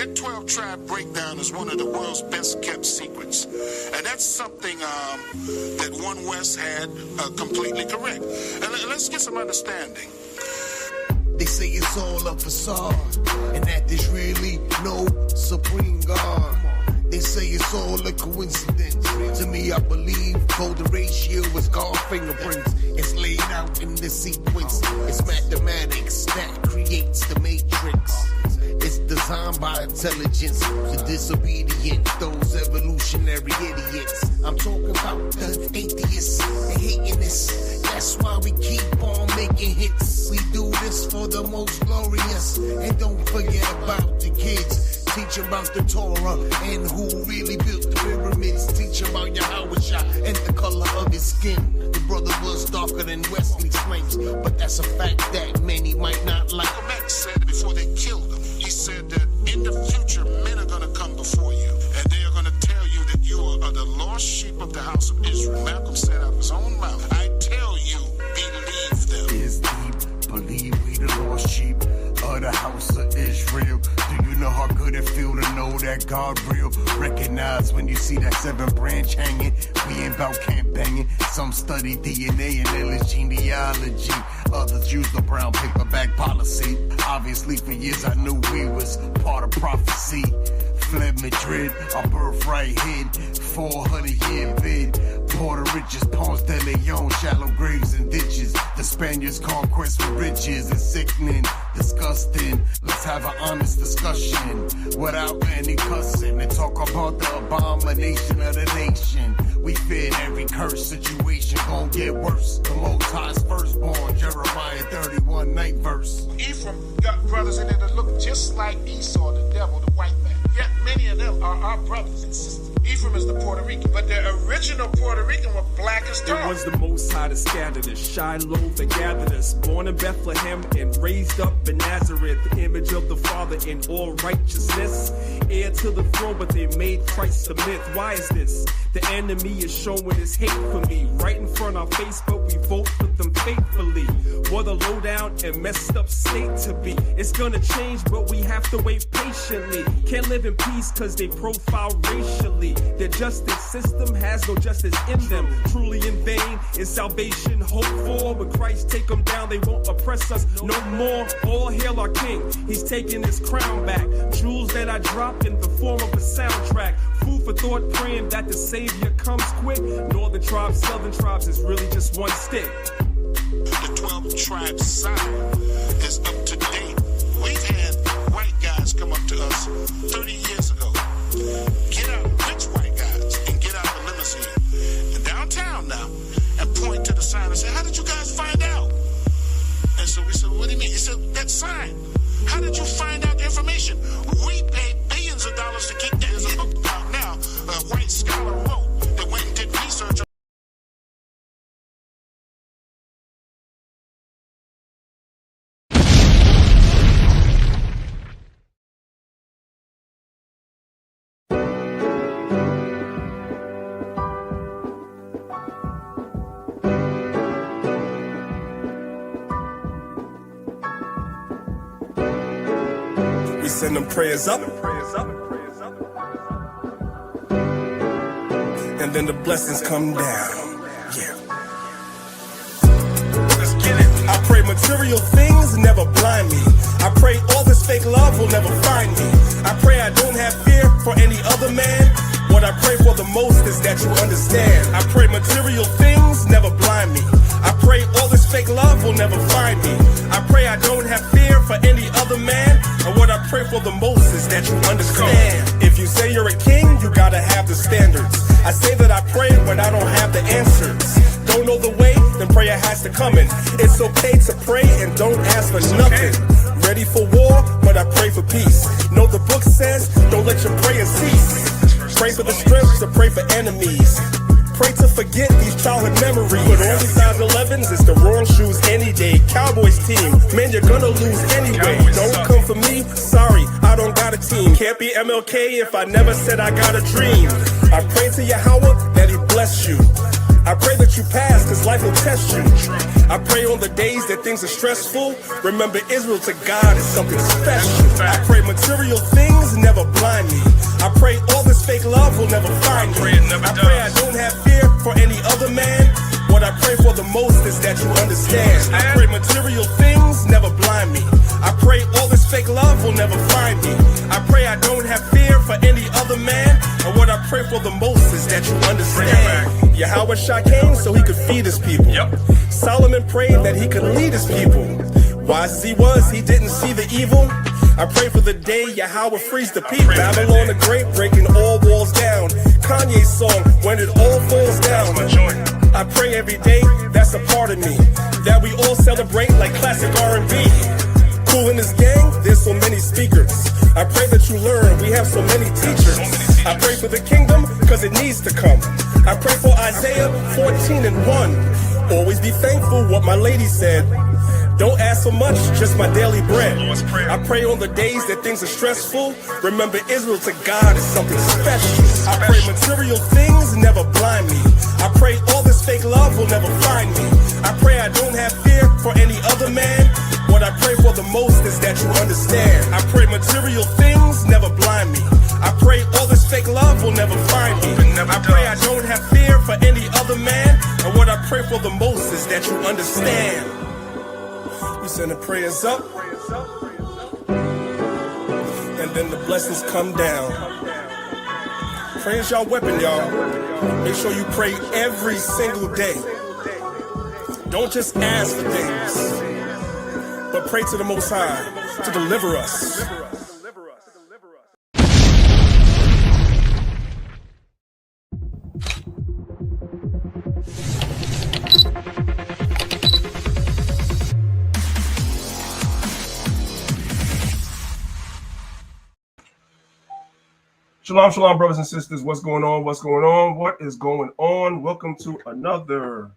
That 12-tribe breakdown is one of the world's best-kept secrets. And that's something that One West had completely correct. And let's get some understanding. They say it's all a facade, and that there's really no supreme God. They say it's all a coincidence. To me, I believe golden ratio is God's fingerprints. It's laid out in the sequence. It's mathematics that creates the matrix. It's designed by intelligence. The disobedient, those evolutionary idiots. I'm talking about the atheists, they hating this. That's why we keep on making hits. We do this for the most glorious. And don't forget about the kids. Teach about the Torah and who really built the pyramids. Teach about Yahweh and the color of his skin. The brother was darker than Wesley's flames, but that's a fact that many might not like. Max said before they killed him, he said that in the future men are going to come before you and they are going to tell you that you are the lost sheep of the house of Israel. Malcolm said out of his own mouth, I tell you, believe them. Is deep, believe we the lost sheep of the house of Israel. Do you know how good it feel to know that God real? Recognize when you see that 7th branch hanging. We ain't about camp banging. Some study DNA and English genealogy. Others use the brown paperback policy. Obviously for years I knew we was part of prophecy. Fled Madrid, our birthright hid. 400-year bid. Puerto Riches, Ponce de Leon, shallow graves and ditches. The Spaniards' conquest for riches is sickening, disgusting. Let's have an honest discussion without any cussing and talk about the abomination of the nation. We fear every curse situation gon' get worse. The Most High's firstborn, Jeremiah 31, 9th verse. Ephraim got brothers in there that look just like Esau, the devil, the white man. Yet many of them are our brothers and sisters. Ephraim is the Puerto Rican, but the original Puerto Rican were black as tar. It was the Most High that scattered us, Shiloh that gathered us, born in Bethlehem and raised up in Nazareth, the image of the Father in all righteousness, heir to the throne, but they made Christ a myth. Why is this? The enemy is showing his hate for me, right in front of our face, but we vote for them faithfully. What a low down and messed up state to be. It's gonna change, but we have to wait patiently. Can't live in peace cause they profile racially. Their justice system has no justice in them. Truly in vain is salvation hoped for. When Christ take them down, they won't oppress us no more. All hail our King, he's taking his crown back. Jewels that I dropped in the form of a soundtrack. Food for thought, praying that the Savior comes quick. Northern tribes, southern tribes is really just one stick. The 12 tribe sign is up to date. We've had white guys come up to us 30 years ago. Get out, rich white guys, and get out the limousine and downtown now and point to the sign and say, how did you guys find out? And so we said, what do you mean? He said, that sign. How did you find out the information? We paid billions of dollars to keep that. There's a book out now, a white scholar wrote that went and did research. We send them prayers up, and then the blessings come down. Yeah. Let's get it. I pray material things never blind me. I pray all this fake love will never find me. I pray I don't have fear for any other man. What I pray for the most is that you understand. I pray material things never blind me. I pray all this fake love will never find me. I pray I don't have fear for any other man. And what I pray for the most is that you understand. If you say you're a king, you gotta have the standards. I say that I pray when I don't have the answers. Don't know the way, then prayer has to come in. It's okay to pray and don't ask for nothing. Ready for war, but I pray for peace. Know the book says, don't let your prayers cease. Pray for the strength to pray for enemies. Pray to forget these childhood memories. But only size 11s, it's the wrong shoes any day. Cowboys team, man, you're gonna lose anyway. Don't come for me, sorry, I don't got a team. Can't be MLK if I never said I got a dream. I pray to Yahweh that he bless you. I pray that you pass, cause life will test you. I pray on the days that things are stressful. Remember, Israel to God is something special. I pray material things never blind me. I pray all this fake love will never find me. I pray I don't have fear for any other man. What I pray for the most is that you understand. I pray material things never blind me. I pray all this fake love will never find me. I pray I don't have fear for any other man. And what I pray for the most is that you understand. Yahweh Shah came so he could feed his people. Solomon prayed that he could lead his people. Wise as he was, he didn't see the evil. I pray for the day Yahweh frees the people. Babylon the Great breaking all walls down. Kanye's song, When It All Falls Down. I pray every day, that's a part of me, that we all celebrate like classic R&B. Cool in this gang, there's so many speakers. I pray that you learn, we have so many teachers. I pray for the kingdom, cause it needs to come. I pray for Isaiah 14 and 1. Always be thankful, what my lady said. Don't ask for much, just my daily bread. I pray on the days that things are stressful. Remember, Israel to God is something special. I pray material things never blind me. I pray all this fake love will never find me. I pray I don't have fear for any other man. What I pray for the most is that you understand. I pray material things never blind me. I pray all this fake love will never find me. I pray I don't have fear for any other man. And what I pray for the most is that you understand. We send the prayers up, and then the blessings come down. Prayer is your weapon, y'all. Make sure you pray every single day. Don't just ask for things, but pray to the Most High to deliver us. Shalom, shalom, brothers and sisters. What's going on? What's going on? What is going on? Welcome to another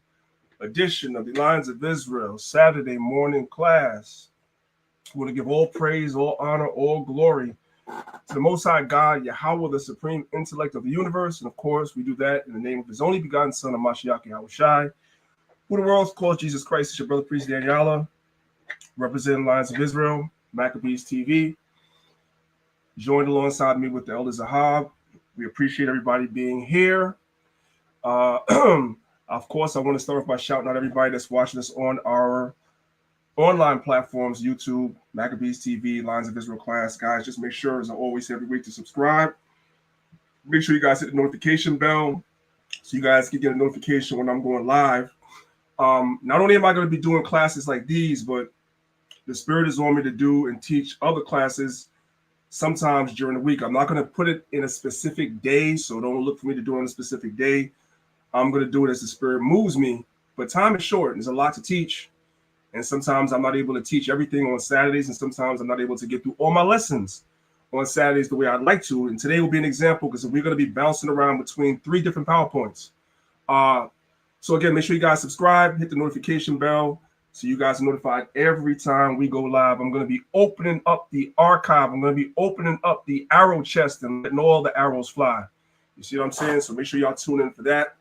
edition of the Lions of Israel Saturday morning class. We want to give all praise, all honor, all glory to the Most High God, Yahweh, the supreme intellect of the universe. And of course, we do that in the name of his only begotten son, of Mashiach Yahweh Shai, who the world calls Jesus Christ. It's your brother, priest Daniela, representing Lions of Israel, Maccabees TV. Joined alongside me with the Elder Zahab. We appreciate everybody being here. Of course, I want to start off by shouting out everybody that's watching us on our online platforms, YouTube, Maccabees TV, Lions of Israel class. Guys, just make sure, as I always say every week, to subscribe. Make sure you guys hit the notification bell so you guys can get a notification when I'm going live. Not only am I going to be doing classes like these, but the Spirit is on me to do and teach other classes sometimes during the week. I'm not going to put it in a specific day, so don't look for me to do it on a specific day. I'm going to do it as the Spirit moves me, but time is short. There's a lot to teach, and sometimes I'm not able to teach everything on Saturdays, and sometimes I'm not able to get through all my lessons on Saturdays the way I'd like to. And today will be an example, because we're going to be bouncing around between 3 different PowerPoints. So again, make sure you guys subscribe, hit the notification bell, so you guys are notified every time we go live. I'm going to be opening up the archive. I'm going to be opening up the arrow chest and letting all the arrows fly. You see what I'm saying? So make sure y'all tune in for that.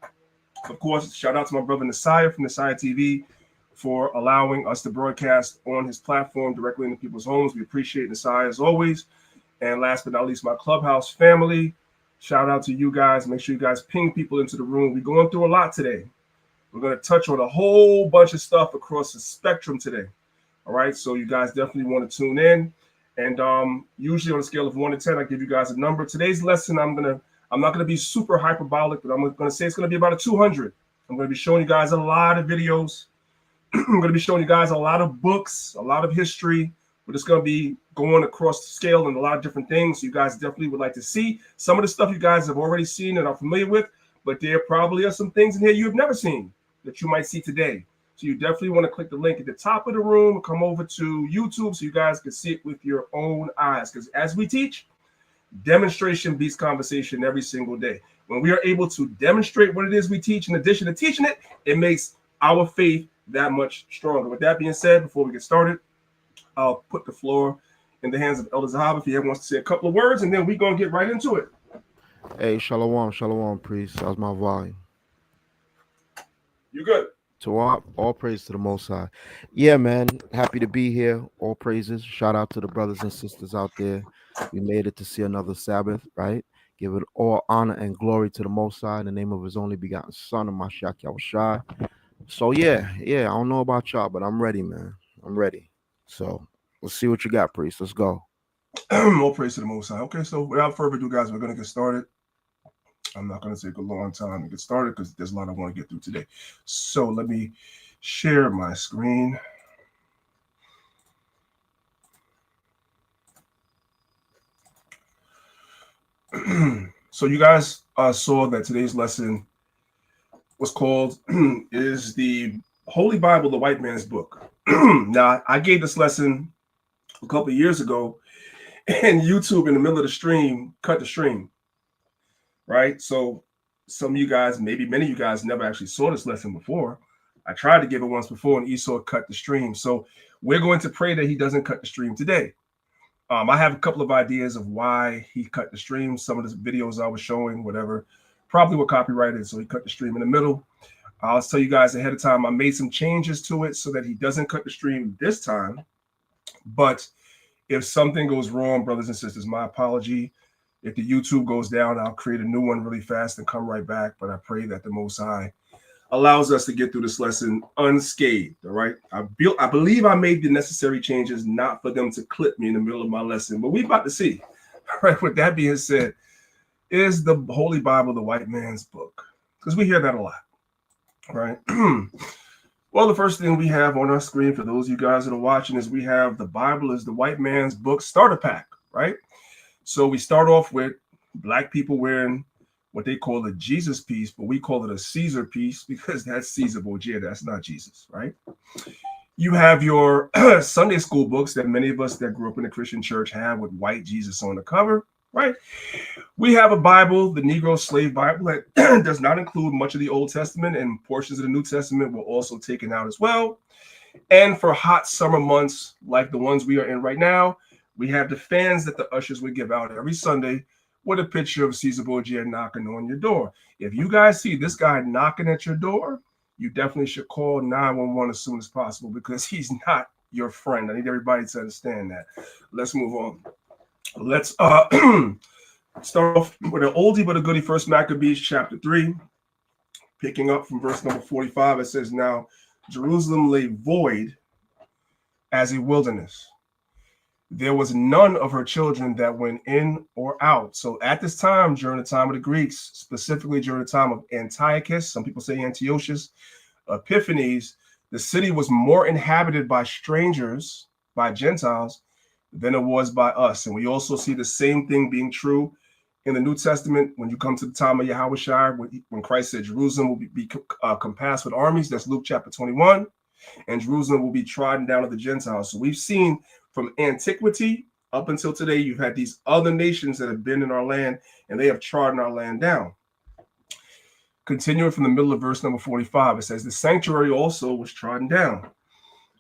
Of course, shout out to my brother Nasiah from Nasiah TV for allowing us to broadcast on his platform directly into people's homes. We appreciate Nasiah as always. And last but not least, my Clubhouse family. Shout out to you guys. Make sure you guys ping people into the room. We're going through a lot today. We're going to touch on a whole bunch of stuff across the spectrum today. All right. So you guys definitely want to tune in. And usually on a scale of 1 to 10, I give you guys a number. Today's lesson, I'm not going to be super hyperbolic, but I'm going to say it's going to be about a 200. I'm going to be showing you guys a lot of videos. I'm going to be showing you guys a lot of books, a lot of history. We're just going to be going across the scale and a lot of different things. You guys definitely would like to see some of the stuff you guys have already seen and are familiar with, but there probably are some things in here you've never seen that you might see today. So you definitely want to click the link at the top of the room, come over to YouTube so you guys can see it with your own eyes. Because as we teach, demonstration beats conversation every single day. When we are able to demonstrate what it is we teach, in addition to teaching it, it makes our faith that much stronger. With that being said, before we get started, I'll put the floor in the hands of Elder Zahab if he ever wants to say a couple of words, and then we're going to get right into it. Hey, shalom, priest. How's my volume? You good? To all praise to the Most High. Yeah, man. Happy to be here. All praises. Shout out to the brothers and sisters out there. We made it to see another Sabbath, right? Give it all honor and glory to the Most High in the name of His only begotten Son, Mashiach Yahushua. So yeah. I don't know about y'all, but I'm ready, man. I'm ready. So let's see what you got, priest. Let's go. All praise to the Most High. Okay, so without further ado, guys, we're gonna get started. I'm not going to take a long time to get started because there's a lot I want to get through today. So let me share my screen. So you guys saw that today's lesson was called Is the Holy Bible the White Man's Book? Now, I gave this lesson a couple of years ago, and YouTube in the middle of the stream cut the stream. Right? So some of you guys, maybe many of you guys never actually saw this lesson before. I tried to give it once before and Esau cut the stream. So we're going to pray that he doesn't cut the stream today. I have a couple of ideas of why he cut the stream. Some of the videos I was showing, whatever, probably were copyrighted. So he cut the stream in the middle. I'll tell you guys ahead of time, I made some changes to it so that he doesn't cut the stream this time. But if something goes wrong, brothers and sisters, my apology. If the YouTube goes down, I'll create a new one really fast and come right back. But I pray that the Most High allows us to get through this lesson unscathed. All right. I believe I made the necessary changes, not for them to clip me in the middle of my lesson. But we're about to see. All right. With that being said, is the Holy Bible the white man's book? Because we hear that a lot. Right. Well, the first thing we have on our screen for those of you guys that are watching is we have the Bible is the white man's book starter pack. Right. So we start off with black people wearing what they call a Jesus piece, but we call it a Caesar piece because that's Caesar Borgia. That's not Jesus, right? You have your Sunday school books that many of us that grew up in the Christian church have with white Jesus on the cover, right? We have a Bible, the Negro slave Bible, that does not include much of the Old Testament, and portions of the New Testament were also taken out as well. And for hot summer months like the ones we are in right now, we have the fans that the ushers would give out every Sunday with a picture of Caesar Borgia knocking on your door. If you guys see this guy knocking at your door, you definitely should call 911 as soon as possible because he's not your friend. I need everybody to understand that. Let's move on. Let's start off with an oldie but a goodie. First Maccabees chapter 3, picking up from verse number 45. It says, "Now Jerusalem lay void as a wilderness. There was none of her children that went in or out." So at this time, during the time of the Greeks, specifically during the time of Antiochus, some people say Antiochus, Epiphanes, the city was more inhabited by strangers, by Gentiles, than it was by us. And we also see the same thing being true in the New Testament when you come to the time of Yahushua, when Christ said Jerusalem will be compassed with armies. That's Luke chapter 21. And Jerusalem will be trodden down of the Gentiles. So we've seen from antiquity up until today, you've had these other nations that have been in our land, and they have trodden our land down. Continuing from the middle of verse number 45, it says, "The sanctuary also was trodden down,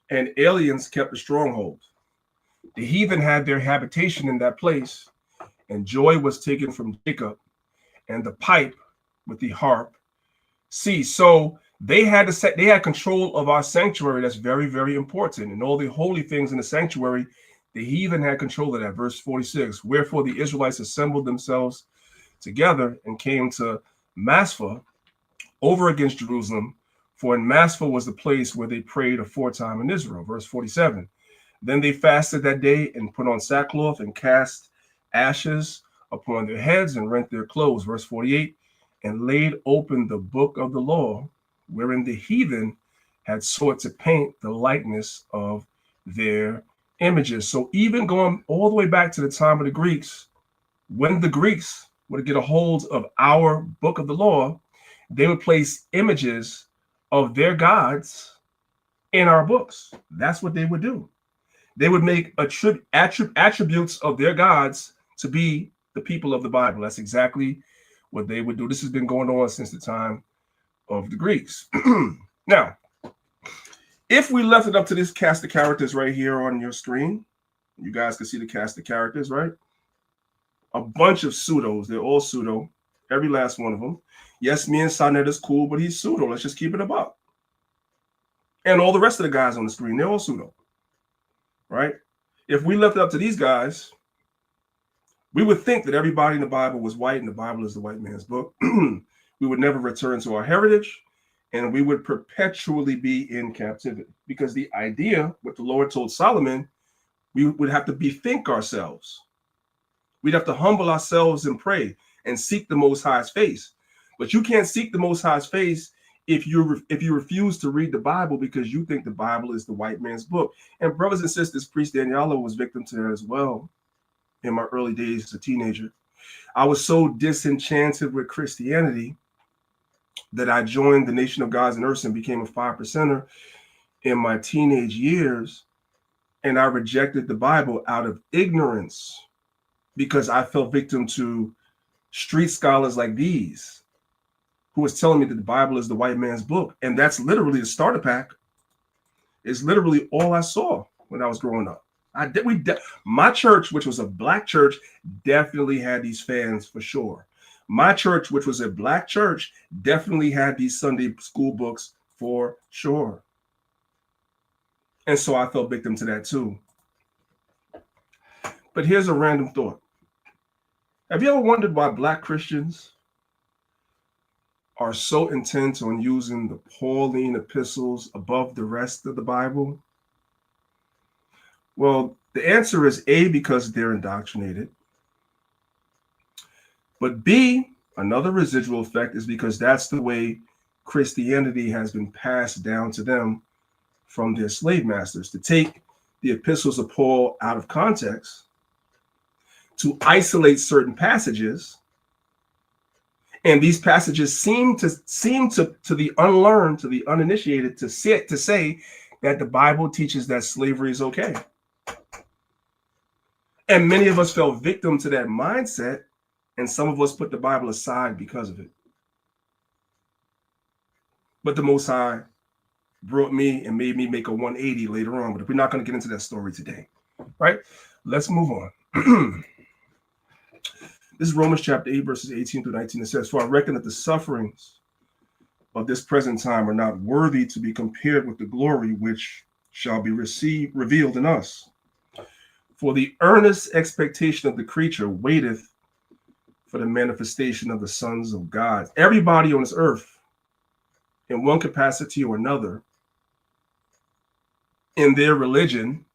and aliens kept a stronghold. The heathen had their habitation in that place, and joy was taken from Jacob, and the pipe with the harp ceased." So they had control of our sanctuary. That's very, very important. And all the holy things in the sanctuary, the heathen had control of that. Verse 46, "Wherefore the Israelites assembled themselves together and came to Maspha over against Jerusalem, for in Maspha was the place where they prayed aforetime in Israel." Verse 47, "Then they fasted that day and put on sackcloth and cast ashes upon their heads and rent their clothes." Verse 48, "And laid open the book of the law, wherein the heathen had sought to paint the likeness of their images." So even going all the way back to the time of the Greeks, when the Greeks would get a hold of our book of the law, they would place images of their gods in our books. That's what they would do. They would make attributes of their gods to be the people of the Bible. That's exactly what they would do. This has been going on since the time of the Greeks. Now, if we left it up to this cast of characters right here on your screen, you guys can see the cast of characters, right? A bunch of pseudos. They're all pseudo, every last one of them. Yes, me and Sonnet is cool, but he's pseudo. Let's just keep it about. And all the rest of the guys on the screen, they're all pseudo, right? If we left it up to these guys, we would think that everybody in the Bible was white and the Bible is the white man's book. We would never return to our heritage, and we would perpetually be in captivity. Because the idea, what the Lord told Solomon, we would have to bethink ourselves. We'd have to humble ourselves and pray and seek the Most High's face. But you can't seek the Most High's face if you refuse to read the Bible because you think the Bible is the white man's book. And brothers and sisters, Priest Daniela was victim to that as well in my early days as a teenager. I was so disenchanted with Christianity that I joined the Nation of Gods and Earths and became a 5%er in my teenage years. And I rejected the Bible out of ignorance because I fell victim to street scholars like these who was telling me that the Bible is the white man's book. And that's literally the starter pack. It's literally all I saw when I was growing up. My church, which was a black church, definitely had these fans for sure. My church, which was a black church, definitely had these Sunday school books for sure. And so I fell victim to that too. But here's a random thought. Have you ever wondered why black Christians are so intent on using the Pauline epistles above the rest of the Bible? Well, the answer is A, because they're indoctrinated. But B, another residual effect is because that's the way Christianity has been passed down to them from their slave masters, to take the epistles of Paul out of context, to isolate certain passages. And these passages seem to the unlearned, to the uninitiated, to say that the Bible teaches that slavery is okay. And many of us fell victim to that mindset, and some of us put the Bible aside because of it. But the Most High brought me and made me make a 180 later on. But we're not going to get into that story today, right? Let's move on. This is Romans chapter 8, verses 18 through 19. It says, "For I reckon that the sufferings of this present time are not worthy to be compared with the glory which shall be revealed in us. For the earnest expectation of the creature waiteth for the manifestation of the sons of God." Everybody on this earth, in one capacity or another, in their religion,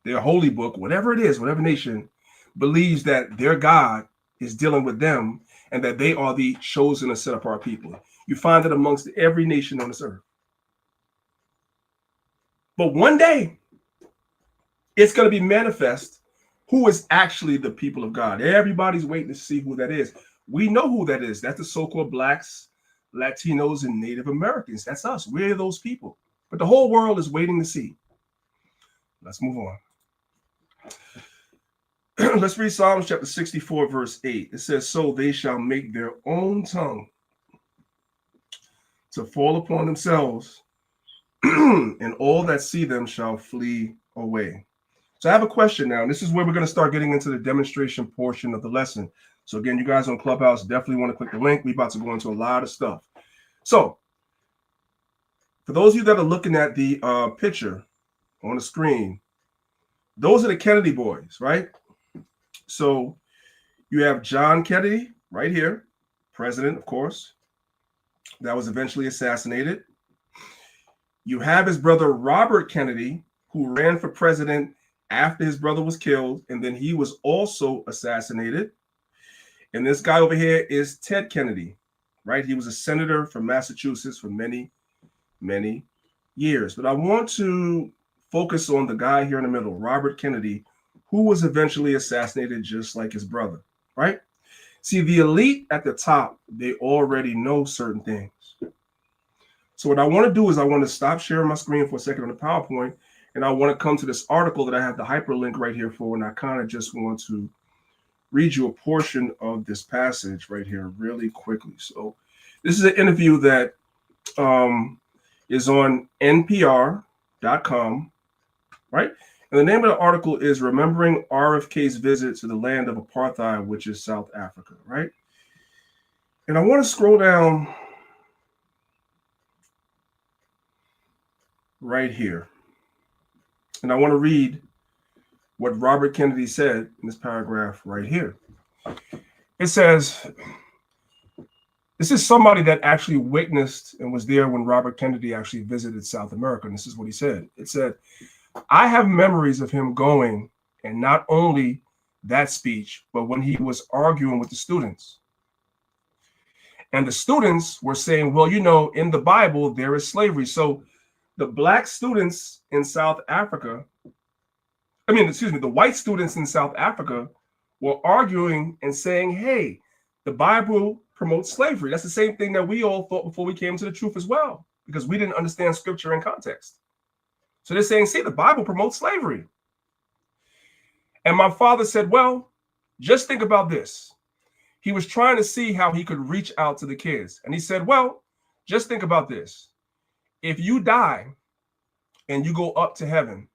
their holy book, whatever it is, whatever nation, believes that their God is dealing with them and that they are the chosen and set apart people. You find it amongst every nation on this earth. But one day, it's going to be manifest who is actually the people of God. Everybody's waiting to see who that is. We know who that is. That's the so-called blacks, Latinos, and Native Americans. That's us. We're those people. But the whole world is waiting to see. Let's move on. Let's read Psalms chapter 64, verse 8. It says, "So they shall make their own tongue to fall upon themselves, and all that see them shall flee away." So I have a question now, and this is where we're going to start getting into the demonstration portion of the lesson. So again, you guys on Clubhouse definitely want to click the link. We're about to go into a lot of stuff. So for those of you that are looking at the picture on the screen, those are the Kennedy boys, right? So you have John Kennedy right here, president, of course, that was eventually assassinated. You have his brother Robert Kennedy, who ran for president after his brother was killed, and then he was also assassinated. And this guy over here is Ted Kennedy, right? He was a senator from Massachusetts for many, many years. But I want to focus on the guy here in the middle, Robert Kennedy, who was eventually assassinated just like his brother, right? See, the elite at the top, they already know certain things. So what I want to do is I want to stop sharing my screen for a second on the PowerPoint, and I want to come to this article that I have the hyperlink right here for, and I kind of just want to read you a portion of this passage right here really quickly. So this is an interview that is on NPR.com, right? And the name of the article is "Remembering RFK's Visit to the Land of Apartheid, which is South Africa," right? And I want to scroll down right here. And I want to read what Robert Kennedy said in this paragraph right here. It says, this is somebody that actually witnessed and was there when Robert Kennedy actually visited South America. And this is what he said. It said, I have memories of him going, and not only that speech, but when he was arguing with the students. And the students were saying, well, you know, in the Bible, there is slavery. So the black students in South Africa, the white students in South Africa were arguing and saying, hey, the Bible promotes slavery. That's the same thing that we all thought before we came to the truth as well, because we didn't understand scripture in context. So they're saying, see, the Bible promotes slavery. And my father said, well, just think about this. He was trying to see how he could reach out to the kids. And he said, well, just think about this. If you die and you go up to heaven,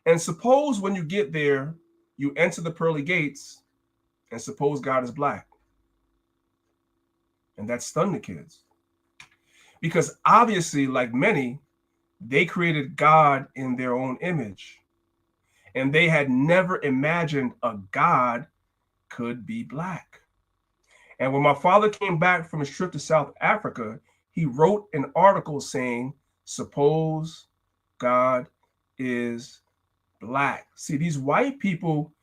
and suppose when you get there, you enter the pearly gates, and suppose God is black. And that stunned the kids. Because obviously, like many, they created God in their own image. And they had never imagined a God could be black. And when my father came back from his trip to South Africa, he wrote an article saying, suppose God is black. See, these white people,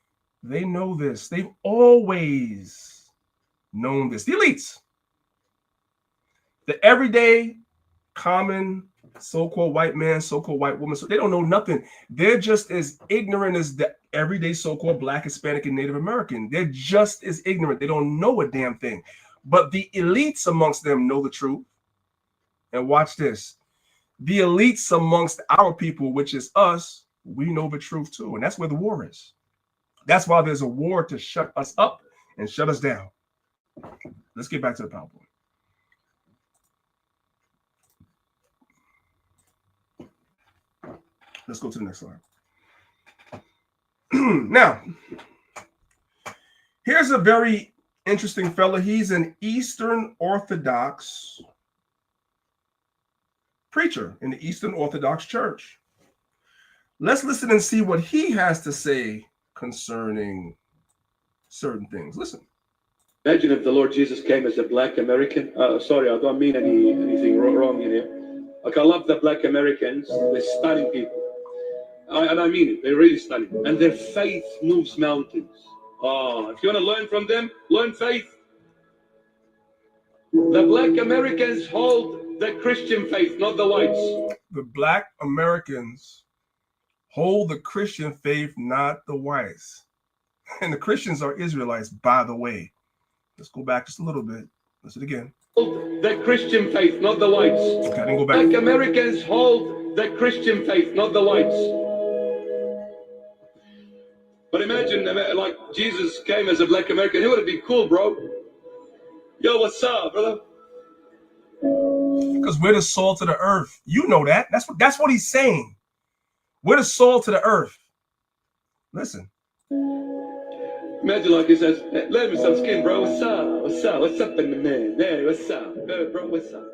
they know this. They've always known this. The elites, the everyday, common, so-called white man, so-called white woman, so they don't know nothing. They're just as ignorant as the everyday so-called black, Hispanic, and Native American. They're just as ignorant. They don't know a damn thing. But the elites amongst them know the truth. And watch this. The elites amongst our people, which is us, we know the truth too. And that's where the war is. That's why there's a war to shut us up and shut us down. Let's get back to the PowerPoint. Let's go to the next slide. Now, here's a very interesting fella. He's an Eastern Orthodox preacher in the Eastern Orthodox Church. Let's listen and see what he has to say concerning certain things. Listen. Imagine if the Lord Jesus came as a black American. Sorry, I don't mean anything wrong in here. Like, I love the black Americans. They're stunning people. And I mean it. They're really stunning. And their faith moves mountains. Oh, if you want to learn from them, learn faith. The black Americans hold the Christian faith, not the whites. The black Americans hold the Christian faith, not the whites. And the Christians are Israelites, by the way. Let's go back just a little bit. Listen again. The Christian faith, not the whites. Okay, I didn't go back. Black Americans hold the Christian faith, not the whites. But imagine, like, Jesus came as a black American. It would have been cool, bro. Yo, what's up, brother? Because we're the salt of the earth. You know that. That's what he's saying. We're the salt of the earth. Listen. Imagine, like, he says, hey, let me some skin, bro. What's up? What's up? What's up in the man? Hey, what's up? Hey, bro, what's up?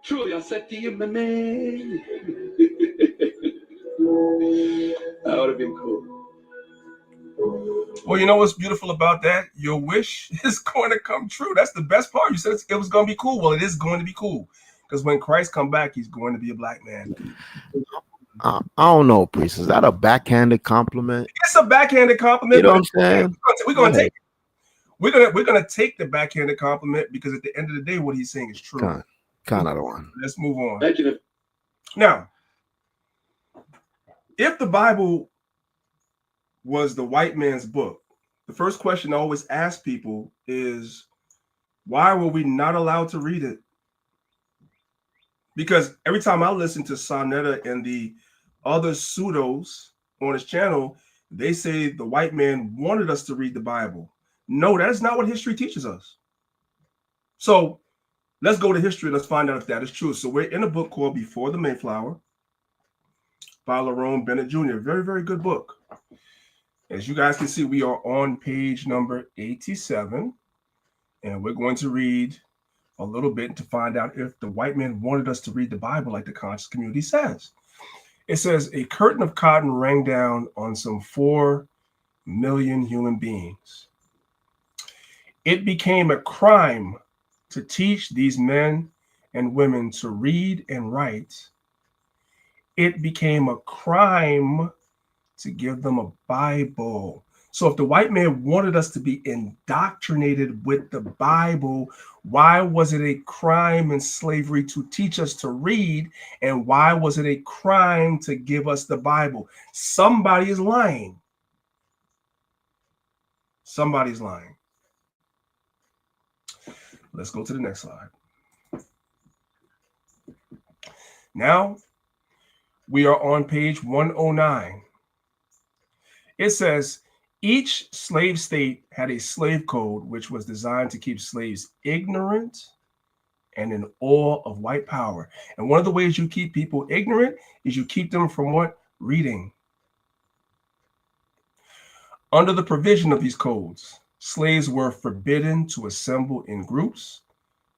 Truly, I said to you, my man. That would have been cool. Well, you know what's beautiful about that? Your wish is going to come true. That's the best part. You said it was going to be cool. Well, it is going to be cool. Because when Christ come back, he's going to be a black man. I don't know, priest. Is that a backhanded compliment? It's a backhanded compliment. You know what I'm saying? We're going to take it. We're going to take the backhanded compliment because at the end of the day, what he's saying is true. Kind of the one. Let's move on. Imagine Now, if the Bible was the white man's book, the first question I always ask people is, why were we not allowed to read it? Because every time I listen to Sonetta and the other pseudos on his channel, they say the white man wanted us to read the Bible. No, that is not what history teaches us. So let's go to history. Let's find out if that is true. So we're in a book called Before the Mayflower by Lerone Bennett Jr. Very, very good book. As you guys can see, we are on page number 87, and we're going to read a little bit to find out if the white man wanted us to read the Bible like the conscious community says. It says, a curtain of cotton rang down on some 4 million human beings. It became a crime to teach these men and women to read and write. It became a crime to give them a Bible. So if the white man wanted us to be indoctrinated with the Bible, why was it a crime in slavery to teach us to read? And why was it a crime to give us the Bible? Somebody is lying. Somebody's lying. Let's go to the next slide. Now we are on page 109. It says, each slave state had a slave code which was designed to keep slaves ignorant and in awe of white power. And one of the ways you keep people ignorant is you keep them from what? Reading. Under the provision of these codes, slaves were forbidden to assemble in groups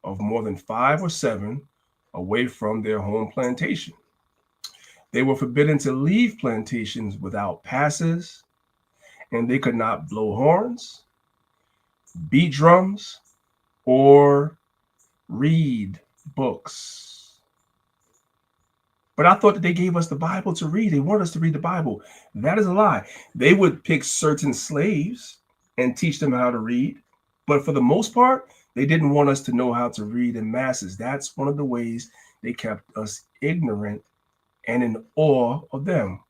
of more than 5 or 7 away from their home plantation. They were forbidden to leave plantations without passes, and they could not blow horns, beat drums, or read books. But I thought that they gave us the Bible to read. They want us to read the Bible. That is a lie. They would pick certain slaves and teach them how to read. But for the most part, they didn't want us to know how to read in masses. That's one of the ways they kept us ignorant and in awe of them,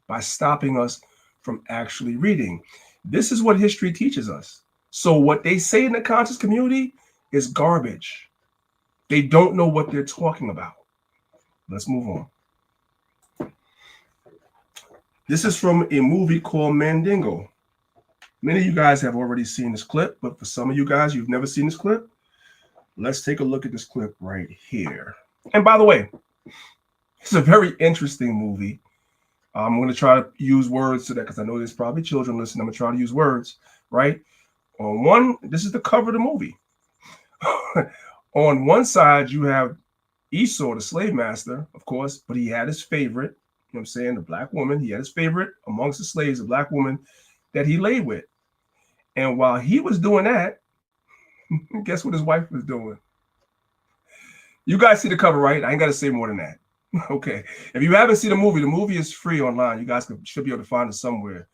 by stopping us from actually reading. This is what history teaches us. So what they say in the conscious community is garbage. They don't know what they're talking about. Let's move on. This is from a movie called Mandingo. Many of you guys have already seen this clip, but for some of you guys, you've never seen this clip. Let's take a look at this clip right here. And by the way, it's a very interesting movie. I'm going to try to use words to that because I know there's probably children listening. I'm going to try to use words, right? On one, this is the cover of the movie. On one side, you have Esau, the slave master, of course, but he had his favorite, you know what I'm saying, the black woman. He had his favorite amongst the slaves, a black woman that he laid with. And while he was doing that, guess what his wife was doing? You guys see the cover, right? I ain't got to say more than that. Okay. If you haven't seen the movie is free online. You guys should be able to find it somewhere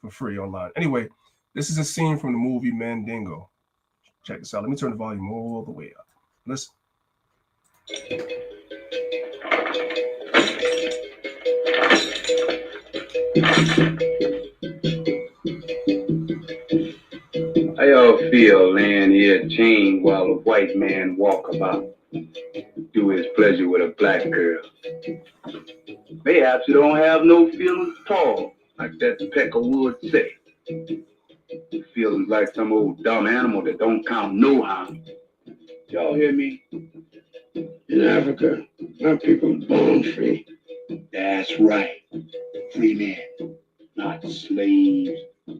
for free online. Anyway, this is a scene from the movie Mandingo. Check this out. Let me turn the volume all the way up. Listen. How y'all feel laying here chained while a white man walk about, do his pleasure with a black girl? Mayhaps you don't have no feelings at all, like that pecker would say. Feelings like some old dumb animal that don't count no harm. Y'all hear me? In Africa, our people are born free. That's right. Free men, not slaves,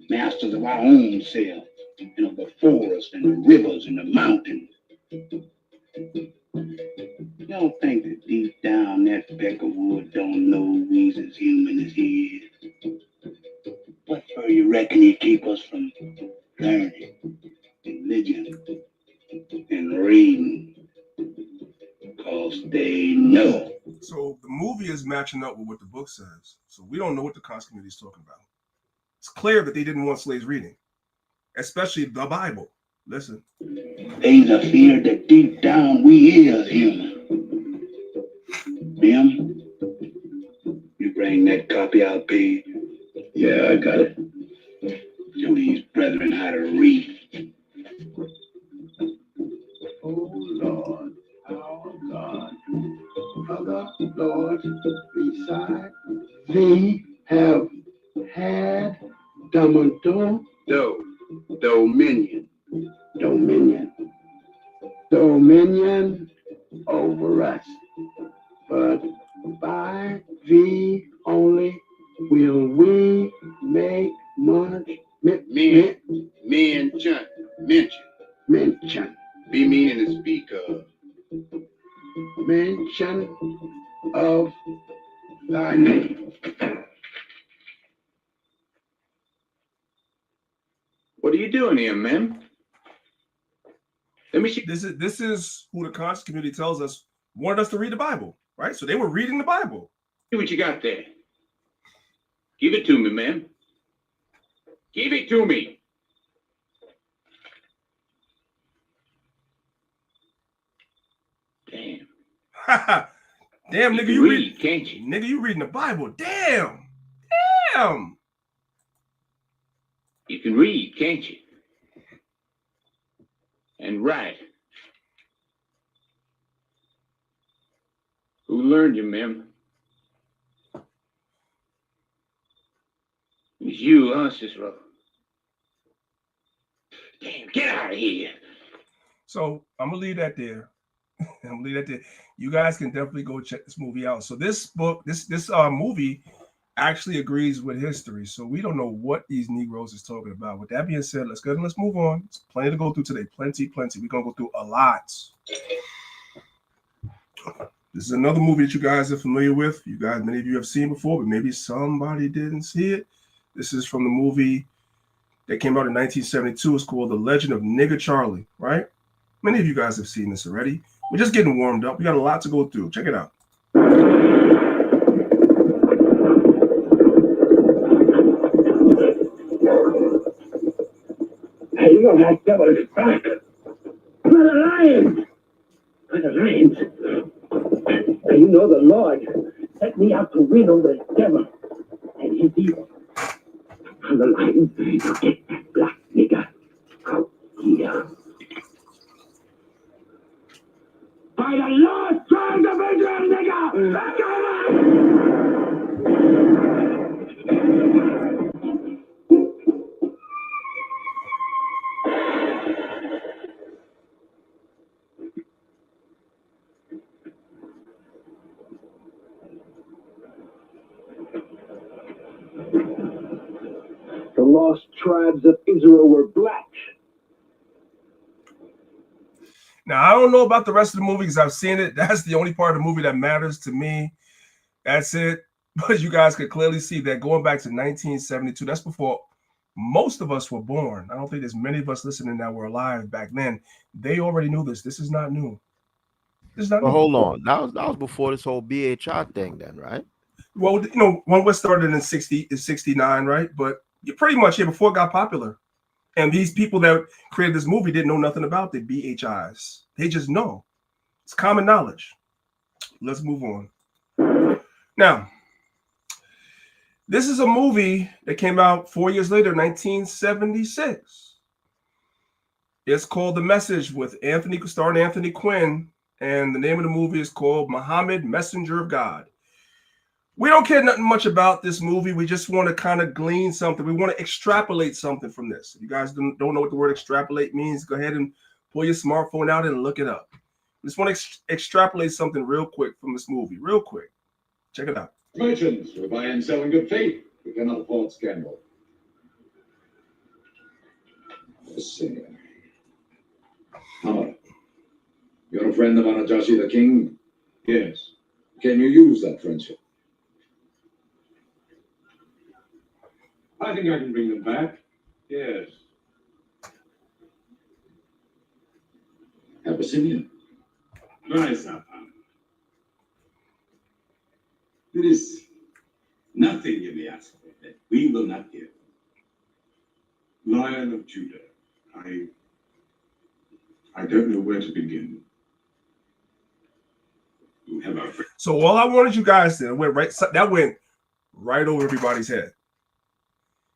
masters of our own selves, and of the forest and the rivers and the mountains. Y'all think that deep down that Peckerwood don't know we's as human as he is? What for you reckon he keep us from learning, religion, and reading? 'Cause they know. So the movie is matching up with what the book says. So we don't know what the conscious community is talking about. It's clear that they didn't want slaves reading, especially the Bible. Listen. They's a fear that deep down we is human. Them, you bring that copy out, P. Yeah, I got it. Show these brethren how to read. Oh Lord, our God, other lords beside thee have had dominion over us, but by thee only will we make much mention. Be meaning to speak of. man of thy name. What are you doing here, man? Let me see. This is who the conscious community tells us wanted us to read the Bible, right? So they were reading the Bible. See what you got there. Give it to me, man. Give it to me. Damn. Damn, You nigga, can you read, can't you? Nigga, you reading the Bible. Damn. Damn. You can read, can't you? And write. Who learned you, ma'am? It's you, huh, Cicero? Damn, get out of here. So I'm gonna leave that there. I'm gonna leave that there. You guys can definitely go check this movie out. So this book, this movie actually agrees with history. So we don't know what these Negroes is talking about. With that being said, let's go and let's move on. It's plenty to go through today. Plenty. We're gonna go through a lot. This is another movie that you guys are familiar with. You guys, many of you have seen before, but maybe somebody didn't see it. This is from the movie that came out in 1972. It's called The Legend of Nigger Charlie, right? Many of you guys have seen this already. We're just getting warmed up. We got a lot to go through. Check it out. Hey, you know that devil is back. By the lions! By the lions! And you know the Lord set me out to win over the devil and his evil. On the lions, you get that black nigger out here. By the Lord, tribes of Israel, nigga! Back The lost tribes of Israel were black. Now, I don't know about the rest of the movie because I've seen it. That's the only part of the movie that matters to me. That's it. But you guys could clearly see that going back to 1972, that's before most of us were born. I don't think there's many of us listening that were alive back then. They already knew this. This is not new. This is not new. Hold on. That was before this whole BHI thing then, right? Well, you know, one was started in 69, right? But you pretty much, before it got popular. And these people that created this movie didn't know nothing about the BHIs. They just know. It's common knowledge. Let's move on. Now, this is a movie that came out 4 years later, 1976. It's called The Message with starring Anthony Quinn. And the name of the movie is called Muhammad, Messenger of God. We don't care nothing much about this movie. We just want to kind of glean something. We want to extrapolate something from this. If you guys don't know what the word extrapolate means, go ahead and pull your smartphone out and look it up. We just want to extrapolate something real quick from this movie. Real quick. Check it out. Merchants, we buy and sell in good faith. We cannot afford scandal. Let's see. Hamad, you're a friend of Anajashi the king? Yes. Can you use that friendship? I think I can bring them back. Yes. Abyssinia? Rise up. There is nothing you may ask for that we will not give. Lion of Judah, I don't know where to begin. You have our friend. So all I wanted you guys to that went right over everybody's head.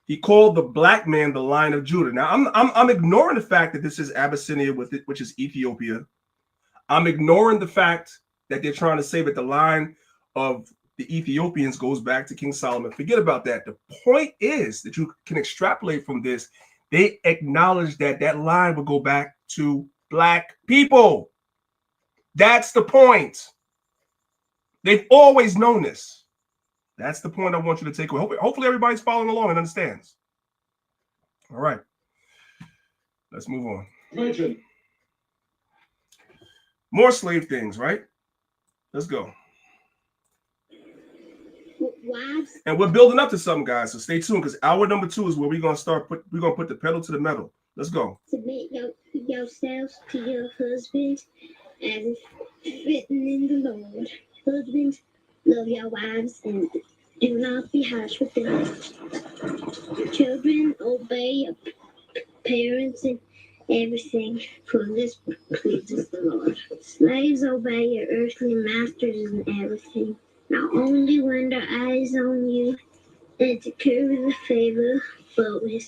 He called the black man the Lion of Judah. Now I'm ignoring the fact that this is Abyssinia which is Ethiopia. I'm ignoring the fact that they're trying to say that the line of the Ethiopians goes back to King Solomon. Forget about that. The point is that you can extrapolate from this. They acknowledge that line would go back to black people. That's the point. They've always known this. That's the point I want you to take away. Hopefully everybody's following along and understands. All right. Let's move on. Merchant. More slave things, right? Let's go. Wives. And we're building up to something, guys. So stay tuned, because hour number 2 is where we're gonna start. We're gonna put the pedal to the metal. Let's go. Submit yourselves to your husbands as fitting in the Lord. Husbands, love your wives and do not be harsh with them. Children, obey your parents and everything, for this pleases the Lord. Slaves, obey your earthly masters in everything, not only when their eyes on you and to curry the favor, but with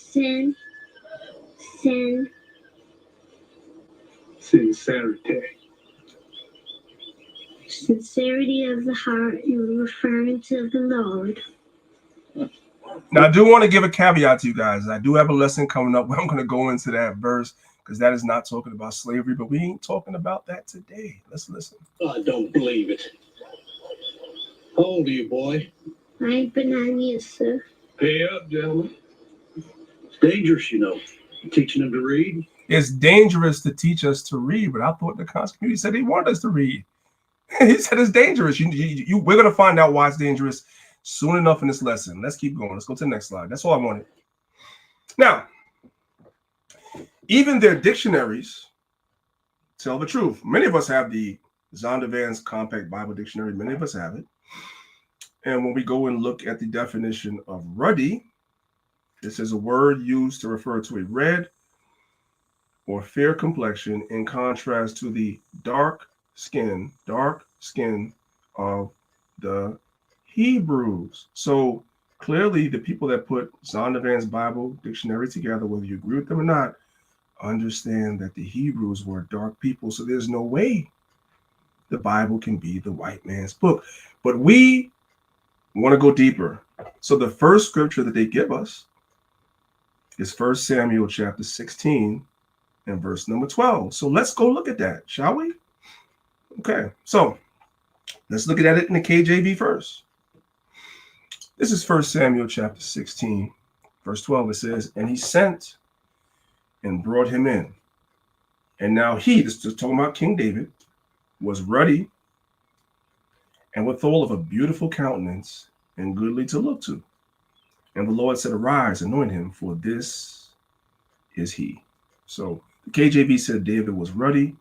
sincerity of the heart in referring to the Lord. Now, I do want to give a caveat to you guys. I do have a lesson coming up where I'm going to go into that verse, because that is not talking about slavery, but we ain't talking about that today. Let's listen. I don't believe it. How old are you, boy? I ain't been 9 years, sir. Pay up, gentlemen. It's dangerous, you know. Teaching them to read. It's dangerous to teach us to read, but I thought the conscious community said he wanted us to read. He said it's dangerous. We're going to find out why it's dangerous soon enough in this lesson. Let's keep going. Let's go to the next slide. That's all I wanted. Now, even their dictionaries tell the truth. Many of us have the Zondervan's Compact Bible Dictionary. Many of us have it. And when we go and look at the definition of ruddy, this is a word used to refer to a red or fair complexion in contrast to the dark skin of the Hebrews. So clearly the people that put Zondervan's Bible Dictionary together, whether you agree with them or not, understand that the Hebrews were dark people. So there's no way the Bible can be the white man's book. But we want to go deeper. So the first scripture that they give us is 1 Samuel chapter 16 and verse number 12. So let's go look at that, shall we? Okay, so let's look at it in the KJV first. This is 1 Samuel chapter 16, verse 12. It says, and he sent and brought him in. And now this is talking about King David, was ruddy and withal of a beautiful countenance and goodly to look to. And the Lord said, arise, anoint him, for this is he. So the KJV said David was ruddy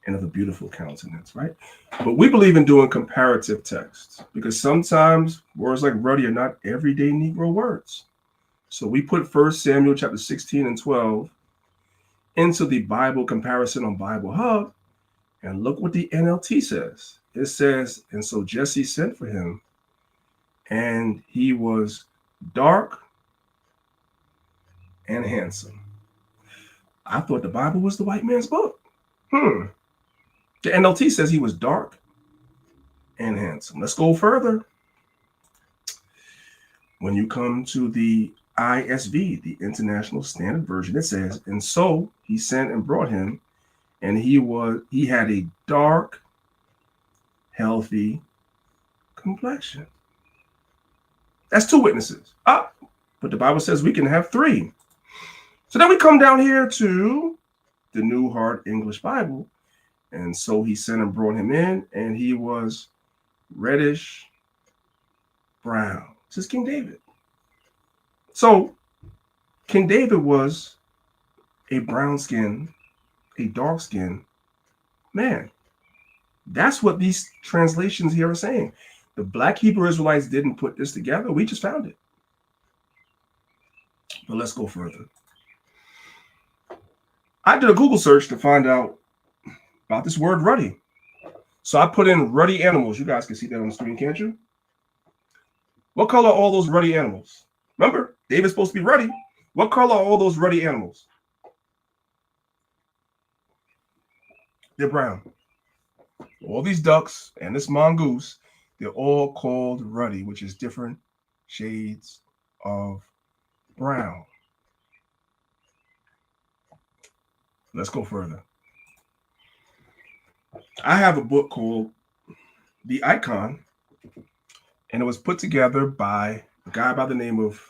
and of a beautiful countenance, right? But we believe in doing comparative texts, because sometimes words like ruddy are not everyday Negro words. So we put 1 Samuel chapter 16 and 12 into the Bible comparison on Bible Hub, and look what the NLT says. It says, and so Jesse sent for him, and he was dark and handsome. I thought the Bible was the white man's book. The NLT says he was dark and handsome. Let's go further. When you come to the ISV, the International Standard Version, it says, and so he sent and brought him, and he had a dark, healthy complexion. That's 2 witnesses. But the Bible says we can have 3. So then we come down here to the New Hard English Bible. And so he sent and brought him in, and he was reddish brown. This is King David. So King David was a brown skin, a dark skin man. That's what these translations here are saying. The Black Hebrew Israelites didn't put this together. We just found it. But let's go further. I did a Google search to find out about this word ruddy. So I put in ruddy animals. You guys can see that on the screen, can't you? What color are all those ruddy animals? Remember, David's supposed to be ruddy. What color are all those ruddy animals? They're brown. All these ducks and this mongoose, they're all called ruddy, which is different shades of brown. Let's go further. I have a book called The Icon, and it was put together by a guy by the name of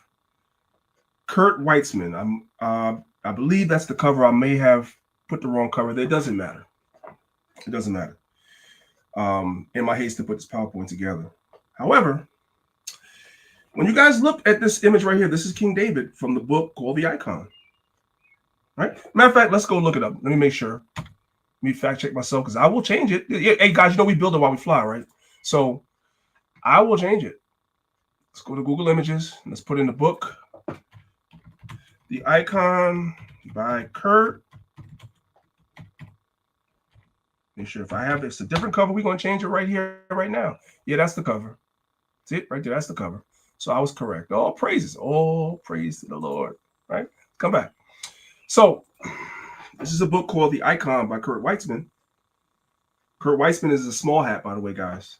Kurt Weitzman. I believe that's the cover. I may have put the wrong cover there. It doesn't matter. It doesn't matter. in my haste to put this PowerPoint together. However, when you guys look at this image right here, this is King David from the book called The Icon. Right? Matter of fact, let's go look it up. Let me make sure. Let me fact check myself because I will change it. Hey, guys, you know we build it while we fly, right? So I will change it. Let's go to Google Images. Let's put in the book, The Icon by Kurt. Make sure if I have it's a different cover, we're going to change it right here, right now. Yeah, that's the cover. That's it right there. That's the cover. So I was correct. All praises. All praise to the Lord. Right? Come back. So this is a book called The Icon by Kurt Weitzman. Kurt Weitzman is a small hat, by the way, guys.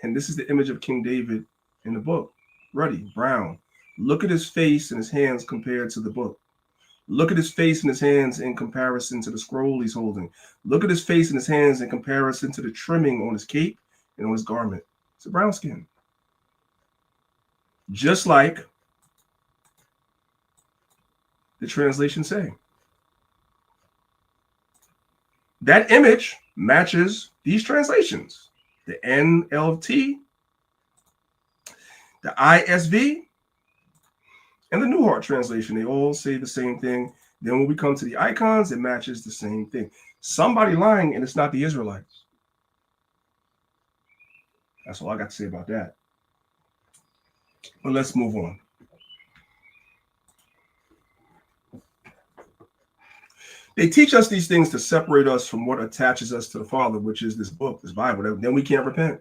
And this is the image of King David in the book. Ruddy, brown. Look at his face and his hands compared to the book. Look at his face and his hands in comparison to the scroll he's holding. Look at his face and his hands in comparison to the trimming on his cape and on his garment. It's a brown skin. Just like the translation say. That image matches these translations. The NLT, the ISV, and the New Heart Translation. They all say the same thing. Then when we come to the icons, it matches the same thing. Somebody lying, and it's not the Israelites. That's all I got to say about that. But let's move on. They teach us these things to separate us from what attaches us to the Father, which is this book, this Bible. Then we can't repent.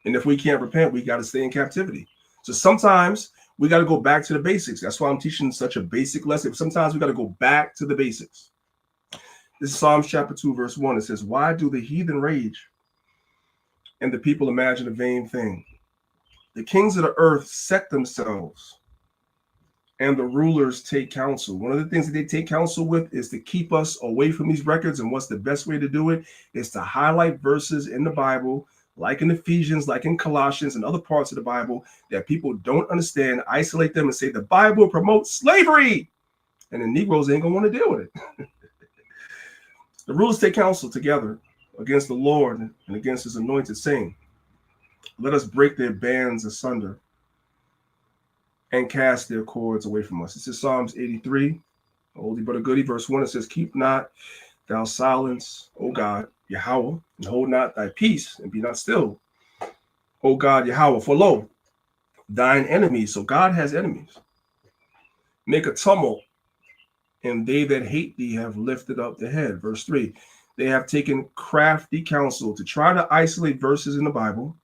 And if we can't repent, we got to stay in captivity. So sometimes we got to go back to the basics. That's why I'm teaching such a basic lesson. Sometimes we got to go back to the basics. This is Psalms chapter 2, verse 1. It says, why do the heathen rage and the people imagine a vain thing? The kings of the earth set themselves and the rulers take counsel. One of the things that they take counsel with is to keep us away from these records. And what's the best way to do it is to highlight verses in the Bible, like in Ephesians, like in Colossians and other parts of the Bible that people don't understand, isolate them and say the Bible promotes slavery. And the Negroes ain't going to want to deal with it. The rulers take counsel together against the Lord and against his anointed, saying, let us break their bands asunder and cast their cords away from us. This is Psalms 83, oldie but a goodie. Verse 1, it says, keep not thou silence, O God, Yahweh, and hold not thy peace, and be not still, O God, Yahweh, for lo, thine enemies. So God has enemies. Make a tumult, and they that hate thee have lifted up the head. Verse 3, they have taken crafty counsel to try to isolate verses in the Bible,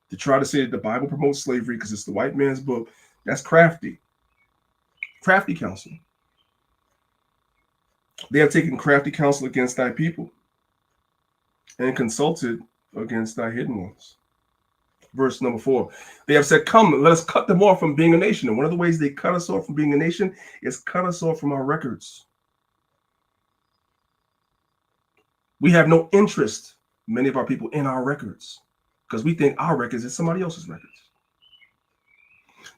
to try to say that the Bible promotes slavery because it's the white man's book. That's crafty. Crafty counsel. They have taken crafty counsel against thy people and consulted against thy hidden ones. Verse number 4. They have said, come, let us cut them off from being a nation. And one of the ways they cut us off from being a nation is cut us off from our records. We have no interest, many of our people, in our records, because we think our records is somebody else's records.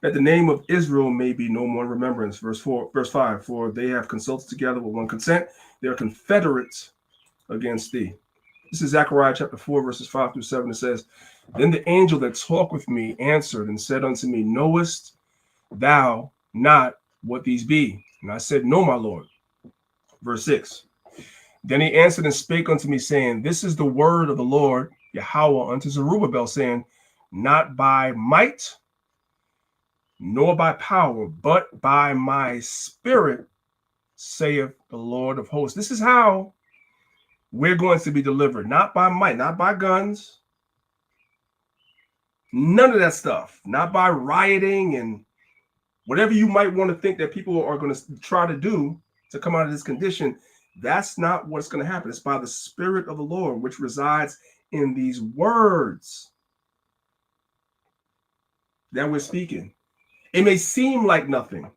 That the name of Israel may be no more in remembrance. Verse 5, for they have consulted together with one consent. They are confederates against thee. This is Zechariah chapter 4, verses 5 through 7. It says, then the angel that talked with me answered and said unto me, knowest thou not what these be? And I said, no, my Lord. Verse 6. Then he answered and spake unto me, saying, this is the word of the Lord Yahweh unto Zerubbabel, saying, not by might, nor by power, but by my spirit, saith the Lord of hosts. This is how we're going to be delivered. Not by might, not by guns, none of that stuff. Not by rioting and whatever you might want to think that people are going to try to do to come out of this condition. That's not what's going to happen. It's by the Spirit of the Lord, which resides in these words that we're speaking. It may seem like nothing,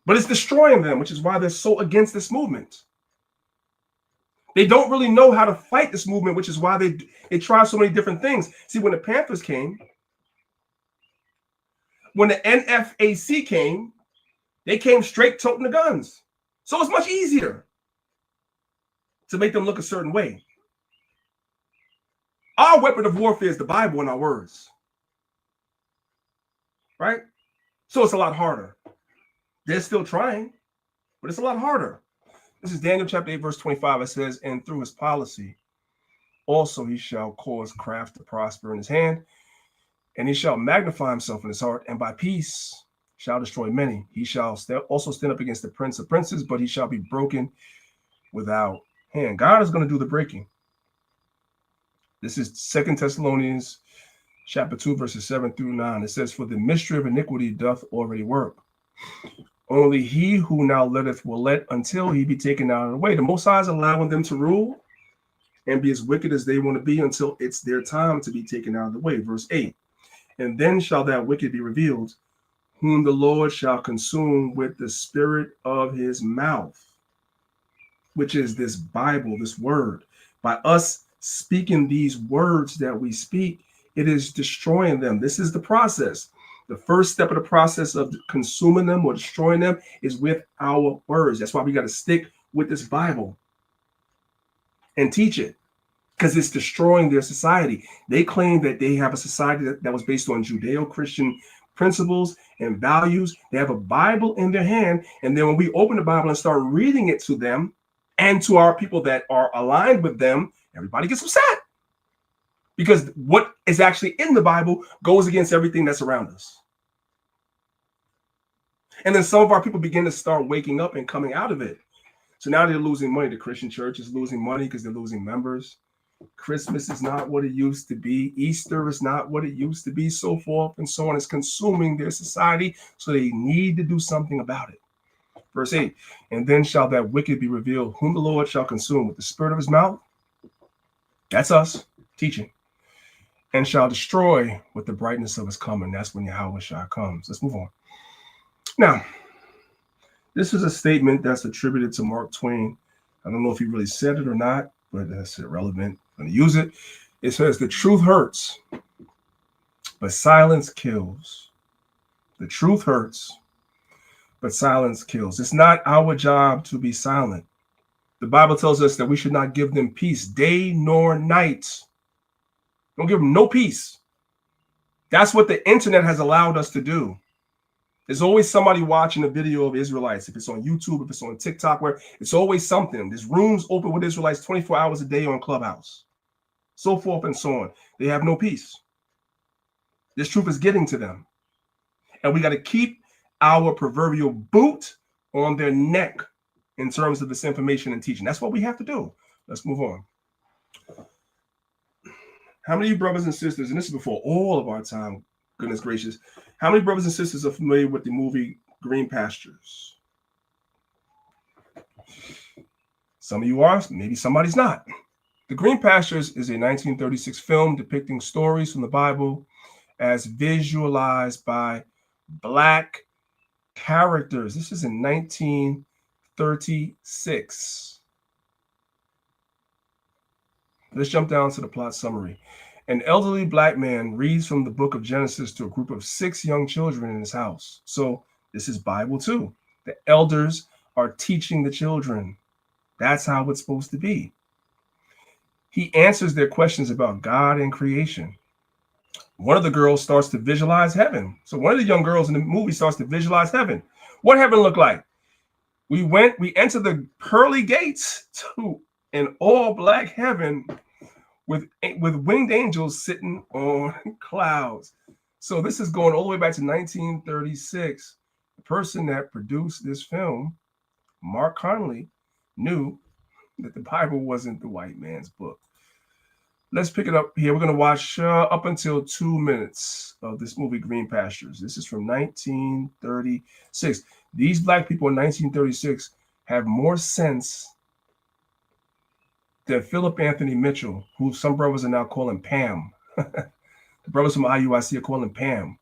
but it's destroying them, which is why they're so against this movement. They don't really know how to fight this movement, which is why they try so many different things. See, when the Panthers came, when the NFAC came, they came straight toting the guns. So it's much easier to make them look a certain way. Our weapon of warfare is the Bible and our words. Right? So it's a lot harder. They're still trying, but it's a lot harder. This is Daniel chapter 8, verse 25. It says, and through his policy, also he shall cause craft to prosper in his hand, and he shall magnify himself in his heart, and by peace shall destroy many. He shall also stand up against the prince of princes, but he shall be broken without hand. God is going to do the breaking. This is 2 Thessalonians chapter 2, verses 7 through 9. It says, for the mystery of iniquity doth already work. Only he who now letteth will let until he be taken out of the way. The Most High is allowing them to rule and be as wicked as they want to be until it's their time to be taken out of the way. Verse 8, and then shall that wicked be revealed, whom the Lord shall consume with the spirit of his mouth, which is this Bible, this word. By us speaking these words that we speak, it is destroying them. This is the process. The first step of the process of consuming them or destroying them is with our words. That's why we got to stick with this Bible and teach it, because it's destroying their society. They claim that they have a society that was based on Judeo-Christian principles and values. They have a Bible in their hand, and then when we open the Bible and start reading it to them and to our people that are aligned with them, everybody gets upset, because what is actually in the Bible goes against everything that's around us. And then some of our people begin to start waking up and coming out of it. So now they're losing money. The Christian church is losing money because they're losing members. Christmas is not what it used to be. Easter is not what it used to be, so forth and so on. It's consuming their society, so they need to do something about it. Verse 8, and then shall that wicked be revealed, whom the Lord shall consume with the spirit of his mouth. That's us teaching. And shall destroy with the brightness of his coming. That's when Yahweh Shah comes. Let's move on. Now, this is a statement that's attributed to Mark Twain. I don't know if he really said it or not, but that's irrelevant. I'm going to use it. It says, the truth hurts, but silence kills. The truth hurts, but silence kills. It's not our job to be silent. The Bible tells us that we should not give them peace, day nor night. Don't give them no peace. That's what the internet has allowed us to do. There's always somebody watching a video of Israelites. If it's on YouTube, if it's on TikTok, where it's always something. There's rooms open with Israelites 24 hours a day on Clubhouse, so forth and so on. They have no peace. This truth is getting to them. And we got to keep our proverbial boot on their neck in terms of this information and teaching. That's what we have to do. Let's move on. How many brothers and sisters, and this is before all of our time, goodness gracious, how many brothers and sisters are familiar with the movie Green Pastures? Some of you are, maybe somebody's not. The Green Pastures is a 1936 film depicting stories from the Bible as visualized by Black characters. This is in 1936. Let's jump down to the plot summary. An elderly Black man reads from the book of Genesis to a group of 6 young children in his house. So this is Bible too. The elders are teaching the children. That's how it's supposed to be. He answers their questions about God and creation. One of the girls starts to visualize heaven. So one of the young girls in the movie starts to visualize heaven. What heaven look like? We entered the pearly gates to an all-black heaven with winged angels sitting on clouds. So this is going all the way back to 1936. The person that produced this film, Mark Connolly, knew that the Bible wasn't the white man's book. Let's pick it up here. We're going to watch up until 2 minutes of this movie, Green Pastures. This is from 1936. These Black people in 1936 have more sense than Philip Anthony Mitchell, who some brothers are now calling Pam. The brothers from IUIC are calling Pam.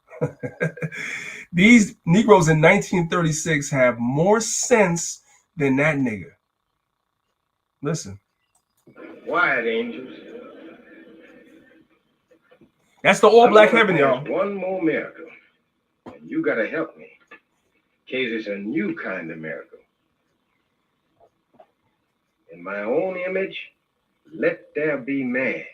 These Negroes in 1936 have more sense than that nigga. Listen. White angels. That's the all-black heaven, y'all. One more miracle. And you got to help me. In case it's a new kind of miracle. In my own image, let there be man.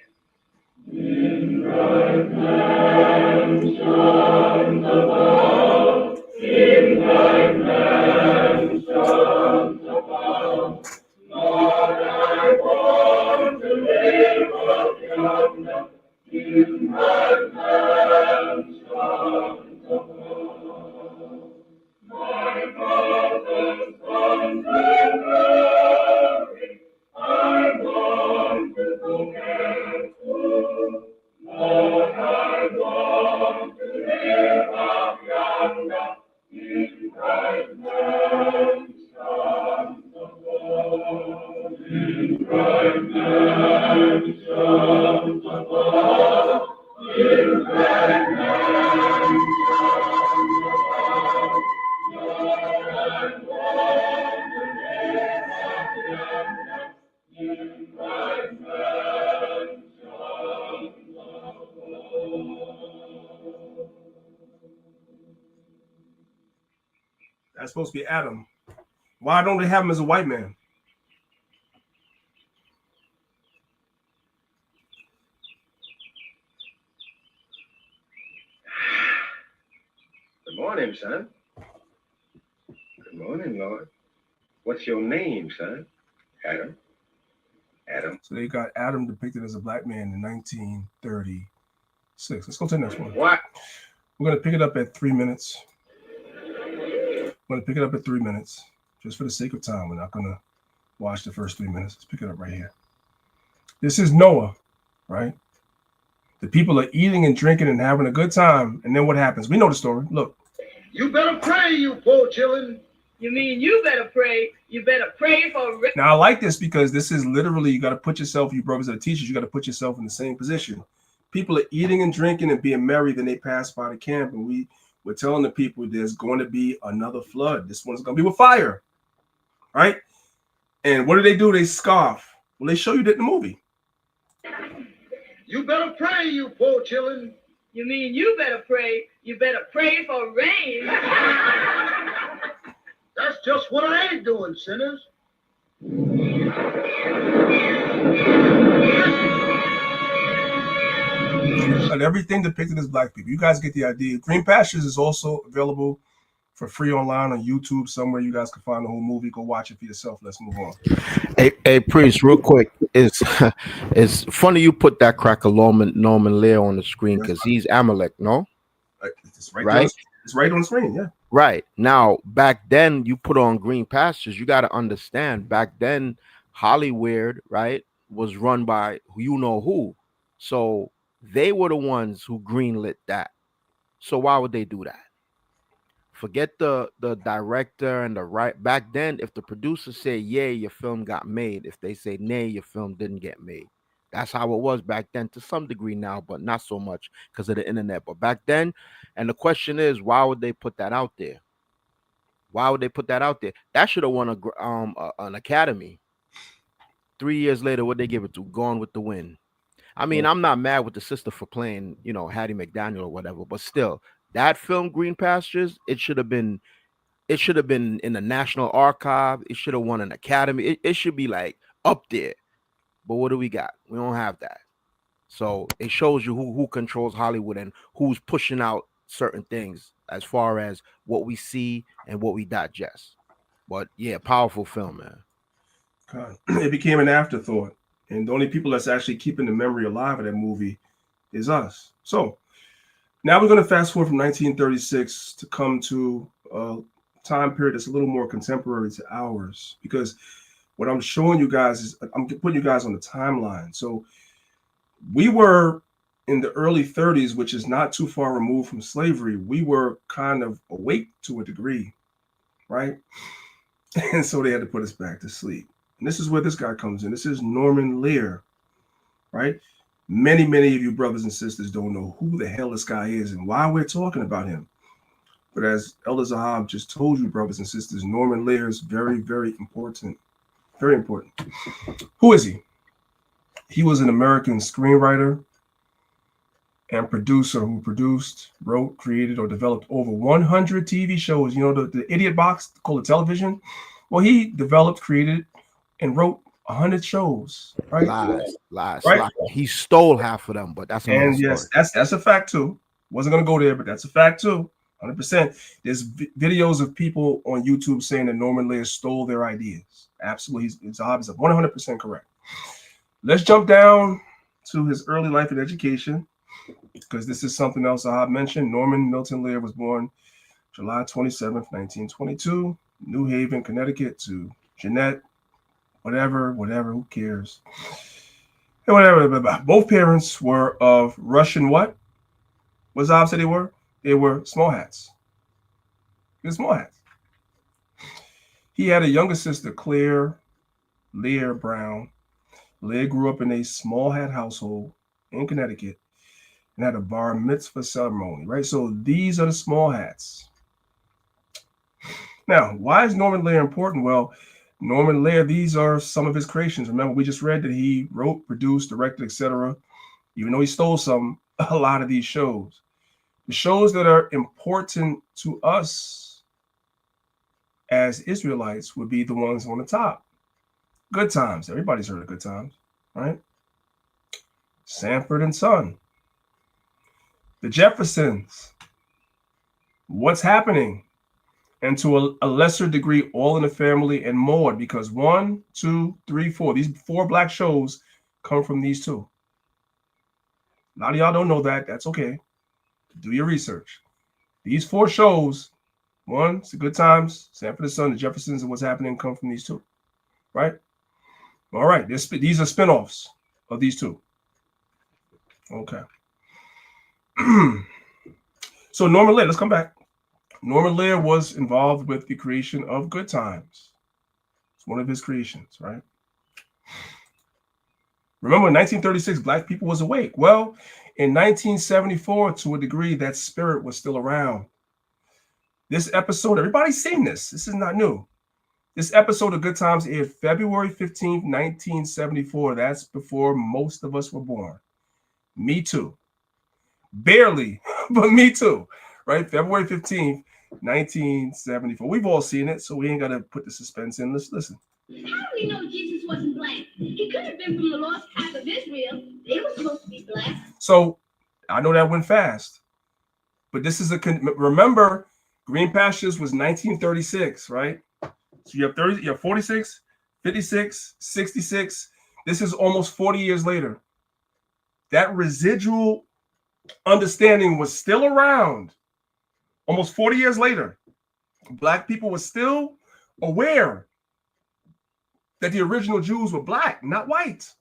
That's supposed to be Adam. Why don't they have him as a white man? Good morning, son. Good morning, Lord. What's your name, son? Adam. Adam. So they got Adam depicted as a black man in 1936. Let's go to the next one. What? We're going to pick it up at 3 minutes. I'm going to pick it up at 3 minutes. Just for the sake of time, we're not going to watch the first 3 minutes. Let's pick it up right here. This is Noah, right? The people are eating and drinking and having a good time. And then what happens? We know the story. Look. You better pray, you poor children. You mean you better pray? You better pray for... Now, I like this because this is literally, you got to put yourself, you brothers that are teachers, you got to put yourself in the same position. People are eating and drinking and being merry. Then they pass by the camp, and we're telling the people there's going to be another flood. This one's going to be with fire, right? And what do? They scoff. Well, they show you that in the movie. You better pray, you poor children. You mean you better pray? You better pray for rain. That's just what I ain't doing, sinners. And everything depicted as black people. You guys get the idea. Green Pastures is also available for free online on YouTube somewhere. You guys can find the whole movie. Go watch it for yourself. Let's move on. Hey, Priest, real quick. It's funny you put that cracker Norman Lear on the screen because he's Amalek, no? It's right? It's right on the screen, yeah. Right. Now, back then, you put on Green Pastures. You got to understand, back then, Hollywood, right, was run by you know who. So they were the ones who greenlit that. So why would they do that? Forget the director and the right. Back then, if the producer say, yeah, your film got made. If they say, nay, your film didn't get made. That's how it was back then to some degree now, but not so much because of the internet. But back then, and the question is, why would they put that out there? Why would they put that out there? That should have won an Academy. 3 years later, what they give it to? Gone with the Wind. I mean, I'm not mad with the sister for playing, Hattie McDaniel or whatever, but still, that film, Green Pastures, it should have been in the National Archive. It should have won an Academy. It should be like up there. But what do we got? We don't have that. So it shows you who controls Hollywood and who's pushing out certain things as far as what we see and what we digest. But yeah, powerful film, man. It became an afterthought. And the only people that's actually keeping the memory alive of that movie is us. So now we're going to fast forward from 1936 to come to a time period that's a little more contemporary to ours, because what I'm showing you guys is I'm putting you guys on the timeline. So we were in the early 30s, which is not too far removed from slavery. We were kind of awake to a degree, right? And so they had to put us back to sleep. And this is where this guy comes in. This is Norman Lear, right? Many of you brothers and sisters don't know who the hell this guy is and why we're talking about him. But as Elder Zahab just told you, brothers and sisters, Norman Lear is very, very important. Very important. Who is he? He was an American screenwriter and producer who produced, wrote, created, or developed over 100 TV shows. You know, the idiot box called the television? Well, he developed, created, and wrote 100 shows, right? Lies. Right. He stole half of them, but that's another And story. yes, that's a fact too. Wasn't gonna go there, but that's a fact too. 100%. There's videos of people on YouTube saying that Norman Lear stole their ideas. Absolutely, his job is 100% correct. Let's jump down to his early life and education, because this is something else I mentioned. Norman Milton Lear was born July 27th, 1922, New Haven, Connecticut, to Jeanette, whatever, who cares? And whatever. Both parents were of Russian what? What Zab said they were? They were small hats. They were small hats. He had a younger sister, Claire Lear Brown. Lear grew up in a small hat household in Connecticut and had a bar mitzvah ceremony, right? So these are the small hats. Now, why is Norman Lear important? Well, Norman Lear, these are some of his creations. Remember, we just read that he wrote, produced, directed, etc. Even though he stole a lot of these shows. The shows that are important to us as Israelites would be the ones on the top. Good Times. Everybody's heard of Good Times, right? Sanford and Son. The Jeffersons. What's Happening? And to a lesser degree, All in the Family and Maude, because 1, 2, 3, 4, these 4 black shows come from these 2. A lot of y'all don't know that. That's okay. Do your research. These 4 shows, one, it's the Good Times, Sanford and Son, the Jeffersons, and What's Happening come from these 2, right? All right, these are spinoffs of these 2. Okay. So Norman Lear, let's come back. Norman Lear was involved with the creation of Good Times. It's one of his creations, right? Remember, in 1936, Black people was awake. Well, in 1974, to a degree, that spirit was still around. This episode, everybody's seen this. This is not new. This episode of Good Times aired February 15th, 1974. That's before most of us were born. Me too. Barely, but me too. Right? February 15th, 1974. We've all seen it, so we ain't got to put the suspense in. Let's listen. How do we know Jesus wasn't black? He could have been from the lost tribe of Israel. They were supposed to be black. So I know that went fast, but this is remember, Green Pastures was 1936, right? So you have 30, you have 46, 56, 66. This is almost 40 years later. That residual understanding was still around. Almost 40 years later, Black people were still aware that the original Jews were black, not white.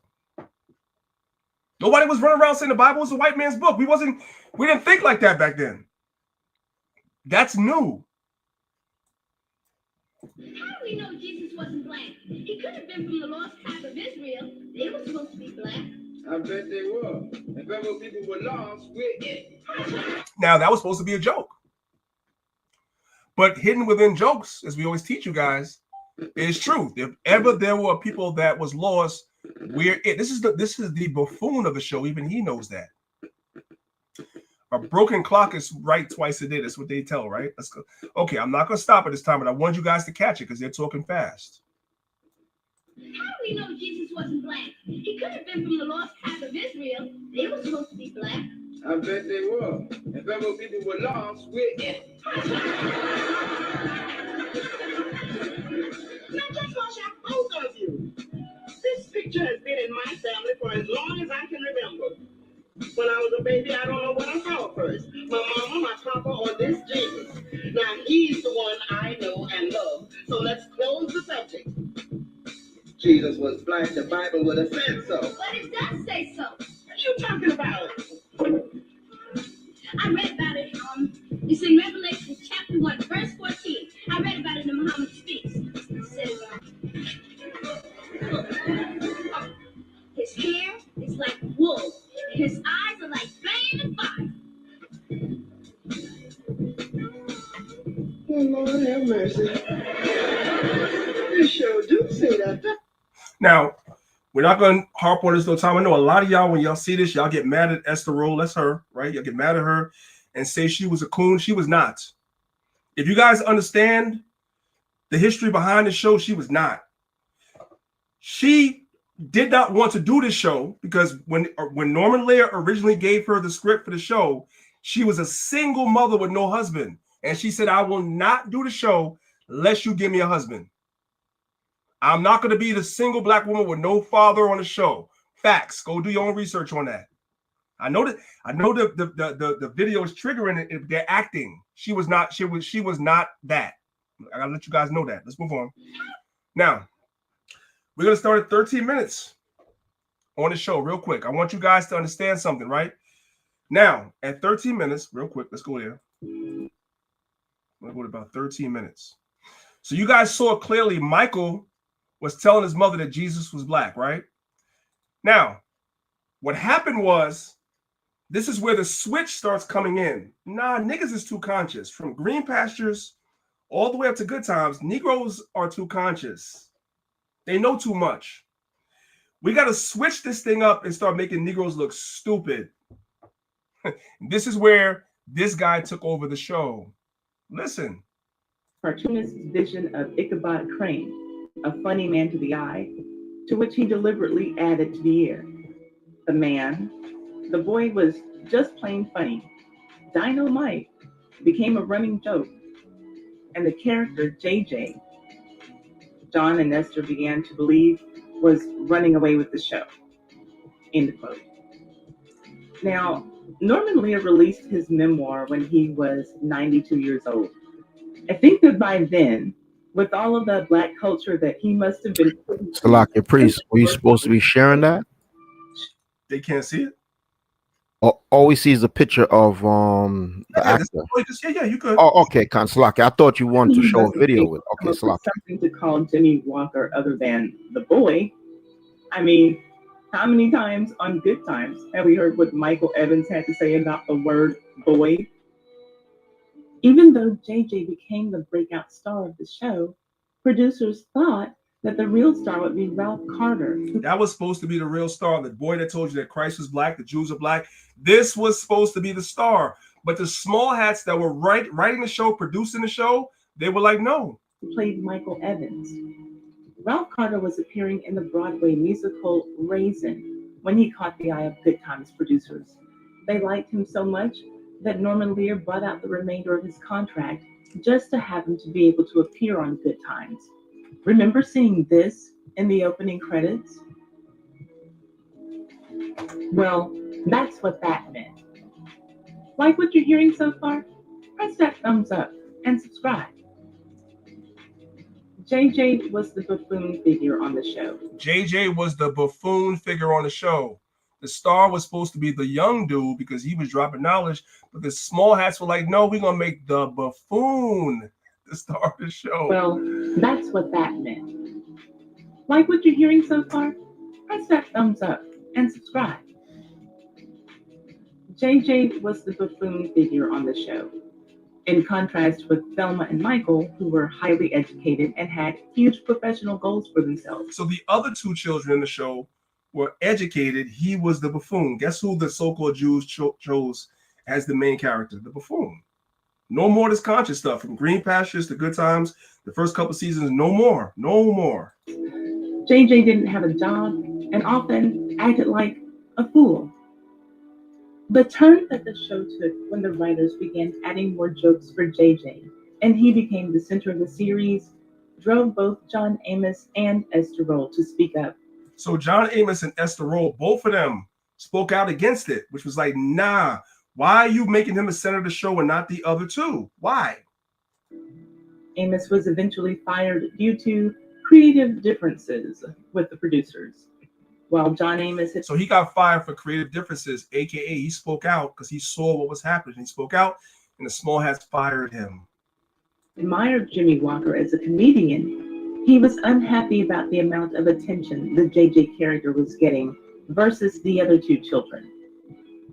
Nobody was running around saying the Bible was a white man's book. We didn't think like that back then. That's new. How do we know Jesus wasn't black? He could have been from the lost tribe of Israel. They were supposed to be black. I bet they were. If ever people were lost, we're it. Now, that was supposed to be a joke. But hidden within jokes, as we always teach you guys, is truth. If ever there were people that was lost, we're it. This is the buffoon of the show. Even he knows that. A broken clock is right twice a day. That's what they tell, right? Let's go. Okay, I'm not going to stop at this time, but I want you guys to catch it because they're talking fast. How do we know Jesus wasn't black? He could have been from the lost tribe of Israel. They were supposed to be black. I bet they were. If ever people were lost, we're it. Now just watch out, both of you. This picture has been in my family for as long as I can remember. When I was a baby, I don't know what I saw first. My mama, my papa, or this Jesus. Now he's the one I know and love. So let's close the subject. Jesus was black, the Bible would have said so. But it does say so. What are you talking about? I read about it. It's in Revelation chapter 1, verse 14. I read about it in Muhammad Speaks. It says, his hair is like wool, and his eyes are like flame and fire. Oh, Lord have mercy. You sure do say that. Now, we're not going to harp on this no time. I know a lot of y'all, when y'all see this, y'all get mad at Esther Roll. That's her, right? Y'all get mad at her and say she was a coon. She was not. If you guys understand the history behind the show, she was not. She did not want to do this show because when Norman Lear originally gave her the script for the show, she was a single mother with no husband. And she said, I will not do the show unless you give me a husband. I'm not going to be the single black woman with no father on the show. Facts. Go do your own research on that. I know the video is triggering it if they're acting. She was not that. I gotta let you guys know that. Let's move on. Now, we're gonna start at 13 minutes on the show, real quick. I want you guys to understand something, right? Now, at 13 minutes, real quick, let's go there. I'm gonna go to about 13 minutes. So you guys saw clearly Michael was telling his mother that Jesus was black, right? Now, what happened was, this is where the switch starts coming in. Nah, niggas is too conscious. From Green Pastures all the way up to Good Times, Negroes are too conscious. They know too much. We got to switch this thing up and start making Negroes look stupid. This is where this guy took over the show. Listen. Cartoonist's vision of Ichabod Crane, a funny man to the eye, to which he deliberately added to the ear. The boy was just plain funny. Dynamite became a running joke. And the character, JJ, John and Esther began to believe was running away with the show. End quote. Now, Norman Lear released his memoir when he was 92 years old. I think that by then, with all of the black culture that he must have been... Salakia Priest, were you supposed to be sharing that? They can't see it? All we see is a picture of the actor. You could. Oh, okay, Salaki. I thought you wanted to show a video with. Okay, Salaki. Something to call Jimmy Walker other than the boy. I mean, how many times on Good Times have we heard what Michael Evans had to say about the word boy? Even though JJ became the breakout star of the show, producers thought that the real star would be Ralph Carter. That was supposed to be the real star. The boy that told you that Christ was black, the Jews are black. This was supposed to be the star. But the small hats that were writing the show, producing the show, they were like, no. Played Michael Evans. Ralph Carter was appearing in the Broadway musical Raisin when he caught the eye of Good Times producers. They liked him so much that Norman Lear bought out the remainder of his contract just to have him to be able to appear on Good Times. Remember seeing this in the opening credits? Well, that's what that meant. Like what you're hearing so far? Press that thumbs up and subscribe. JJ was the buffoon figure on the show. JJ was the buffoon figure on the show. The star was supposed to be the young dude because he was dropping knowledge, but the small hats were like, no, we're going to make the buffoon the star of the show. Well, that's what that meant. Like what you're hearing so far? Press that thumbs up and subscribe. JJ was the buffoon figure on the show, in contrast with Thelma and Michael, who were highly educated and had huge professional goals for themselves. So the other two children in the show were educated. He was the buffoon. Guess who the so-called Jews chose as the main character? The buffoon. No more this conscious stuff. From Green Pastures to Good Times, the first couple seasons, no more. No more. JJ didn't have a job and often acted like a fool. The turn that the show took when the writers began adding more jokes for JJ and he became the center of the series drove both John Amos and Esther Roll to speak up. So John Amos and Esther Roll, both of them spoke out against it, which was like, nah, why are you making him a center of the show and not the other two? Why? Amos was eventually fired due to creative differences with the producers. While John Amos So he got fired for creative differences, aka he spoke out because he saw what was happening. He spoke out and the small hats fired him. Admired Jimmy Walker as a comedian, he was unhappy about the amount of attention the JJ character was getting versus the other two children.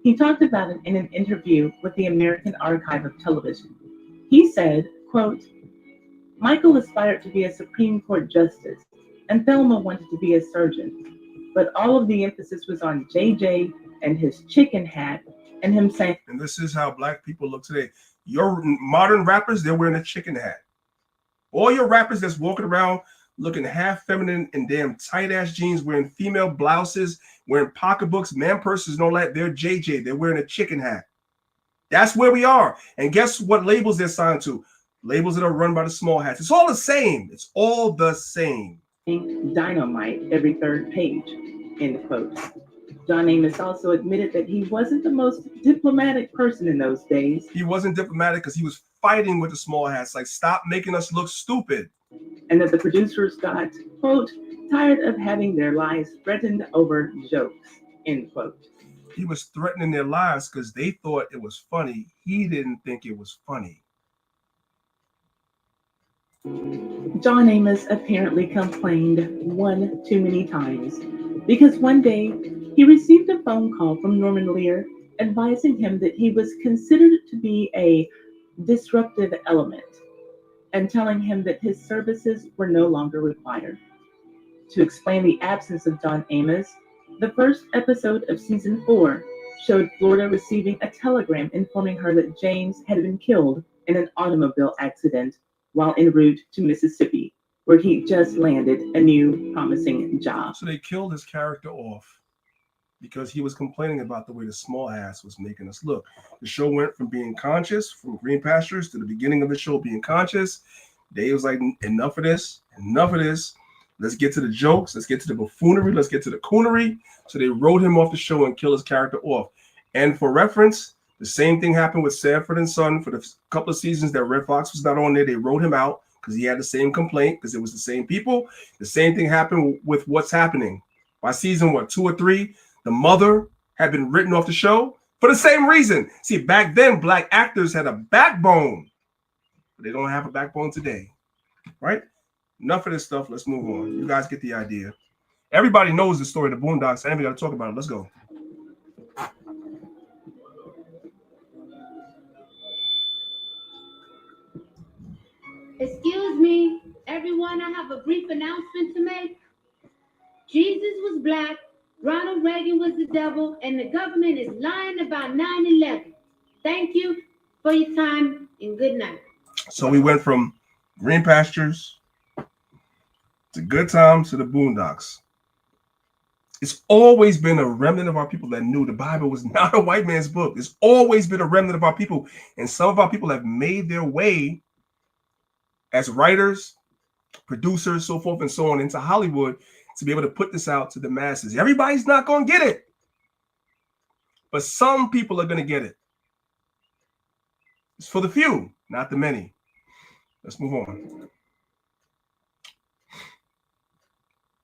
He talked about it in an interview with the American Archive of Television. He said, quote, Michael aspired to be a Supreme Court justice and Thelma wanted to be a surgeon, but all of the emphasis was on JJ and his chicken hat and him saying, and this is how black people look today. Your modern rappers, they're wearing a chicken hat. All your rappers that's walking around looking half feminine in damn tight ass jeans, wearing female blouses, wearing pocketbooks, man purses, and all that. They're JJ. They're wearing a chicken hat. That's where we are. And guess what labels they're signed to? Labels that are run by the small hats. It's all the same. It's all the same. Dynamite every third page, end quote. John Amos also admitted that he wasn't the most diplomatic person in those days. He wasn't diplomatic because he was fighting with the small hats. Like, stop making us look stupid. And that the producers got, quote, tired of having their lives threatened over jokes, end quote. He was threatening their lives because they thought it was funny. He didn't think it was funny. John Amos apparently complained one too many times because one day he received a phone call from Norman Lear advising him that he was considered to be a disruptive element and telling him that his services were no longer required. To explain the absence of John Amos, the first episode of season 4 showed Florida receiving a telegram informing her that James had been killed in an automobile accident while en route to Mississippi, where he just landed a new promising job. So they killed his character off because he was complaining about the way the small ass was making us look. The show went from being conscious, from Green Pastures, to the beginning of the show being conscious. Dave was like, enough of this, enough of this. Let's get to the jokes. Let's get to the buffoonery. Let's get to the coonery. So they wrote him off the show and killed his character off. And for reference, the same thing happened with Sanford and Son for the couple of seasons that Red Fox was not on there. They wrote him out because he had the same complaint because it was the same people. The same thing happened with What's Happening. By season, 2 or 3, the mother had been written off the show for the same reason. See, back then, black actors had a backbone. But they don't have a backbone today, right? Enough of this stuff. Let's move on. You guys get the idea. Everybody knows the story of the Boondocks. I ain't got to talk about it. Let's go. Excuse me, everyone, I have a brief announcement to make. Jesus was black, Ronald Reagan was the devil, and the government is lying about 9/11. Thank you for your time and good night. So we went from Green Pastures to Good Times to the Boondocks. It's always been a remnant of our people that knew the Bible was not a white man's book. It's always been a remnant of our people. And some of our people have made their way as writers, producers, so forth and so on into Hollywood to be able to put this out to the masses. Everybody's not going to get it. But some people are going to get it. It's for the few, not the many. Let's move on.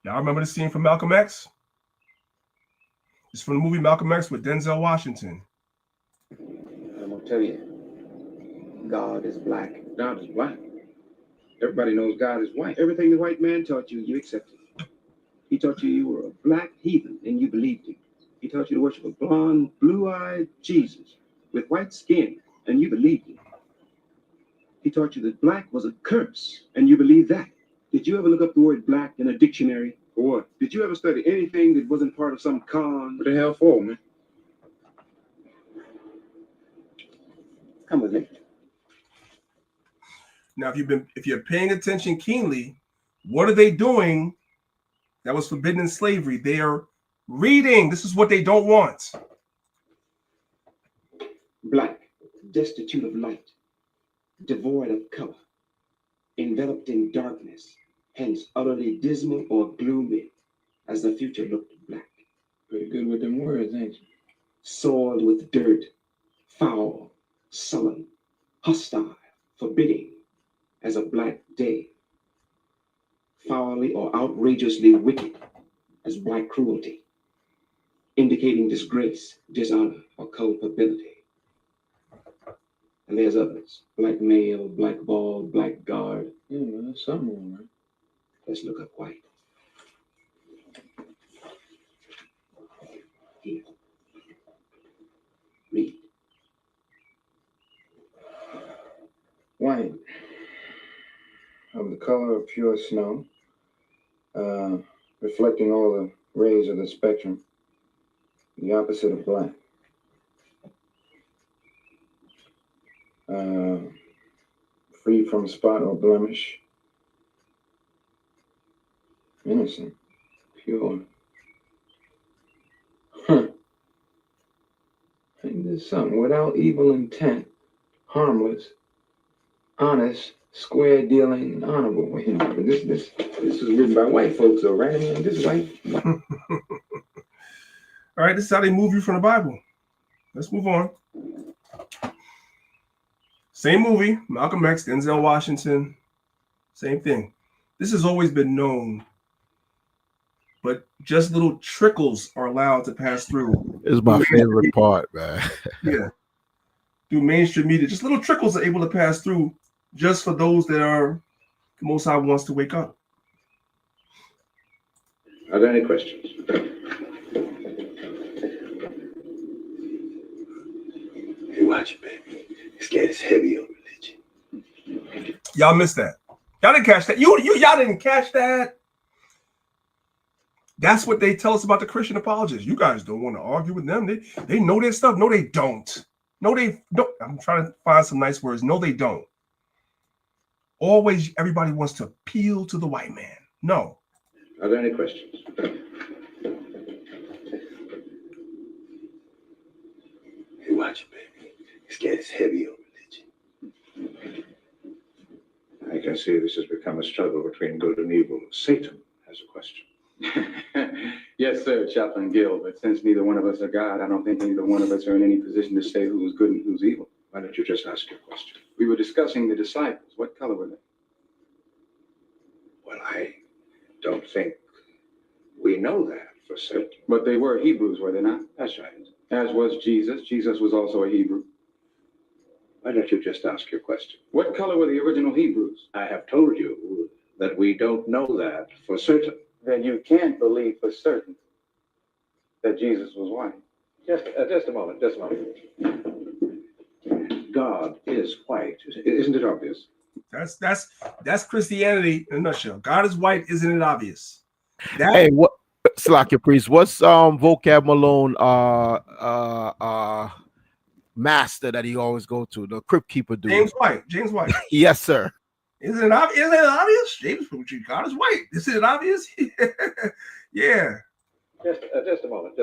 Y'all remember the scene from Malcolm X? It's from the movie Malcolm X with Denzel Washington. I'm going to tell you, God is black. God is black. Everybody knows God is white. Everything the white man taught you, you accepted. He taught you were a black heathen, and you believed him. He taught you to worship a blonde, blue-eyed Jesus with white skin, and you believed him. He taught you that black was a curse, and you believed that. Did you ever look up the word black in a dictionary? For what? Did you ever study anything that wasn't part of some con? What the hell for, man? Come with me. Now, if you're paying attention keenly, what are they doing that was forbidden in slavery? They are reading. This is what they don't want. Black, destitute of light, devoid of color, enveloped in darkness, hence utterly dismal or gloomy, as the future looked black. Pretty good with them words, ain't you? Soiled with dirt, foul, sullen, hostile, forbidding, as a black day, foully or outrageously wicked, as black cruelty, indicating disgrace, dishonor, or culpability. And there's others, black male, black ball, black guard. Yeah, man, that's something on, man. Let's look up white. Here. Read. White, of the color of pure snow, reflecting all the rays of the spectrum, the opposite of black. Free from spot or blemish, innocent, pure. Huh. Ain't this something? Without evil intent, harmless, honest, square dealing, and honorable. Wait a minute, this is written by white folks, though, right? I mean, this is white. All right, this is how they move you from the Bible. Let's move on. Same movie, Malcolm X, Denzel Washington, same thing. This has always been known, but just little trickles are allowed to pass through. It's my favorite part, man. Yeah. Through mainstream media, just little trickles are able to pass through just for those that are the Most High wants to wake up. Are there any questions? Hey, watch it, baby. This cat is heavy on religion. Y'all missed that. Y'all didn't catch that. Y'all didn't catch that. That's what they tell us about the Christian apologists. You guys don't want to argue with them. They know their stuff. No, they don't. No, they don't. I'm trying to find some nice words. No, they don't. Always, everybody wants to appeal to the white man. No. Are there any questions? Hey, watch it, baby. This cat is heavy on religion. I can see this has become a struggle between good and evil. Satan has a question. Yes, sir, Chaplain Gill. But since neither one of us are God, I don't think neither one of us are in any position to say who's good and who's evil. Why don't you just ask your question? We were discussing the disciples. What color were they? Well, I don't think we know that for certain. But they were Hebrews, were they not? That's right. As was Jesus. Jesus was also a Hebrew. Why don't you just ask your question? What color were the original Hebrews? I have told you that we don't know that for certain. Then you can't believe for certain that Jesus was white. Just a moment. God is white. Isn't it obvious? That's Christianity in a nutshell. God is white, isn't it obvious? Hey, what Slakia Priest, what's Vocab Malone master that he always go to? The crypt keeper dude. James White. Yes, sir. Isn't it obvious? James, God is white. Isn't it obvious? Yeah. Just a moment.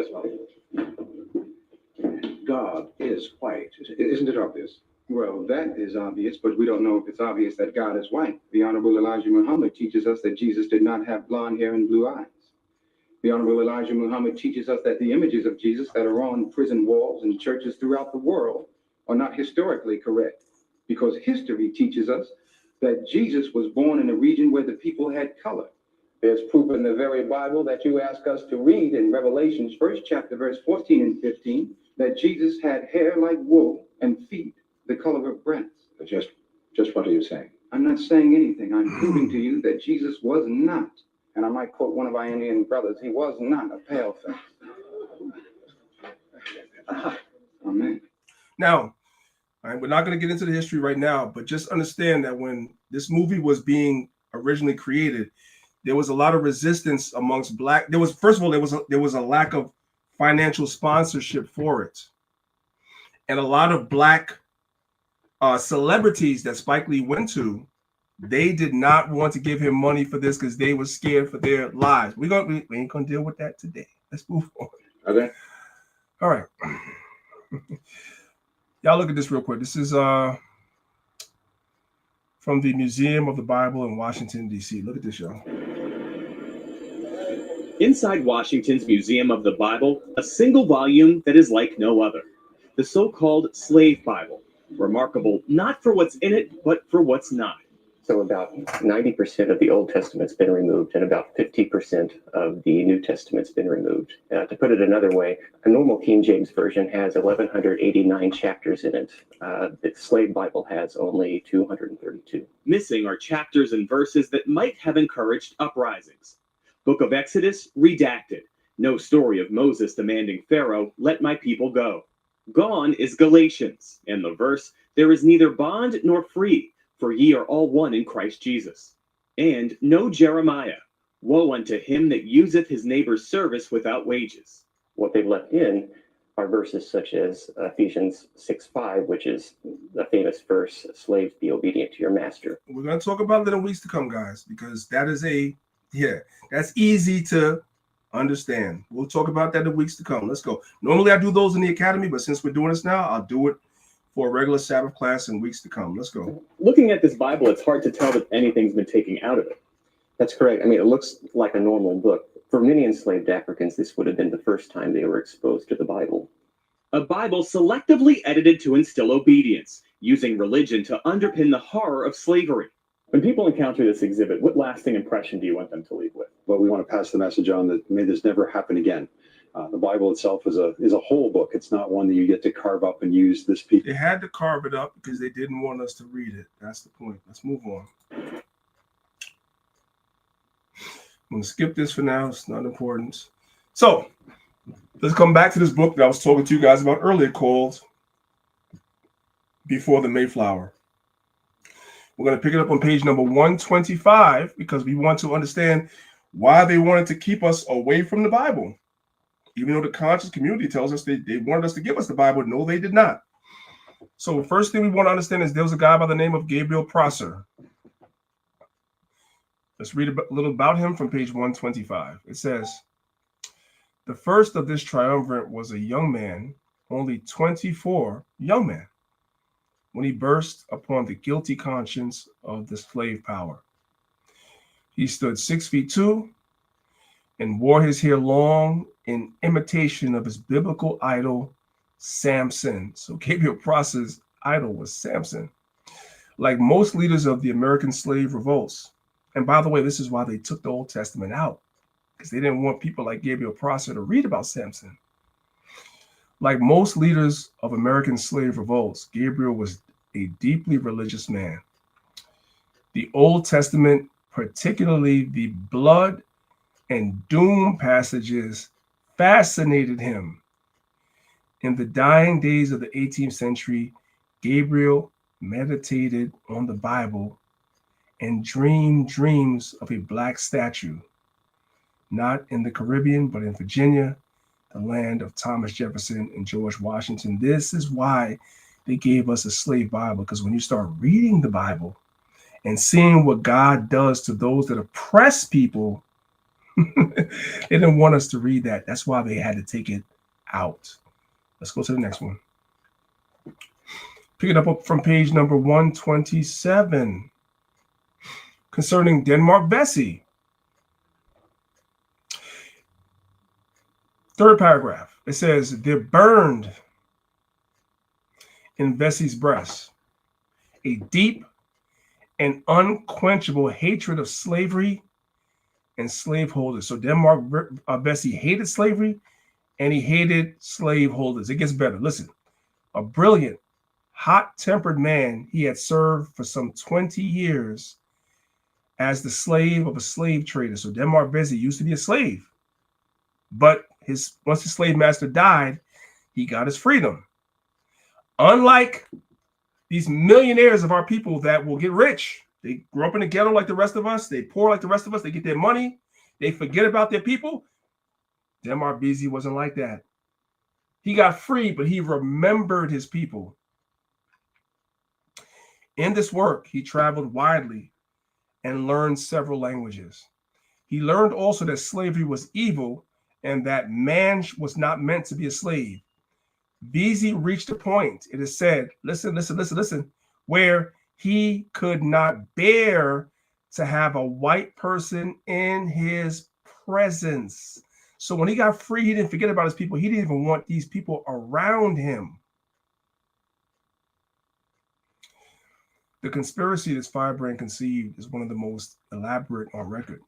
God is white. Isn't it obvious? Well, that is obvious, but we don't know if it's obvious that God is white. The Honorable Elijah Muhammad teaches us that Jesus did not have blonde hair and blue eyes. The Honorable Elijah Muhammad teaches us that the images of Jesus that are on prison walls and churches throughout the world are not historically correct, because history teaches us that Jesus was born in a region where the people had color. There's proof in the very Bible that you ask us to read in Revelations 1st chapter, verse 14 and 15, that Jesus had hair like wool and feet the color of brass. Just what are you saying? I'm not saying anything. I'm proving to you that Jesus was not, and I might quote one of our Indian brothers, he was not a pale face. Amen. Now, we're not going to get into the history right now, but just understand that when this movie was being originally created, there was a lot of resistance amongst black. There was a lack of financial sponsorship for it, and a lot of black celebrities that Spike Lee went to, they did not want to give him money for this because they were scared for their lives. We ain't gonna deal with that today. Let's move on. Okay. All right. Y'all look at this real quick. This is from the Museum of the Bible in Washington, D.C. Look at this, y'all. Inside Washington's Museum of the Bible, a single volume that is like no other. The so-called Slave Bible. Remarkable not for what's in it, but for what's not. So about 90% of the Old Testament's been removed and about 50% of the New Testament's been removed. To put it another way, a normal King James Version has 1,189 chapters in it. The Slave Bible has only 232. Missing are chapters and verses that might have encouraged uprisings. Book of Exodus, redacted. No story of Moses demanding Pharaoh, let my people go. Gone is Galatians, and the verse, there is neither bond nor free, for ye are all one in Christ Jesus. And no Jeremiah, woe unto him that useth his neighbor's service without wages. What they've left in are verses such as Ephesians 6:5, which is the famous verse, slaves, be obedient to your master. We're going to talk about it in weeks to come, guys, because that is a Yeah, that's easy to understand. We'll talk about that in weeks to come. Let's go. Normally I do those in the academy, but since we're doing this now, I'll do it for a regular Sabbath class in weeks to come. Let's go. Looking at this Bible, it's hard to tell that anything's been taken out of it. That's correct. I mean, it looks like a normal book. For many enslaved Africans, this would have been the first time they were exposed to the Bible. A Bible selectively edited to instill obedience, using religion to underpin the horror of slavery. When people encounter this exhibit, what lasting impression do you want them to leave with? Well, we want to pass the message on that may this never happen again. The Bible itself is a whole book. It's not one that you get to carve up and use this piece. They had to carve it up because they didn't want us to read it. That's the point. Let's move on. I'm going to skip this for now. It's not important. So let's come back to this book that I was talking to you guys about earlier called Before the Mayflower. We're going to pick it up on page number 125 because we want to understand why they wanted to keep us away from the Bible. Even though the conscious community tells us they wanted us to give us the Bible, no, they did not. So the first thing we want to understand is there was a guy by the name of Gabriel Prosser. Let's read a little about him from page 125. It says, the first of this triumvirate was a young man, only 24, young man, when he burst upon the guilty conscience of the slave power. He stood 6 feet 2 and wore his hair long in imitation of his biblical idol, Samson. So Gabriel Prosser's idol was Samson. Like most leaders of the American slave revolts, and by the way, this is why they took the Old Testament out, because they didn't want people like Gabriel Prosser to read about Samson. Like most leaders of American slave revolts, Gabriel was a deeply religious man. The Old Testament, particularly the blood and doom passages, fascinated him. In the dying days of the 18th century, Gabriel meditated on the Bible and dreamed dreams of a black statue, not in the Caribbean, but in Virginia, the land of Thomas Jefferson and George Washington. This is why they gave us a slave Bible, because when you start reading the Bible and seeing what God does to those that oppress people, they didn't want us to read that. That's why they had to take it out. Let's go to the next one. Pick it up from page number 127. Concerning Denmark Vesey. Third paragraph. It says, there burned in Vesey's breast a deep and unquenchable hatred of slavery and slaveholders. So Denmark Vesey hated slavery and he hated slaveholders. It gets better. Listen, a brilliant, hot-tempered man, he had served for some 20 years as the slave of a slave trader. So Denmark Vesey used to be a slave, but once his slave master died, he got his freedom. Unlike these millionaires of our people that will get rich, they grew up in the ghetto like the rest of us. They poor like the rest of us. They get their money. They forget about their people. Denmark Vesey wasn't like that. He got free, but he remembered his people. In this work, he traveled widely and learned several languages. He learned also that slavery was evil and that man was not meant to be a slave. Vesey reached a point, it is said, listen, where he could not bear to have a white person in his presence. So when he got free, he didn't forget about his people. He didn't even want these people around him. The conspiracy this firebrand conceived is one of the most elaborate on record.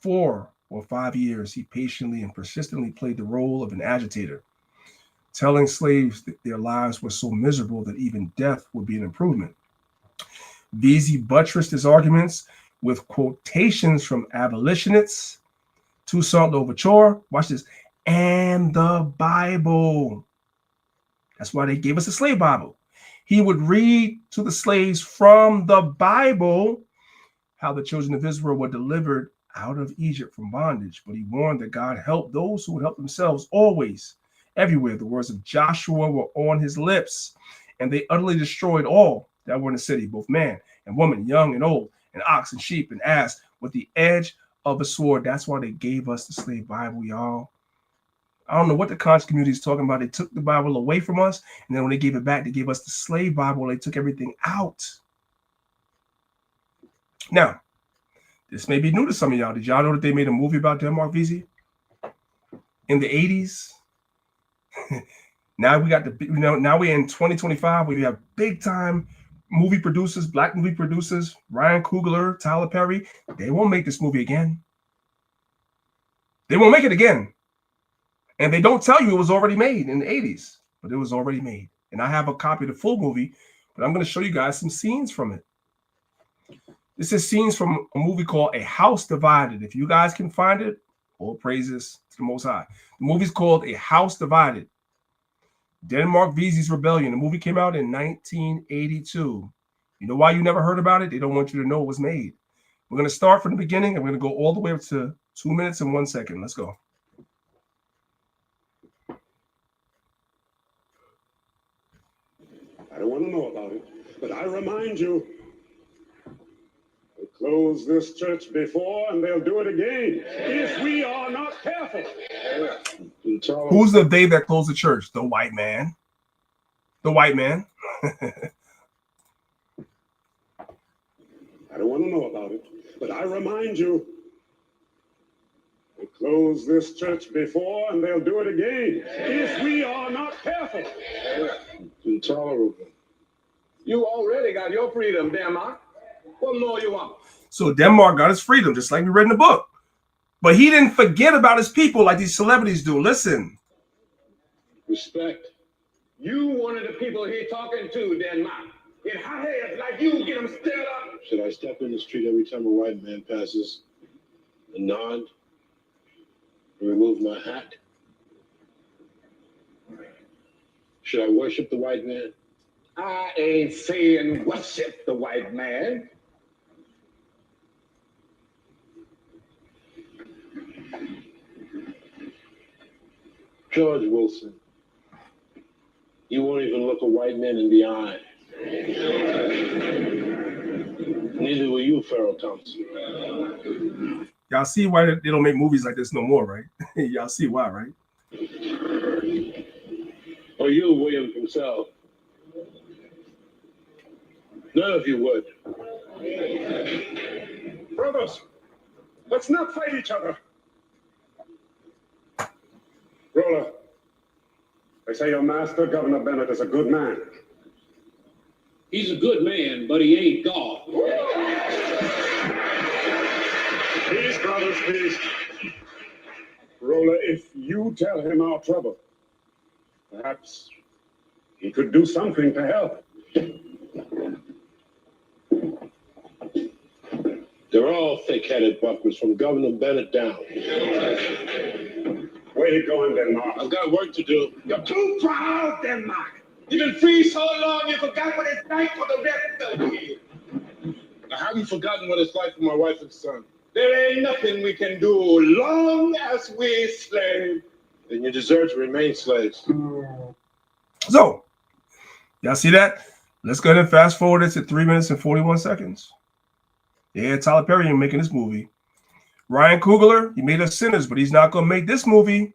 4 or 5 years, he patiently and persistently played the role of an agitator, telling slaves that their lives were so miserable that even death would be an improvement. Vesey buttressed his arguments with quotations from abolitionists, Toussaint Louverture, watch this, and the Bible. That's why they gave us a slave Bible. He would read to the slaves from the Bible how the children of Israel were delivered out of Egypt from bondage, but he warned that God helped those who would help themselves always. Everywhere the words of Joshua were on his lips, and they utterly destroyed all that were in the city, both man and woman, young and old, and ox and sheep and ass, with the edge of a sword. That's why they gave us the slave Bible, y'all. I don't know what the conscious community is talking about. They took the Bible away from us, and then when they gave it back, they gave us the slave Bible. They took everything out. Now, this may be new to some of y'all. Did y'all know that they made a movie about Denmark Vesey in the 80s? Now we got now we're in 2025. We have big time movie producers, black movie producers, Ryan Coogler, Tyler Perry. They won't make this movie again. They won't make it again. And they don't tell you it was already made in the 80s, but it was already made. And I have a copy of the full movie, but I'm going to show you guys some scenes from it. This is scenes from a movie called A House Divided. If you guys can find it, all praises to the Most High. The movie's called A House Divided. Denmark Vesey's Rebellion. The movie came out in 1982. You know why you never heard about it? They don't want you to know it was made. We're going to start from the beginning, and we're going to go all the way up to 2 minutes and 1 second. Let's go. I don't want to know about it, but I remind you, they closed this church before and they'll do it again if we are not careful. Who's the they that closed the church? The white man. The white man. I don't want to know about it, but I remind you, they closed this church before and they'll do it again if we are not careful. Intolerable. You already got your freedom, Denmark. What more you want? So Denmark got his freedom, just like we read in the book. But he didn't forget about his people like these celebrities do. Listen. Respect. You one of the people he talking to, Denmark. In hot heads like you, get them stirred up. Should I step in the street every time a white man passes and nod and remove my hat? Should I worship the white man? I ain't saying worship the white man. George Wilson, you won't even look a white man in the eye. Neither will you, Pharaoh Thompson. Y'all see why they don't make movies like this no more, right? Y'all see why, right? Or you, William himself. None of you would. Brothers, let's not fight each other. Roller, they say your master, Governor Bennett, is a good man. He's a good man, but he ain't God. Peace, brothers, peace. Roller, if you tell him our trouble, perhaps he could do something to help. They're all thick-headed buckers from Governor Bennett down. Where you going, Denmark? I've got work to do. You're too proud, Denmark. You've been free so long you forgot what it's like for the rest of you. I haven't forgotten what it's like for my wife and son. There ain't nothing we can do long as we slave. Then you deserve to remain slaves. So, y'all see that? Let's go ahead and fast forward it to 3 minutes and 41 seconds. Yeah, Tyler Perry ain't making this movie. Ryan Coogler, he made us sinners, but he's not going to make this movie.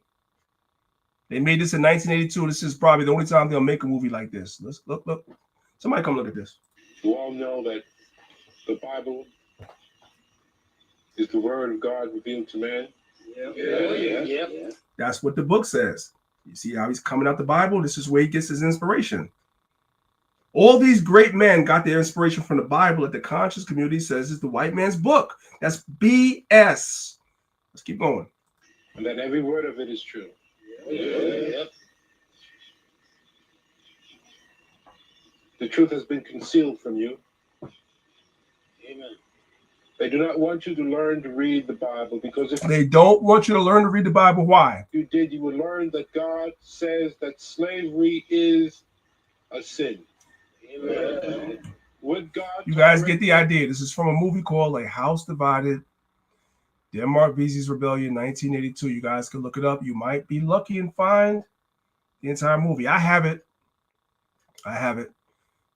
They made this in 1982. This is probably the only time they'll make a movie like this. Let's look. Somebody come look at this. You all know that the Bible is the word of God revealed to man. Yeah. That's what the book says. You see how he's coming out the Bible? This is where he gets his inspiration. All these great men got their inspiration from the Bible that the conscious community says is the white man's book. That's BS. Let's keep going. And that every word of it is true. Yeah. The truth has been concealed from you. Amen. They do not want you to learn to read the Bible because if They don't want you to learn to read the Bible. Why? you did, you would learn that God says that slavery is a sin. Amen. Would God? You guys get the idea. This is from a movie called A House Divided. Denmark Vesey's Rebellion, 1982. You guys can look it up. You might be lucky and find the entire movie. I have it.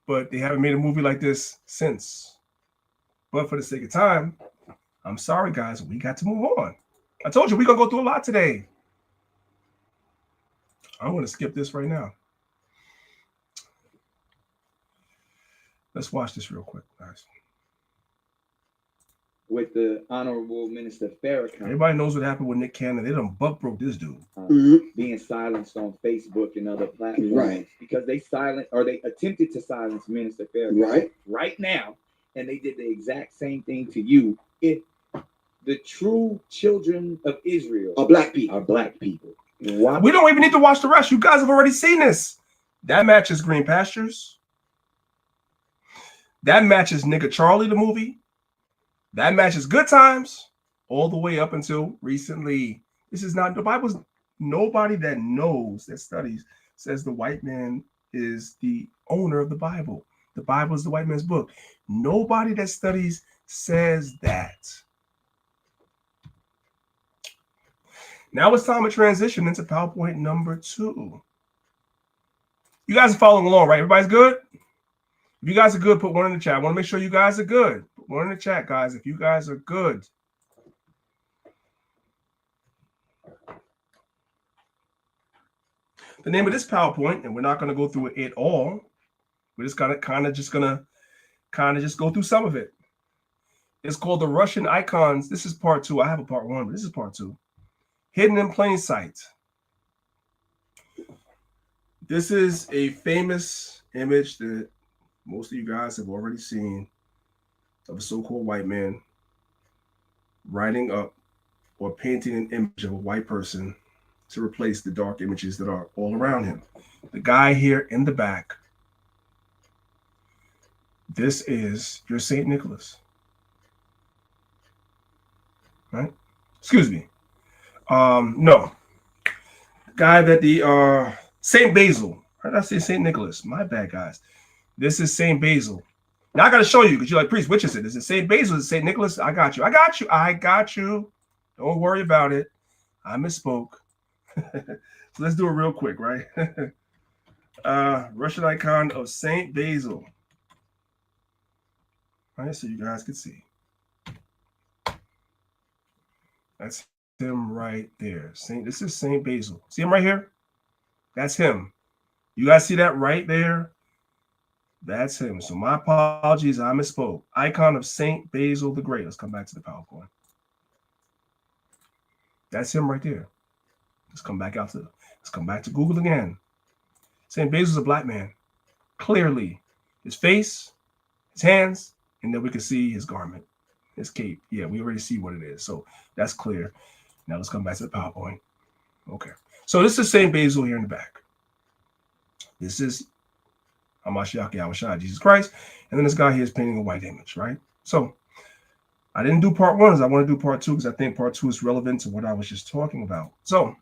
But they haven't made a movie like this since. But for the sake of time, I'm sorry, guys. We got to move on. I told you we're going to go through a lot today. I'm going to skip this right now. Let's watch this real quick, guys. With the Honorable Minister Farrakhan. Everybody knows what happened with Nick Cannon. They done buck broke this dude. Being silenced on Facebook and other platforms. Right. Because they attempted to silence Minister Farrakhan right now. And they did the exact same thing to you. If the true children of Israel Are black people. Why? We don't even need to watch the rest. You guys have already seen this. That matches Green Pastures. That matches Nigga Charlie, the movie. That matches Good Times all the way up until recently. This is not the Bible's. Nobody that knows, that studies, says the white man is the owner of the Bible. The Bible is the white man's book. Nobody that studies says that. Now it's time to transition into PowerPoint number 2. You guys are following along, right? Everybody's good? If you guys are good, put one in the chat. I want to make sure you guys are good. Put one in the chat, guys, if you guys are good. The name of this PowerPoint, and we're not going to go through it all. We're just kind of just go through some of it. It's called the Russian Icons. This is part 2. I have a part 1, but this is part 2. Hidden in Plain Sight. This is a famous image that most of you guys have already seen of a so-called white man writing up or painting an image of a white person to replace the dark images that are all around him. The guy here in the back, this is your St. Nicholas, right? Excuse me. No. Guy that the St. Basil. Why did I say St. Nicholas? My bad, guys. This is St. Basil. Now I got to show you because you're like, priest, which is it? Is it St. Basil? Is it St. Nicholas? I got you. I got you. I got you. Don't worry about it. I misspoke. So let's do it real quick, right? Russian icon of St. Basil. All right, so you guys can see. That's him right there. This is St. Basil. See him right here? That's him. You guys see that right there? That's him. So my apologies, I misspoke. Icon of St. Basil the Great. Let's come back to the PowerPoint. That's him right there. Let's come back to Google again. St. Basil's a black man. Clearly. His face, his hands, and then we can see his garment, his cape. Yeah, we already see what it is. So that's clear. Now let's come back to the PowerPoint. Okay. So this is St. Basil here in the back. This is Hamashiach Yahushua, Jesus Christ. And then this guy here is painting a white image, right? So I didn't do part 1, as I want to do part 2 because I think part 2 is relevant to what I was just talking about. So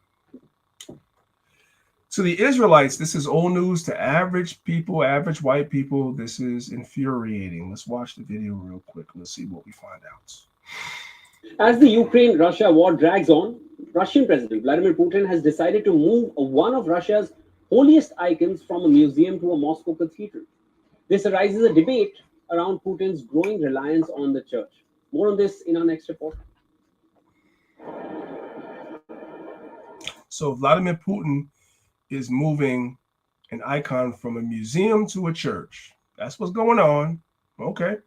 to the Israelites, this is old news. To average people, average white people, this is infuriating. Let's watch the video real quick. Let's see what we find out. As the Ukraine-Russia war drags on, Russian President Vladimir Putin has decided to move one of Russia's holiest icons from a museum to a Moscow cathedral. This arises a debate around Putin's growing reliance on the church. More on this in our next report. So Vladimir Putin is moving an icon from a museum to a church. That's what's going on. Okay,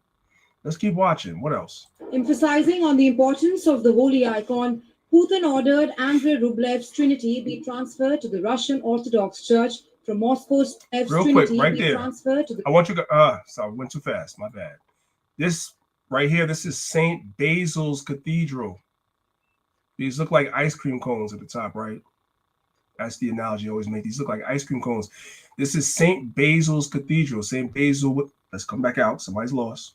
let's keep watching. What else? Emphasizing on the importance of the holy icon, Putin ordered Andrei Rublev's Trinity be transferred to the Russian Orthodox Church from Moscow's Real Trinity quick, right be there. transferred to the I want you to, sorry, went too fast. My bad. This right here, this is St. Basil's Cathedral. These look like ice cream cones at the top, right? That's the analogy I always make. These look like ice cream cones. This is St. Basil's Cathedral. St. Basil, let's come back out. Somebody's lost.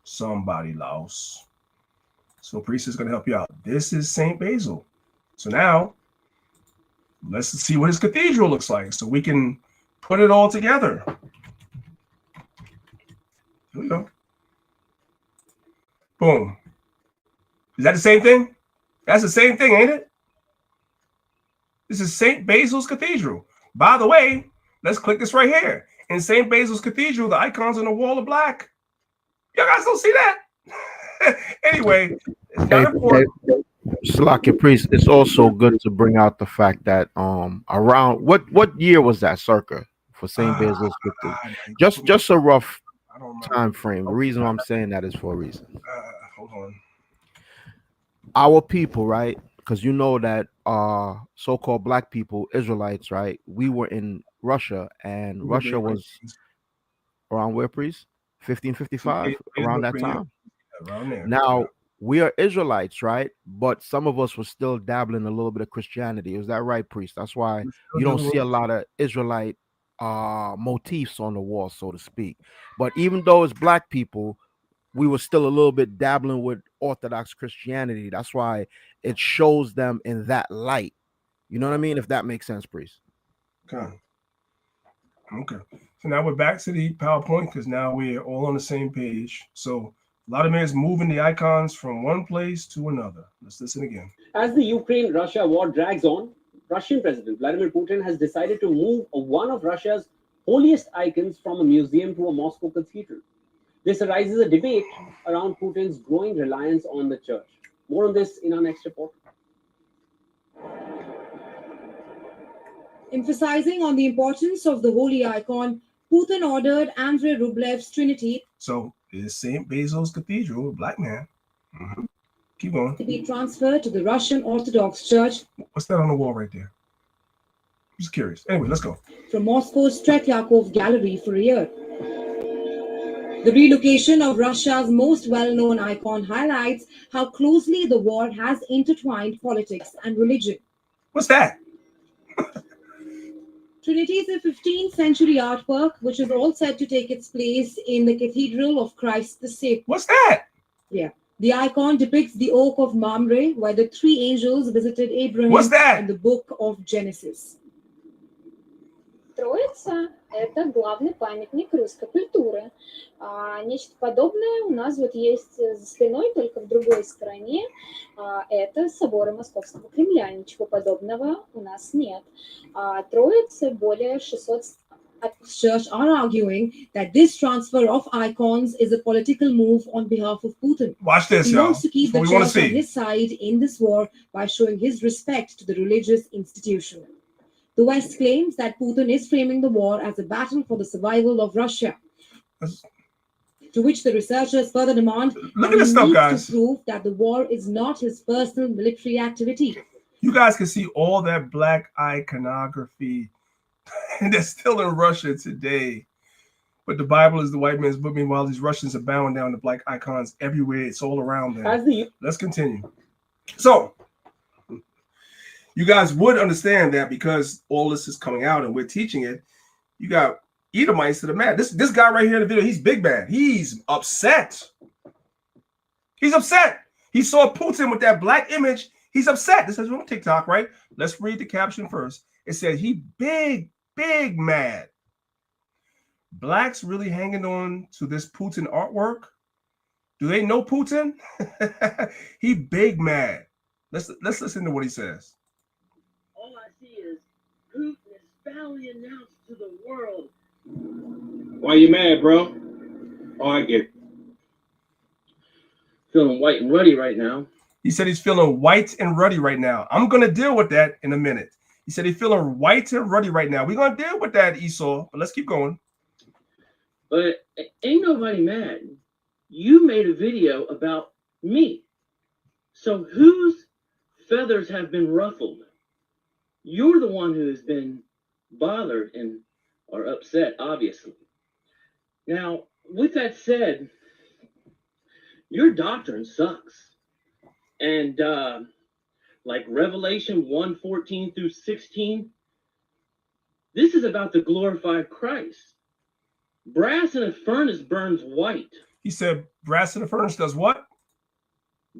Somebody lost. So priest is going to help you out. This is St. Basil. So now, let's see what his cathedral looks like so we can put it all together. Here we go. Boom. Is that the same thing? That's the same thing, ain't it? This is St. Basil's Cathedral. By the way, let's click this right here. In St. Basil's Cathedral, the icons on the wall are black. You guys don't see that? Anyway, it's Hey, not important. Slakia Priest, it's also good to bring out the fact that around what year was that circa for Saint Basil's Cathedral? Just a rough time frame. The reason why I'm saying that is for a reason. Hold on. Our people, right? Because you know that so-called black people, Israelites, right? We were in Russia, and Russia was around where, Priest? 1555, around that time. Around there. Now we are Israelites, right? But some of us were still dabbling a little bit of Christianity. Is that right, Priest? That's why you don't see a lot of Israelite motifs on the wall, so to speak. But even though it's black people, we were still a little bit dabbling with Orthodox Christianity. That's why it shows them in that light. You know what I mean? If that makes sense, Priest. Okay. So now we're back to the PowerPoint because now we're all on the same page. So Vladimir is moving the icons from one place to another. Let's listen again. As the Ukraine-Russia war drags on, Russian President Vladimir Putin has decided to move one of Russia's holiest icons from a museum to a Moscow cathedral. This arises a debate around Putin's growing reliance on the church. More on this in our next report. Emphasizing on the importance of the holy icon, Putin ordered Andrei Rublev's Trinity. So it is St. Basil's Cathedral, a black man. Keep going. To be transferred to the Russian Orthodox Church. What's that on the wall right there? I'm just curious. Anyway, let's go. From Moscow's Tretyakov Gallery for a year. The relocation of Russia's most well-known icon highlights how closely the war has intertwined politics and religion. What's that? Trinity is a 15th century artwork which is all set to take its place in the Cathedral of Christ the Savior. What's that? Yeah. The icon depicts the oak of Mamre, where the three angels visited Abraham. What's that? In the book of Genesis. Троица – это главный памятник русской культуры. Нечто подобное у нас вот есть за спиной, только в другой стране. Это соборы Московского Кремля. Ничего подобного у нас нет. Троица более 600. Church are arguing that this transfer of icons is a political move on behalf of Putin. Watch this, he y'all. wants to keep the That's church what we wanna on his side in this war by showing his respect to the religious institution. The West claims that Putin is framing the war as a battle for the survival of Russia. To which the researchers further demand Look at this stuff, guys. to prove that the war is not his personal military activity. You guys can see all that black iconography, and they're still in Russia today. But the Bible is the white man's book. Meanwhile, these Russians are bowing down to black icons everywhere. It's all around them. Let's continue. So, you guys would understand that because all this is coming out and we're teaching it. You got Edomites that are mad. This guy right here in the video, he's big bad. He's upset. He's upset. He saw Putin with that black image. He's upset. This is on TikTok, right? Let's read the caption first. It says he big mad. Blacks really hanging on to this Putin artwork. Do they know Putin? He big mad. Let's listen to what he says. All I see is Putin is finally announced to the world. Why you mad, bro? Oh, I get it. Feeling white and ruddy right now. He said he's feeling white and ruddy right now. I'm going to deal with that in a minute. He said he's feeling white and ruddy right now. We're going to deal with that, Esau, but let's keep going. But ain't nobody mad. You made a video about me. So whose feathers have been ruffled? You're the one who has been bothered and are upset, obviously. Now, with that said, your doctrine sucks. And like Revelation 1:14 through 16, this is about the glorified Christ. Brass in a furnace burns white. He said brass in a furnace does what?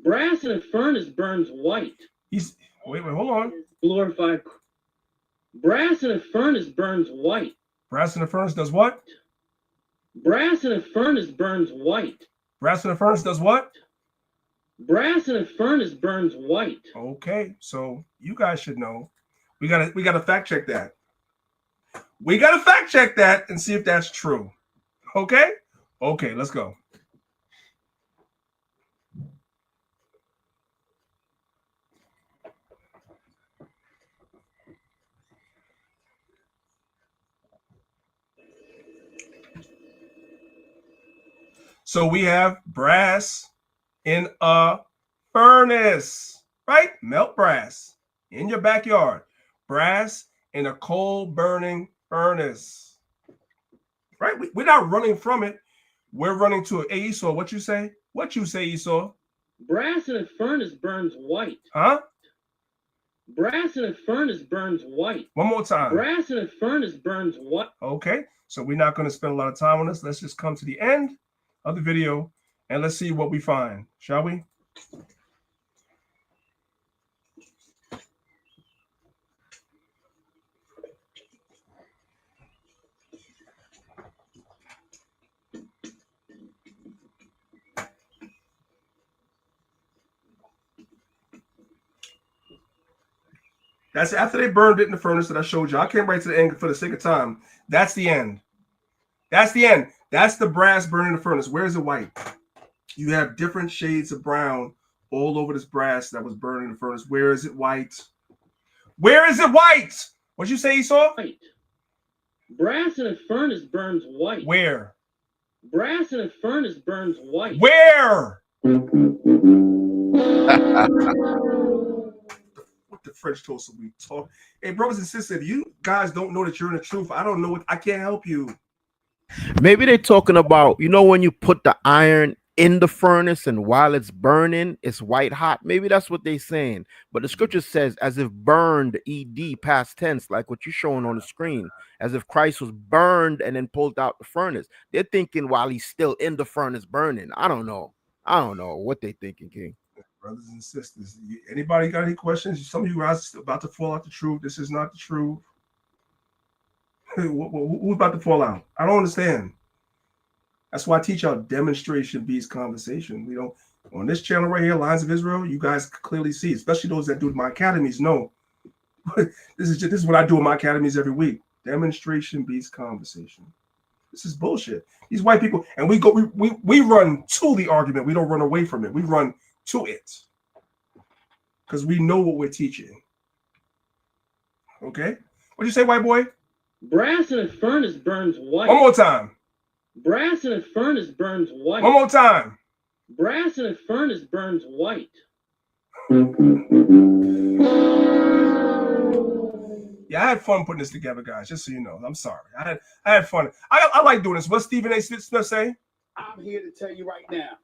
Brass in a furnace burns white. Wait, hold on. Glorified. Brass in a furnace burns white. Brass in a furnace does what? Brass in a furnace burns white. Brass in a furnace does what? Brass in a furnace burns white. Okay, so you guys should know. We gotta fact check that. We gotta fact check that and see if that's true. Okay? Okay, let's go. So we have brass in a furnace, right? Melt brass in your backyard. Brass in a coal burning furnace, right? We're not running from it. We're running to it. Hey, Esau, what you say? What you say, Esau? Brass in a furnace burns white. Huh? Brass in a furnace burns white. One more time. Brass in a furnace burns white. Okay, so we're not going to spend a lot of time on this. Let's just come to the end of the video and let's see what we find, shall we? That's after they burned it in the furnace that I showed you. I came right to the end for the sake of time. That's the end. That's the end. That's the brass burning in the furnace. Where is it white? You have different shades of brown all over this brass that was burning in the furnace. Where is it white? Where is it white? What'd you say, Esau? White. Brass in a furnace burns white. Where? Brass in a furnace burns white. Where? What the French toast we talk? Hey, brothers and sisters, if you guys don't know that you're in the truth, I don't know what I can't help you. Maybe they're talking about, you know, when you put the iron in the furnace and while it's burning, it's white hot. Maybe that's what they're saying. But the scripture says, as if burned, ed, past tense, like what you're showing on the screen, as if Christ was burned and then pulled out the furnace. They're thinking while he's still in the furnace burning. I don't know. I don't know what they're thinking, King. Brothers and sisters, anybody got any questions? Some of you guys about to fall out the truth. This is not the truth. Who's about to fall out? I don't understand. That's why I teach y'all demonstration beats conversation. We don't on this channel right here, Lines of Israel. You guys clearly see, especially those that do my academies. No, this is what I do in my academies every week. Demonstration beats conversation. This is bullshit. These white people, and we run to the argument. We don't run away from it. We run to it because we know what we're teaching. Okay, what'd you say, white boy? Brass in a furnace burns white. One more time. Brass in a furnace burns white. One more time. Brass in a furnace burns white. Yeah, I had fun putting this together, guys. Just so you know, I'm sorry. I had fun. I like doing this. What Stephen A. Smith say? I'm here to tell you right now,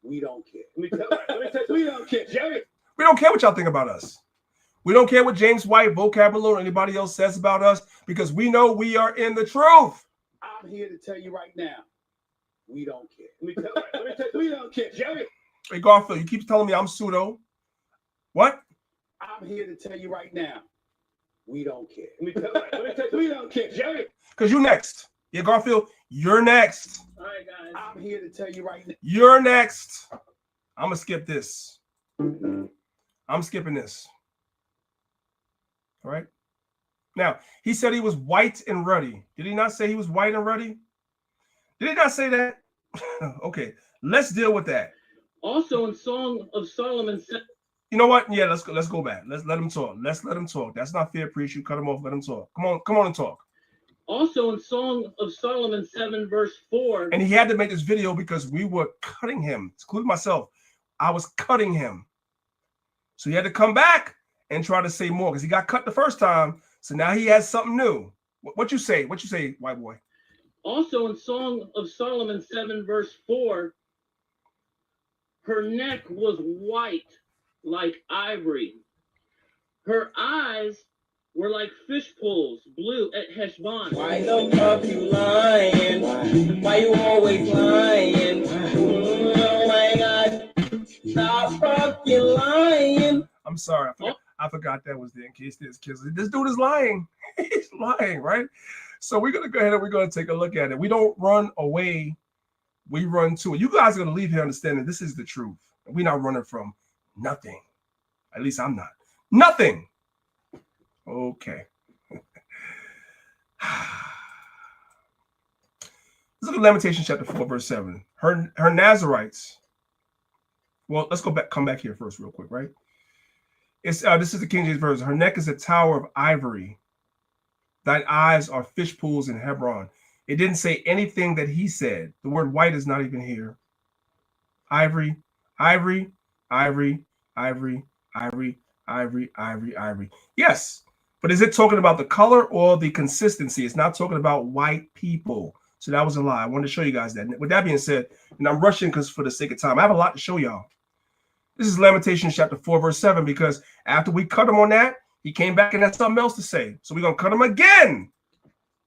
we don't care. Let me tell you, we don't care, Jerry. We don't care what y'all think about us. We don't care what James White, vocabulary, or anybody else says about us because we know we are in the truth. I'm here to tell you right now, we don't care. Let me tell you, we don't care, Jerry. Hey, Garfield, you keep telling me I'm pseudo. What? I'm here to tell you right now, we don't care. Let me tell you, we don't care, Jerry. Because you next. Yeah, Garfield, you're next. All right, guys. I'm here to tell you right now. You're next. I'm going to skip this. I'm skipping this. All right. Now, he said he was white and ruddy. Did he not say he was white and ruddy? Did he not say that? Okay, let's deal with that. Also in Song of Solomon. You know what? Yeah, let's go back. Let's let him talk. Let's let him talk. That's not fair, priest. You cut him off. Let him talk. Come on and talk. Also in Song of Solomon 7 verse 4. And he had to make this video because we were cutting him, including myself. I was cutting him. So he had to come back and try to say more because he got cut the first time. So now he has something new. What you say? What you say, white boy? Also in Song of Solomon 7 verse 4, her neck was white like ivory. Her eyes were like fish pools, blue at Heshbon. Why the fuck you lying? Why you always lying? Oh my God. Stop fucking lying. I'm sorry. I forgot that was there in case there's kids. This dude is lying. He's lying, right? So we're going to go ahead and we're going to take a look at it. We don't run away. We run to it. You guys are going to leave here understanding this is the truth. We're not running from nothing. At least I'm not. Nothing. Okay. Let's look at Lamentations chapter 4, verse 7. Her Nazarites. Well, let's come back here first real quick, right? It's this is the King James Version. Her neck is a tower of ivory. Thine eyes are fish pools in Hebron. It didn't say anything that he said. The word white is not even here. Ivory, ivory, ivory, ivory, ivory, ivory, ivory, ivory. Yes, but is it talking about the color or the consistency? It's not talking about white people. So that was a lie. I wanted to show you guys that. With that being said, and I'm rushing because for the sake of time, I have a lot to show y'all. This is Lamentations chapter 4, verse 7, because after we cut him on that, he came back and had something else to say. So we're going to cut him again.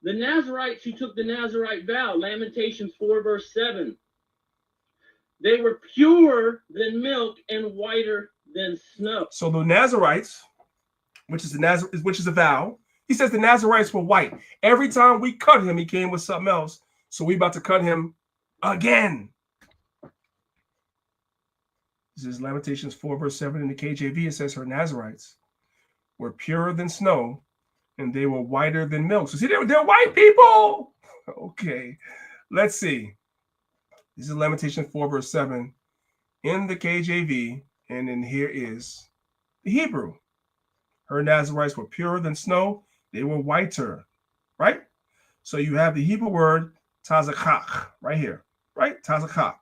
The Nazarites who took the Nazarite vow, Lamentations 4, verse 7. They were purer than milk and whiter than snow. So the Nazarites, which is a vow, he says the Nazarites were white. Every time we cut him, he came with something else. So we about to cut him again. This is Lamentations 4, verse 7 in the KJV. It says her Nazarites were purer than snow, and they were whiter than milk. So see, they're white people. Okay, let's see. This is Lamentations 4, verse 7 in the KJV, and then here is the Hebrew. Her Nazarites were purer than snow. They were whiter, right? So you have the Hebrew word tazakach right here, right? Tazakach.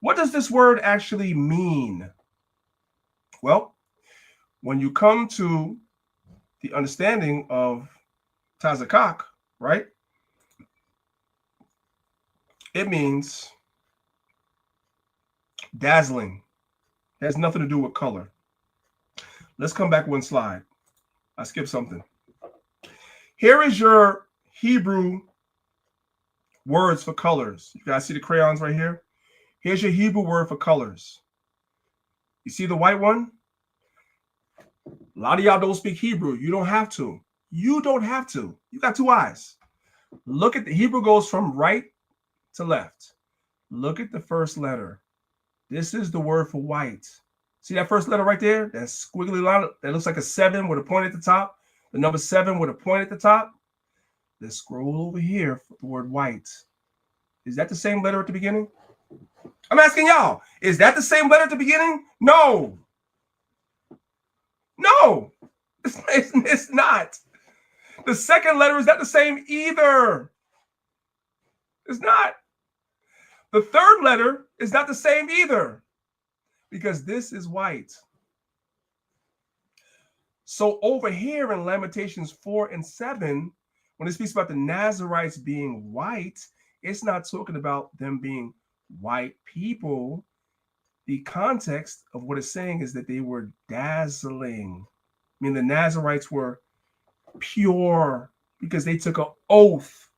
What does this word actually mean? Well, when you come to the understanding of tazakach, right? It means dazzling. It has nothing to do with color. Let's come back one slide. I skipped something. Here is your Hebrew words for colors. You guys see the crayons right here? Here's your Hebrew word for colors. You see the white one? A lot of y'all don't speak Hebrew. You don't have to. You don't have to. You got two eyes. Look at the Hebrew goes from right to left. Look at the first letter. This is the word for white. See that first letter right there? That squiggly line that looks like a 7 with a point at the top. The number 7 with a point at the top. Let's scroll over here for the word white. Is that the same letter at the beginning? I'm asking y'all, is that the same letter at the beginning? No. No, it's not. The second letter is not the same either. It's not. The third letter is not the same either, because this is white. So over here in Lamentations 4 and 7, when it speaks about the Nazarites being white, it's not talking about them being white people. The context of what it's saying is that they were dazzling. I mean, the Nazarites were pure because they took an oath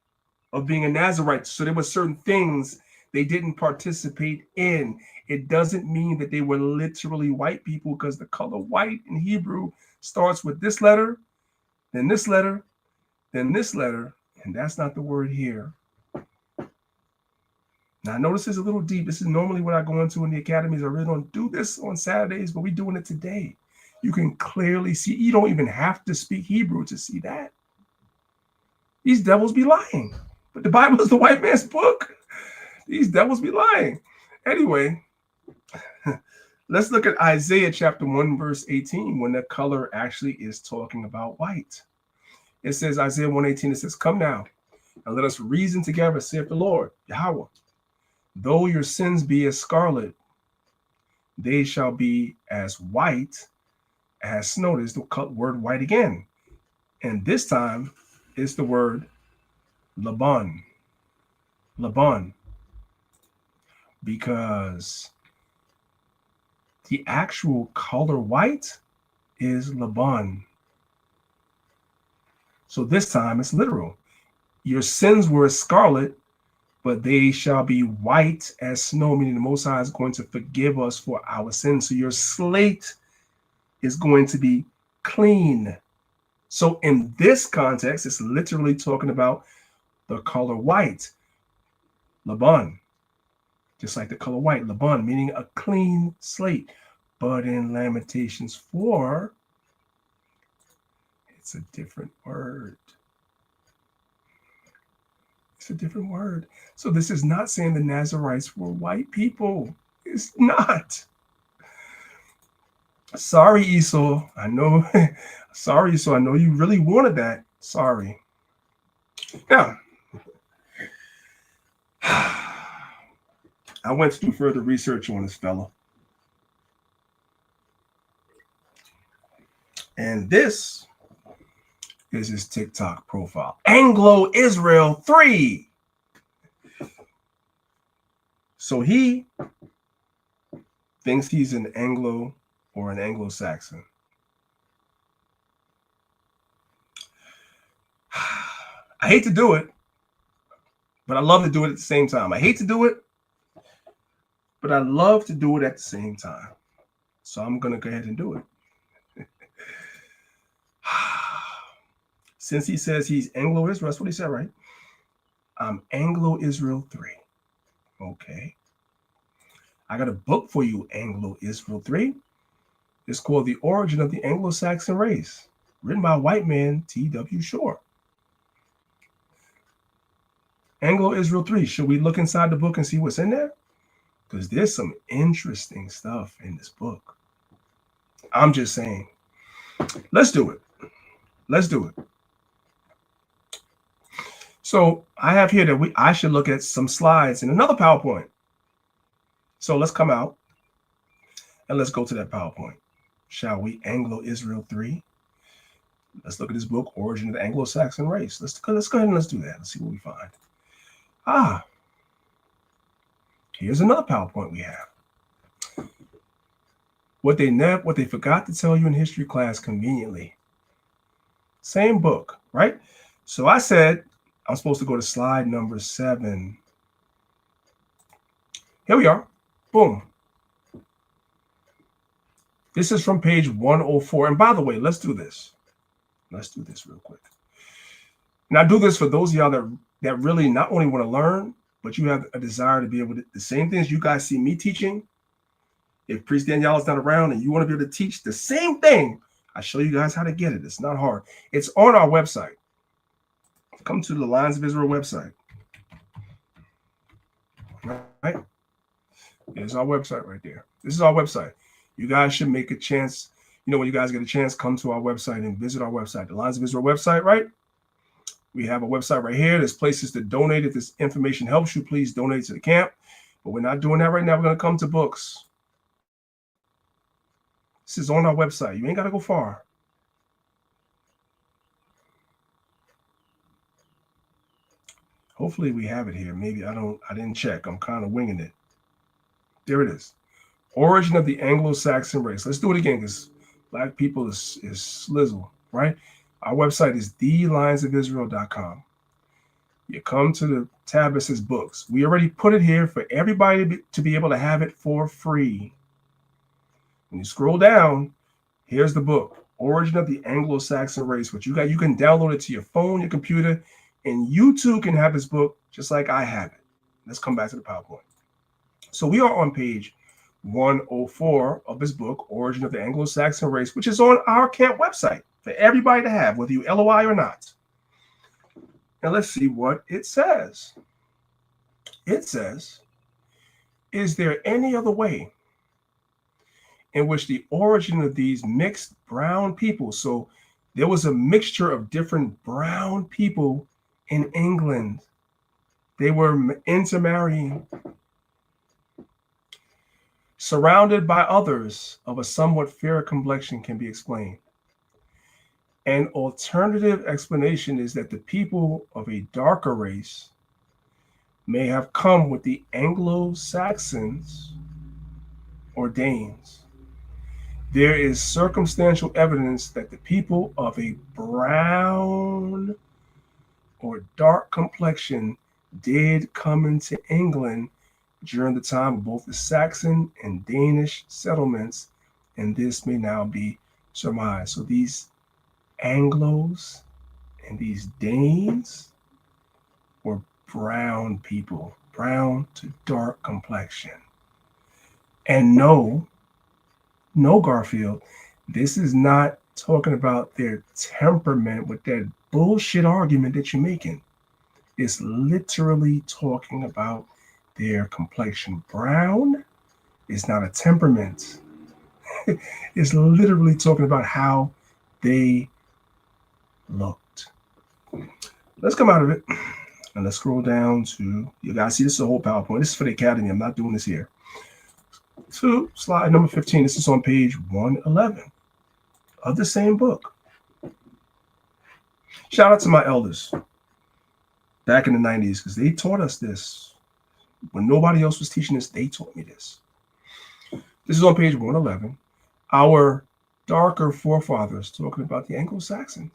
of being a Nazarite. So there were certain things they didn't participate in. It doesn't mean that they were literally white people, because the color white in Hebrew starts with this letter, then this letter, then this letter, and that's not the word here. Now, I know this is a little deep. This is normally what I go into in the academies. I really don't do this on Saturdays, but we're doing it today. You can clearly see. You don't even have to speak Hebrew to see that. These devils be lying. But the Bible is the white man's book. These devils be lying. Anyway, let's look at Isaiah chapter 1, verse 18, when the color actually is talking about white. It says, Isaiah 1:18, it says, "Come now, and let us reason together, saith the Lord, Yahweh. Though your sins be as scarlet, they shall be as white as snow." There's the word white again. And this time it's the word Laban. Laban. Because the actual color white is Laban. So this time it's literal. Your sins were as scarlet, but they shall be white as snow, meaning the Most High is going to forgive us for our sins. So your slate is going to be clean. So in this context, it's literally talking about the color white, Laban, just like the color white, Laban, meaning a clean slate. But in Lamentations 4, it's a different word. It's a different word. So this is not saying the Nazarites were white people. It's not. Sorry, Esau. I know. Sorry, Esau. I know you really wanted that. Sorry. Now, I went to do further research on this fella. And this is his TikTok profile. Anglo Israel 3. So he thinks he's an Anglo or an Anglo-Saxon. I hate to do it, but I love to do it at the same time. I hate to do it, but I love to do it at the same time. So I'm going to go ahead and do it. Since he says he's Anglo-Israel, that's what he said, right? I'm Anglo-Israel 3. Okay. I got a book for you, Anglo-Israel 3. It's called The Origin of the Anglo-Saxon Race, written by a white man, T.W. Shore. Anglo-Israel 3. Should we look inside the book and see what's in there? Because there's some interesting stuff in this book. I'm just saying. Let's do it. Let's do it. So I have here that I should look at some slides in another PowerPoint. So let's come out and let's go to that PowerPoint. Shall we? Anglo-Israel 3. Let's look at this book, Origin of the Anglo-Saxon Race. Let's go ahead and let's do that. Let's see what we find. Here's another PowerPoint we have. What they forgot to tell you in history class conveniently. Same book, right? So I said I'm supposed to go to slide number 7. Here we are. Boom. This is from page 104. And by the way, let's do this. Let's do this real quick. Now, do this for those of y'all that really not only want to learn, but you have a desire to be able to, the same things you guys see me teaching. If Priest Danielle is not around and you want to be able to teach the same thing, I show you guys how to get it. It's not hard. It's on our website. Come to the Lines of Israel website. Right? There's our website right there. This is our website. You guys should make a chance. You know, when you guys get a chance, come to our website and visit our website. The Lines of Israel website, right? We have a website right here. There's places to donate. If this information helps you, please donate to the camp. But we're not doing that right now. We're going to come to books. This is on our website. You ain't got to go far. Hopefully we have it here. Maybe I didn't check. I'm kind of winging it. There it is. Origin of the Anglo-Saxon Race. Let's do it again because black people is slizzle, right? Our website is thelinesofisrael.com. You come to the tab that says books. We already put it here for everybody to be able to have it for free. When you scroll down, here's the book, Origin of the Anglo-Saxon Race, which you can download it to your phone, your computer, and you too can have this book just like I have it. Let's come back to the PowerPoint. So we are on page 104 of this book, Origin of the Anglo-Saxon Race, which is on our camp website for everybody to have, whether you LOI or not. And let's see what it says. It says, is there any other way in which the origin of these mixed brown people, so there was a mixture of different brown people in England. They were intermarrying, surrounded by others of a somewhat fairer complexion, can be explained. An alternative explanation is that the people of a darker race may have come with the Anglo-Saxons or Danes. There is circumstantial evidence that the people of a brown or dark complexion did come into England during the time of both the Saxon and Danish settlements, and this may now be surmised. So these Anglos and these Danes were brown people, brown to dark complexion. And no, Garfield, this is not talking about their temperament with that bullshit argument that you're making. It's literally talking about their complexion. Brown is not a temperament. It's literally talking about how they looked. Let's come out of it and let's scroll down to, you guys see this is a whole PowerPoint. This is for the Academy. I'm not doing this here. To slide number 15. This is on page 111 of the same book. Shout out to my elders back in the 90s because they taught us this. When nobody else was teaching us, they taught me this. This is on page 111. Our darker forefathers talking about the Anglo-Saxons.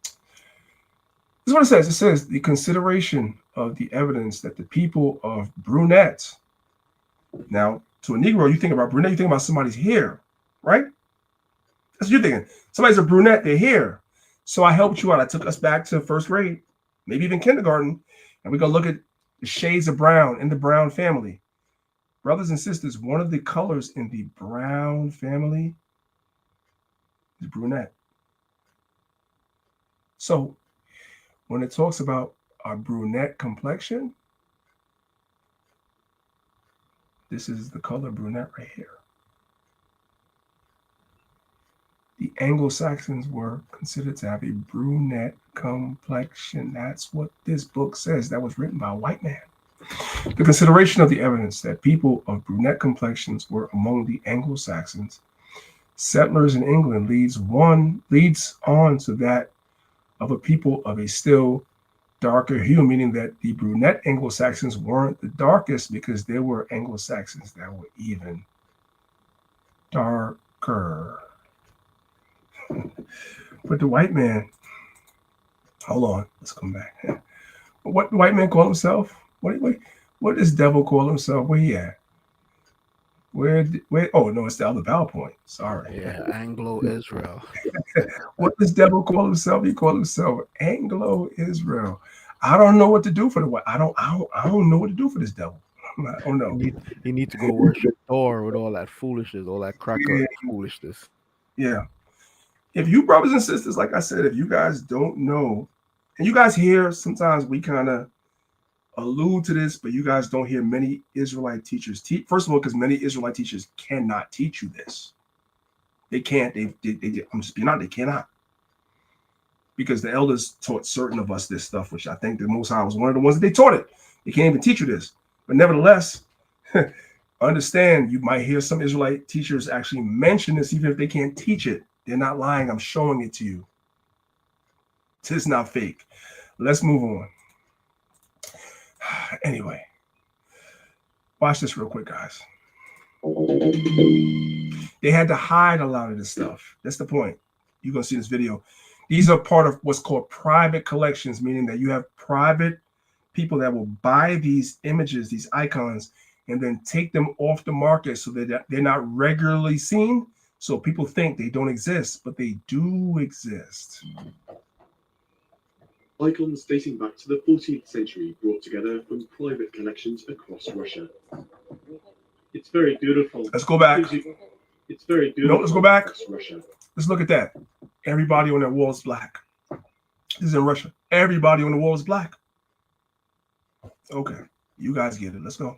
This is what it says. It says the consideration of the evidence that the people of brunette. Now, to a Negro, you think about brunette, you think about somebody's hair, right? That's what you're thinking. Somebody's a brunette, their hair. So I helped you out. I took us back to first grade, maybe even kindergarten, and we're going to look at the shades of brown in the Brown family. Brothers and sisters, one of the colors in the Brown family is brunette. So when it talks about a brunette complexion, this is the color brunette right here. The Anglo-Saxons were considered to have a brunette complexion. That's what this book says. That was written by a white man. The consideration of the evidence that people of brunette complexions were among the Anglo-Saxons settlers in England leads on to that of a people of a still darker hue, meaning that the brunette Anglo-Saxons weren't the darkest because there were Anglo-Saxons that were even darker. But the white man, hold on, let's come back. What the white man call himself? What does devil call himself? Where he at? Where? Oh no, it's the other PowerPoint. Sorry. Yeah, Anglo-Israel. What does devil call himself? He called himself Anglo-Israel. I don't know what to do for the white. I don't know what to do for this devil. I don't know. He need to go worship Thor with all that foolishness, all that cracker foolishness. Yeah. If you brothers and sisters, like I said, if you guys don't know, and you guys hear, sometimes we kind of allude to this, but you guys don't hear many Israelite teachers teach. First of all, because many Israelite teachers cannot teach you this. They can't. I'm just being honest. They cannot. Because the elders taught certain of us this stuff, which I think the Most High was one of the ones that they taught it. They can't even teach you this. But nevertheless, understand, you might hear some Israelite teachers actually mention this, even if they can't teach it. They're not lying. I'm showing it to you. It's not fake. Let's move on. Anyway, watch this real quick, guys. They had to hide a lot of this stuff. That's the point. You're going to see this video. These are part of what's called private collections, meaning that you have private people that will buy these images, these icons, and then take them off the market so that they're not regularly seen. So people think they don't exist, but they do exist. Icons dating back to the 14th century brought together from private collections across Russia. It's very beautiful. Let's go back. It's very beautiful. No, let's go back. Russia. Let's look at that. Everybody on that wall is black. This is in Russia. Everybody on the wall is black. Okay, you guys get it. Let's go.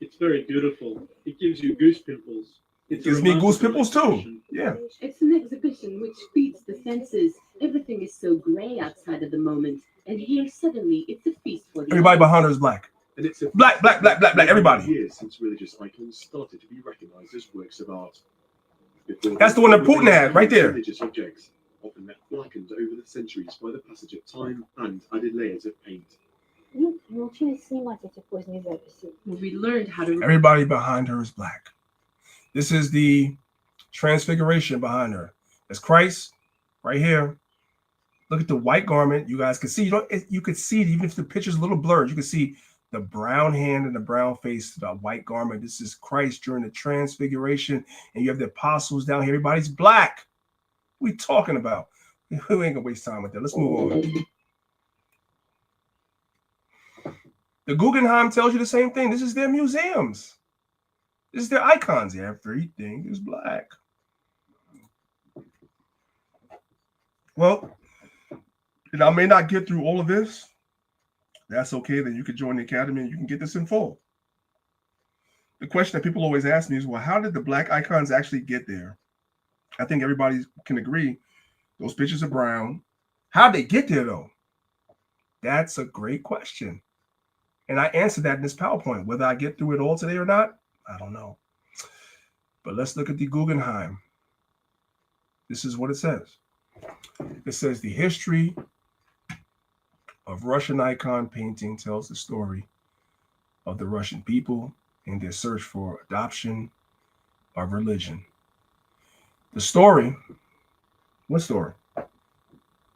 It's very beautiful. It gives you goose pimples. It gives me goose pimples too. Yeah. It's an exhibition which feeds the senses. Everything is so gray outside at the moment, and here suddenly it's a feast for the Everybody behind her is black. And it's a black. Everybody. Years since religious icons started to be recognized as works of art. That's the one that Putin had right there. Religious objects, often left blackened over the centuries by the passage of time and added layers of paint. We learned how to. Everybody behind her is black. This is the transfiguration behind her. That's Christ right here. Look at the white garment. You guys can see. You could see it, even if the picture's a little blurred. You can see the brown hand and the brown face, the white garment. This is Christ during the transfiguration, and you have the apostles down here. Everybody's black. What are we talking about? We ain't gonna waste time with that. Let's move on. The Guggenheim tells you the same thing. This is their museums. This is their icons. Everything is black. Well, I may not get through all of this. That's okay. Then you can join the academy and you can get this in full. The question that people always ask me is, well, how did the black icons actually get there? I think everybody can agree. Those pictures are brown. How'd they get there, though? That's a great question. And I answered that in this PowerPoint. Whether I get through it all today or not, I don't know. But let's look at the Guggenheim. This is what it says. It says the history of Russian icon painting tells the story of the Russian people in their search for adoption of religion. The story, what story?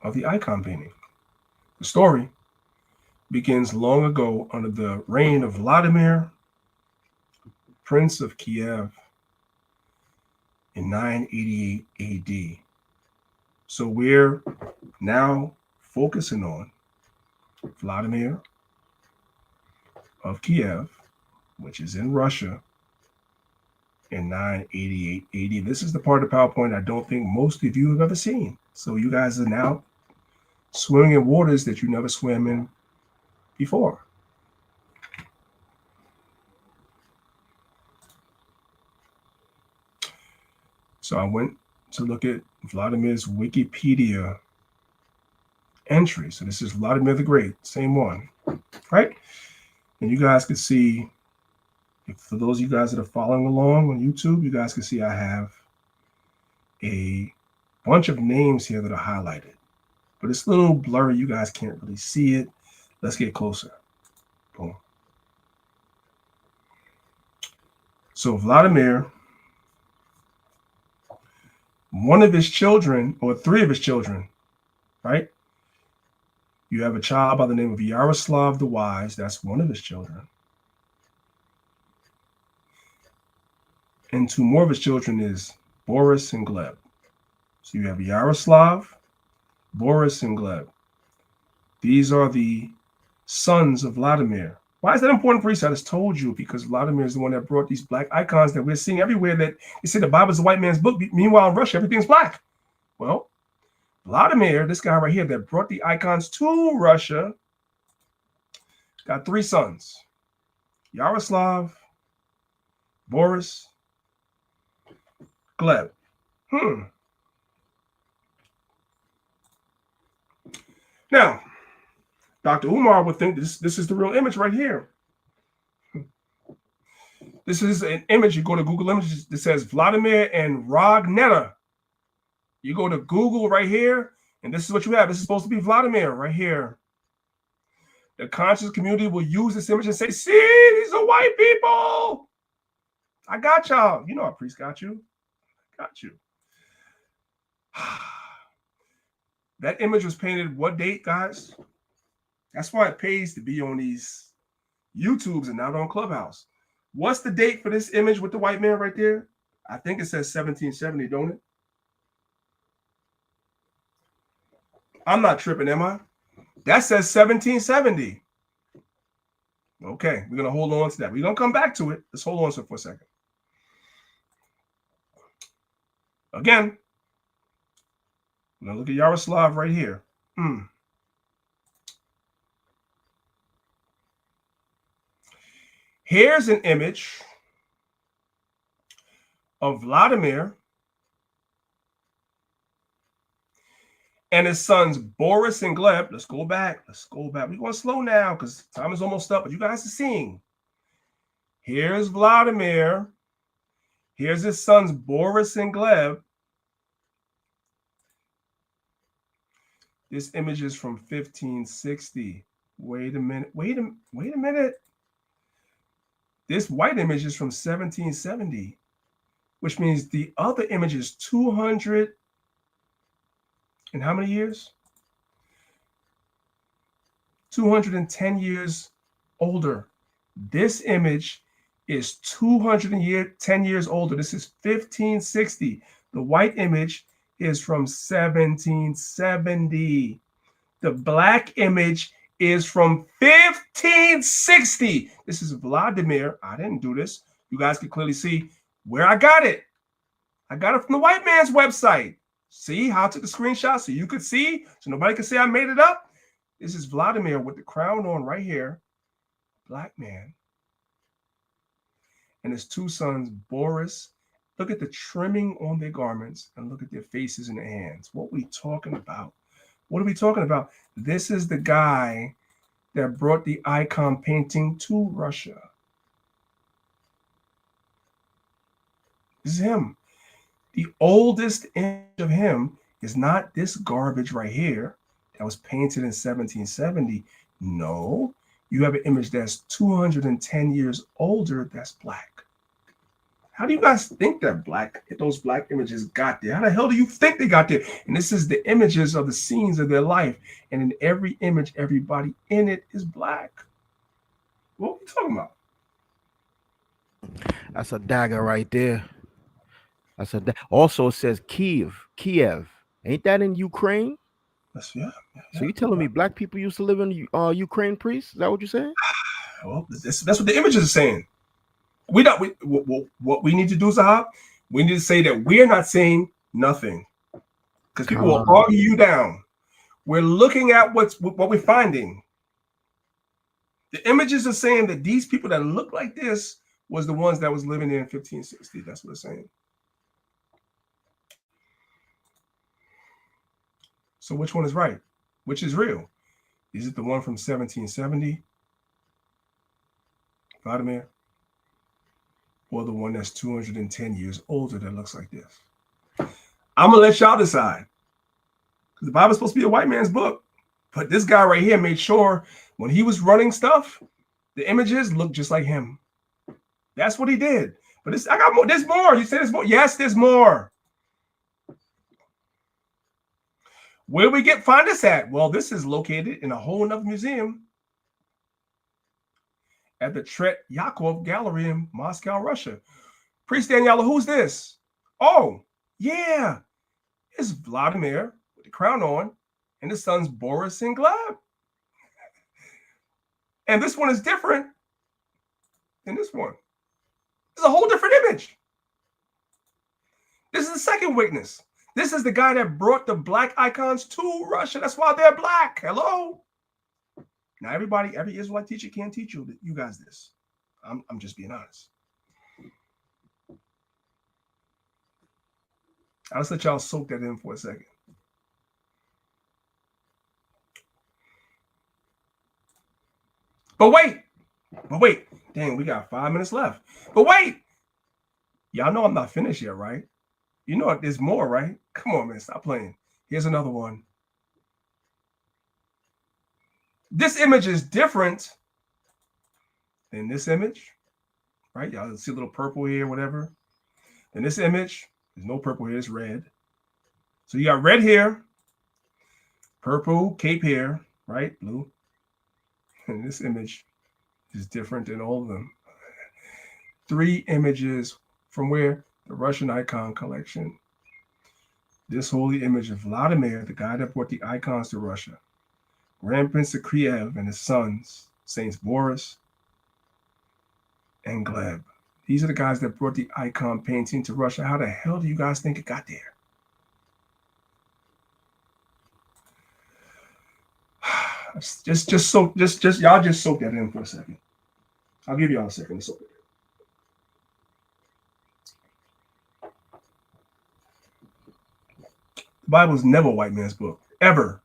Of the icon painting. The story begins long ago under the reign of Vladimir, Prince of Kiev, in 988 AD. So we're now focusing on Vladimir of Kiev, which is in Russia, in 988 AD. This is the part of the PowerPoint I don't think most of you have ever seen. So you guys are now swimming in waters that you never swam in before. So I went to look at Vladimir's Wikipedia entry. So this is Vladimir the Great, same one, right? And you guys can see, for those of you guys that are following along on YouTube, you guys can see I have a bunch of names here that are highlighted, but it's a little blurry. You guys can't really see it. Let's get closer. Boom. So Vladimir, one of his children, or three of his children, right? You have a child by the name of Yaroslav the Wise. That's one of his children. And two more of his children is Boris and Gleb. So you have Yaroslav, Boris, and Gleb. These are the sons of Vladimir. Why is that important for you? I just told you, because Vladimir is the one that brought these black icons that we're seeing everywhere, that they say the Bible is a white man's book. Meanwhile, in Russia, everything's black. Well, Vladimir, this guy right here that brought the icons to Russia, got three sons: Yaroslav, Boris, Gleb. Now, Dr. Umar would think this is the real image right here. This is an image. You go to Google Images that says Vladimir and Ragneta. You go to Google right here, and this is what you have. This is supposed to be Vladimir right here. The conscious community will use this image and say, see, these are white people. I got y'all. You know our priest got you. Got you. That image was painted what date, guys? That's why it pays to be on these YouTubes and not on Clubhouse. What's the date for this image with the white man right there? I think it says 1770, don't it? I'm not tripping, am I? That says 1770. Okay, we're going to hold on to that. We're going to come back to it. Let's hold on to it for a second. Again, I'm going to look at Yaroslav right here. Here's an image of Vladimir and his sons Boris and Gleb. Let's go back. Let's go back. We're going slow now because time is almost up, but you guys are seeing. Here's Vladimir. Here's his sons Boris and Gleb. This image is from 1560. Wait a minute. Wait a minute. This white image is from 1770, which means the other image is 200 and how many years? 210 years older. This image is 210 years older. This is 1560. The white image is from 1770. The black image is from 1560. This is Vladimir. I didn't do this. You guys can clearly see where I got it. I got it from the white man's website. See how I took the screenshot so you could see, so nobody could say I made it up. This is Vladimir with the crown on right here. Black man. And his two sons, Boris. Look at the trimming on their garments and look at their faces and their hands. What we talking about What are we talking about? This is the guy that brought the icon painting to Russia. This is him. The oldest image of him is not this garbage right here that was painted in 1770. No, you have an image that's 210 years older that's black. How do you guys think that those black images got there? How the hell do you think they got there? And this is the images of the scenes of their life. And in every image, everybody in it is black. What are we talking about? That's a dagger right there. Also, it says Kiev. Ain't that in Ukraine? Yeah. So you telling me black people used to live in Ukraine, priest? Is that what you're saying? Well, that's what the images are saying. What we need to do, Zahab, we need to say that we're not saying nothing, because people will argue you down. We're looking at what we're finding. The images are saying that these people that look like this was the ones that was living there in 1560. That's what it's saying. So which one is right? Which is real? Is it the one from 1770, Vladimir? Or the one that's 210 years older that looks like this? I'm going to let y'all decide. Because the Bible's supposed to be a white man's book. But this guy right here made sure when he was running stuff, the images looked just like him. That's what he did. But I got more. There's more. You say there's more. Yes, there's more. Where we find this at? Well, this is located in a whole nother museum at the Tretyakov Gallery in Moscow, Russia. Priest Daniela, who's this? Oh, yeah. It's Vladimir with the crown on, and his son's Boris and Gleb. And this one is different than this one. It's a whole different image. This is the second witness. This is the guy that brought the black icons to Russia. That's why they're black. Hello? Now, every Israelite teacher can't teach you guys this. I'm just being honest. I'll just let y'all soak that in for a second. But wait. Dang, we got 5 minutes left. But wait. Y'all know I'm not finished yet, right? You know there's more, right? Come on, man. Stop playing. Here's another one. This image is different than this image, right? Y'all see a little purple here, whatever. In this image, there's no purple here, it's red. So you got red here, purple cape here, right? Blue. And this image is different than all of them. 3 images from where? The Russian icon collection. This holy image of Vladimir, the guy that brought the icons to Russia. Grand Prince of Kiev and his sons, Saints Boris and Gleb. These are the guys that brought the icon painting to Russia. How the hell do you guys think it got there? Just y'all just soak that in for a second. I'll give y'all a second to soak it. The Bible is never a white man's book. Ever.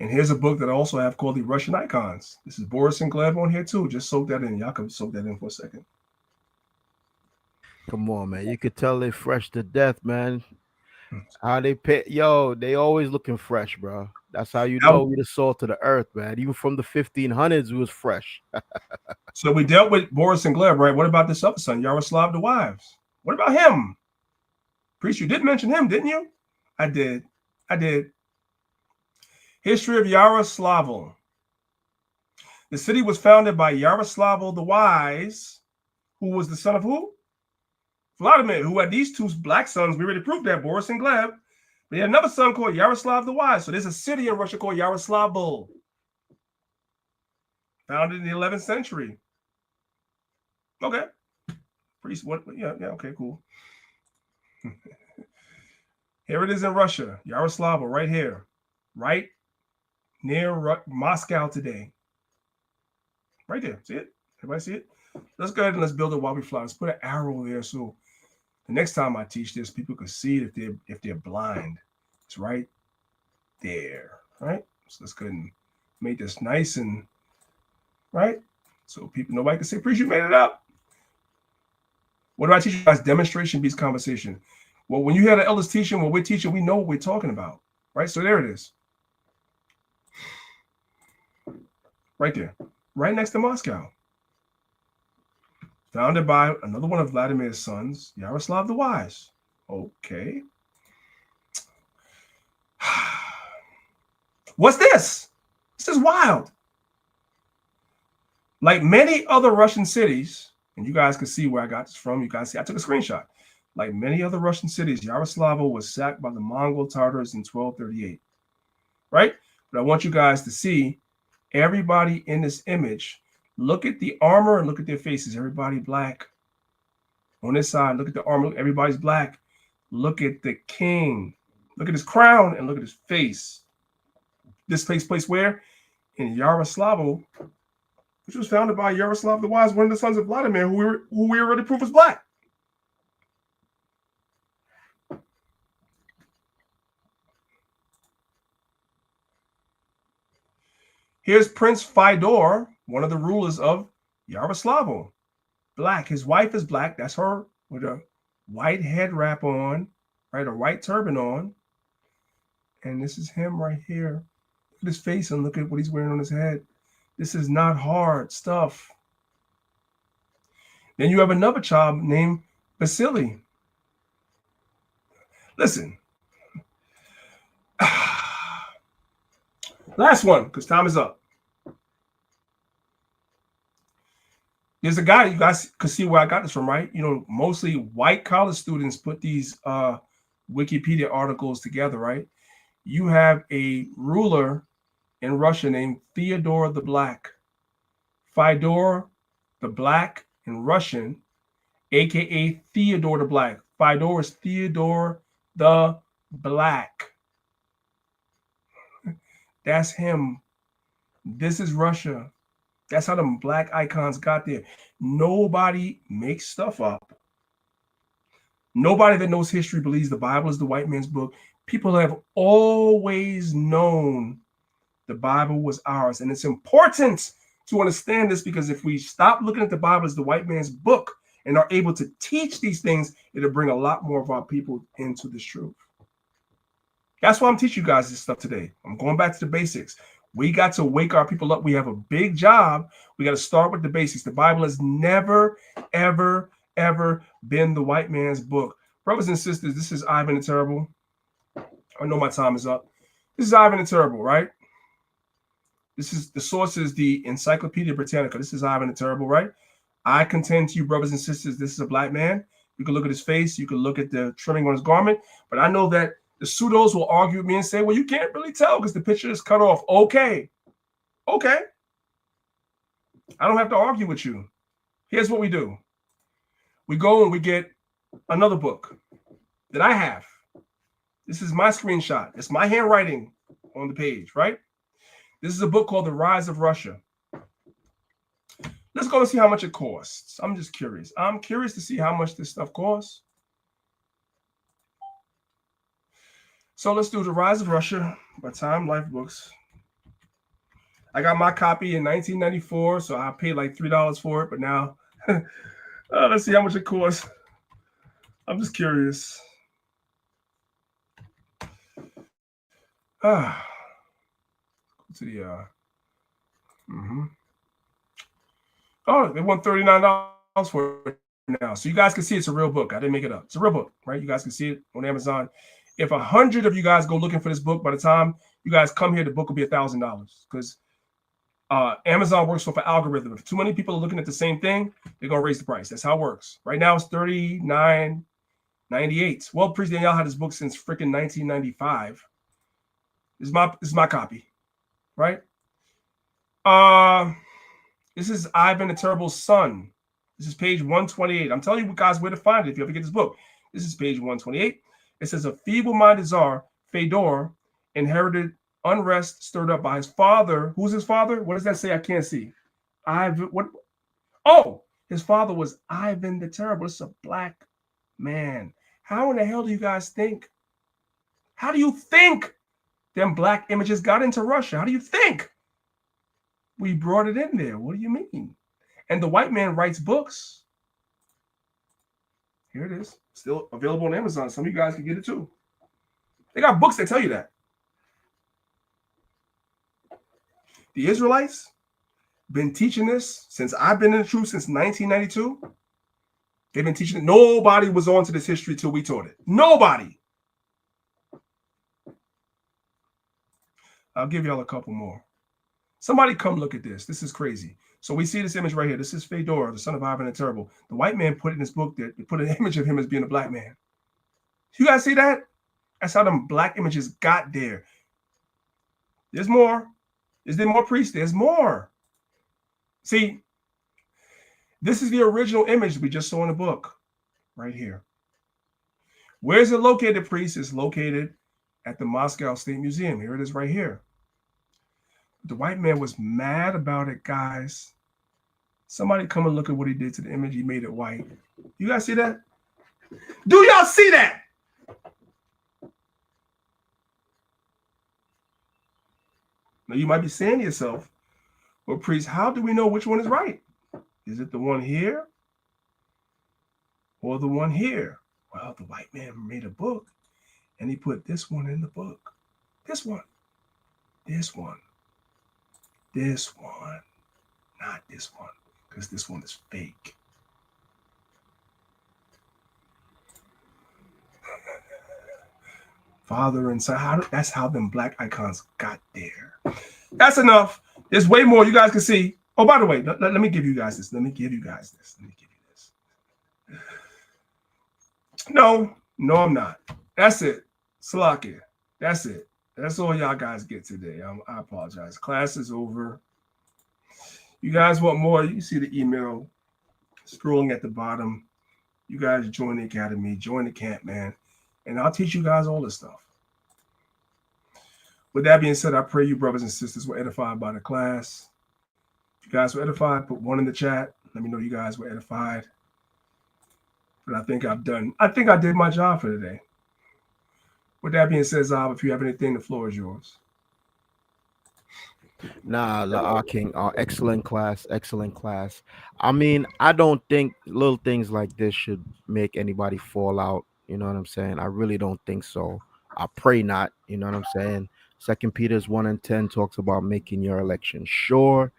And here's a book that I also have called The Russian Icons. This is Boris and Gleb on here too. Just soak that in. Y'all can soak that in for a second. Come on, man. You could tell they fresh to death, man. How they pay, they always looking fresh, bro. That's how you know we the salt of the earth, man. Even from the 1500s, it was fresh. So we dealt with Boris and Gleb, right? What about this other son, Yaroslav the Wives? What about him? Priest, you did mention him, didn't you? I did. History of Yaroslavl. The city was founded by Yaroslavl the Wise, who was the son of who? Vladimir, who had these 2 black sons. We already proved that, Boris and Gleb. But he had another son called Yaroslav the Wise. So there's a city in Russia called Yaroslavl, founded in the 11th century. Okay. Priest, what? Yeah, okay, cool. Here it is in Russia, Yaroslavl, right here, right near Moscow today. Right there. See it? Everybody see it? Let's go ahead and let's build it while we fly. Let's put an arrow there so The next time I teach this, people can see it if they're blind. It's right there, right? So let's go ahead and make this nice and right, so people, nobody can say, "Preach, you made it up." What do I teach you guys? Demonstration beats conversation. Well, when you hear the elders teaching, what we're teaching, we know what we're talking about, right? So there it is, right there, right next to Moscow. Founded by another one of Vladimir's sons, Yaroslav the Wise. Okay. What's this? This is wild. Like many other Russian cities, and you guys can see where I got this from. You guys see, I took a screenshot. Like many other Russian cities, Yaroslavl was sacked by the Mongol Tartars in 1238, right? But I want you guys to see everybody in this image. Look at the armor and look at their faces. Everybody black. On this side, look at the armor. Everybody's black. Look at the king. Look at his crown and look at his face. This takes place where? In Yaroslavl, which was founded by Yaroslav the Wise, one of the sons of Vladimir, who we already proved was black. Here's Prince Fyodor, one of the rulers of Yaroslavl. Black. His wife is black. That's her with a white head wrap on, right? A white turban on. And this is him right here. Look at his face and look at what he's wearing on his head. This is not hard stuff. Then you have another child named Vasily. Listen. Last one, because time is up. There's a guy, you guys could see where I got this from, right? You know, mostly white college students put these Wikipedia articles together, right? You have a ruler in Russia named Theodore the Black. Fyodor the Black in Russian, aka Theodore the Black. Fyodor is Theodore the Black. That's him. This is Russia. That's how them black icons got there. Nobody makes stuff up. Nobody that knows history believes the Bible is the white man's book. People have always known the Bible was ours. And it's important to understand this, because if we stop looking at the Bible as the white man's book and are able to teach these things, it'll bring a lot more of our people into this truth. That's why I'm teaching you guys this stuff today. I'm going back to the basics. We got to wake our people up. We have a big job. We got to start with the basics. The Bible has never, ever, ever been the white man's book. Brothers and sisters, this is Ivan the Terrible. I know my time is up. This is Ivan the Terrible, right? This is the source is the Encyclopedia Britannica. This is Ivan the Terrible, right? I contend to you, brothers and sisters, this is a black man. You can look at his face. You can look at the trimming on his garment. But I know that the pseudos will argue with me and say, well, you can't really tell because the picture is cut off. Okay. Okay. I don't have to argue with you. Here's what we do. We go and we get another book that I have. This is my screenshot. It's my handwriting on the page, right? This is a book called The Rise of Russia. Let's go and see how much it costs. I'm just curious. I'm curious to see how much this stuff costs. So let's do The Rise of Russia by Time Life Books. I got my copy in 1994, so I paid like $3 for it. But now, let's see how much it costs. I'm just curious. Go to the Oh, they want $39 for it now. So you guys can see it's a real book. I didn't make it up. It's a real book, right? You guys can see it on Amazon. If 100 of you guys go looking for this book, by the time you guys come here, the book will be $1,000, because Amazon works off an algorithm. If too many people are looking at the same thing, they're gonna raise the price. That's how it works. Right now it's $39.98. Well, Priest Danielle had this book since freaking 1995. This is my copy, right? This is Ivan the Terrible's son. This is page 128. I'm telling you guys where to find it if you ever get this book. This is page 128. It says a feeble-minded Tsar, Fyodor, inherited unrest stirred up by his father. Who's his father? What does that say? I can't see. Ivan. What? Oh, his father was Ivan the Terrible. It's a black Man, how in the hell do you guys think? How do you think them black images got into Russia? How do you think we brought it in there? What do you mean? And the white man writes books. Here it is. Still available on Amazon. Some of you guys can get it too. They got books that tell you that. The Israelites been teaching this since I've been in the truth since 1992. They've been teaching it. Nobody was on to this history till we taught it. Nobody. I'll give y'all a couple more. Somebody come look at this. This is crazy. So we see this image right here. This is Fedor, the son of Ivan the Terrible. The white man put in his book that they put an image of him as being a black man. You guys see that? That's how them black images got there. There's more. Is there more priests? There's more. See, this is the original image we just saw in the book right here. Where is it located, priest? It's located at the Moscow State Museum. Here it is right here. The white man was mad about it, guys. Somebody come and look at what he did to the image. He made it white. You guys see that? Do y'all see that? Now you might be saying to yourself, well, priest, how do we know which one is right? Is it the one here or the one here? Well, the white man made a book and he put this one in the book. This one, this one, this one, not this one, because this one is fake. Father and son, that's how them black icons got there. That's enough. There's way more you guys can see. Oh, by the way, let me give you guys this. Let me give you guys this. Let me give you this. No, I'm not. That's it. Salakia. That's it. That's all y'all guys get today. I apologize. Class is over. You guys want more? You can see the email scrolling at the bottom. You guys join the academy, join the camp, man. And I'll teach you guys all this stuff. With that being said, I pray you brothers and sisters were edified by the class. If you guys were edified, put 1 in the chat. Let me know you guys were edified. But I think I did my job for today. With that being said, Zab, if you have anything, the floor is yours. Nah, King, excellent class, excellent class. I mean, I don't think little things like this should make anybody fall out. You know what I'm saying? I really don't think so. I pray not. You know what I'm saying? 2 Peter 1:10 talks about making your election sure.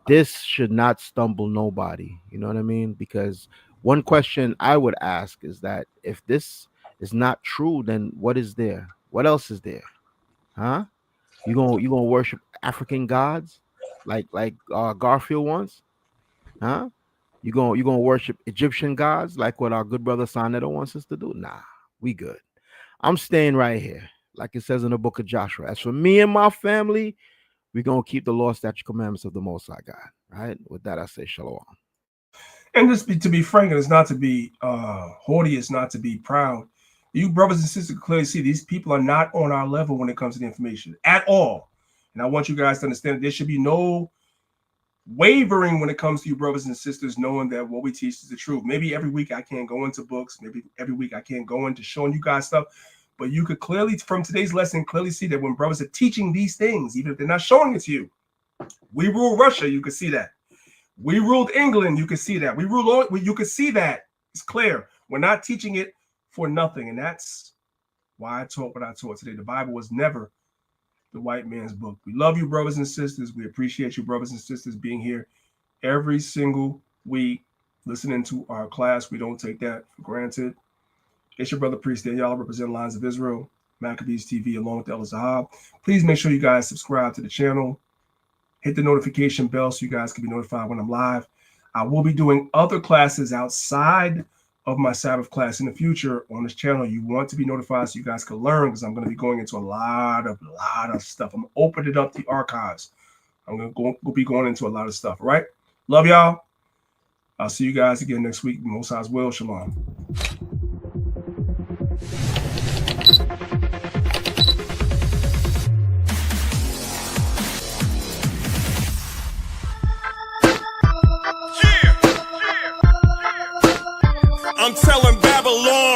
This should not stumble nobody. You know what I mean? Because one question I would ask is that if this is not true, then what is there? What else is there? Huh? You gonna worship African gods like Garfield wants? Huh? You gonna worship Egyptian gods like what our good brother Soneto wants us to do? Nah, we good. I'm staying right here, like it says in the book of Joshua. As for me and my family, we're gonna keep the law, statute, commandments of the Most High God. Right? With that, I say shalom. And just to be frank, it's not to be haughty, it's not to be proud. You brothers and sisters clearly see these people are not on our level when it comes to the information at all. And I want you guys to understand that there should be no wavering when it comes to you brothers and sisters, knowing that what we teach is the truth. Maybe every week I can't go into books. Maybe every week I can't go into showing you guys stuff. But you could clearly, from today's lesson, clearly see that when brothers are teaching these things, even if they're not showing it to you, we rule Russia, you can see that. We ruled England, you can see that. We rule, you can see that. It's clear. We're not teaching it for nothing. And that's why I taught what I taught today. The Bible was never the white man's book. We love you, brothers and sisters. We appreciate you, brothers and sisters, being here every single week, listening to our class. We don't take that for granted. It's your brother Priest Daniel, representing Lines of Israel, Maccabees TV, along with El Zahab. Please make sure you guys subscribe to the channel. Hit the notification bell so you guys can be notified when I'm live. I will be doing other classes outside of my Sabbath class in the future on this channel. You want to be notified so you guys can learn, because I'm going to be going into a lot of stuff. I'm opening up the archives. I'm going to be going into a lot of stuff. All right. Love y'all. I'll see you guys again next week. Most High's will. Shalom. I'm telling Babylon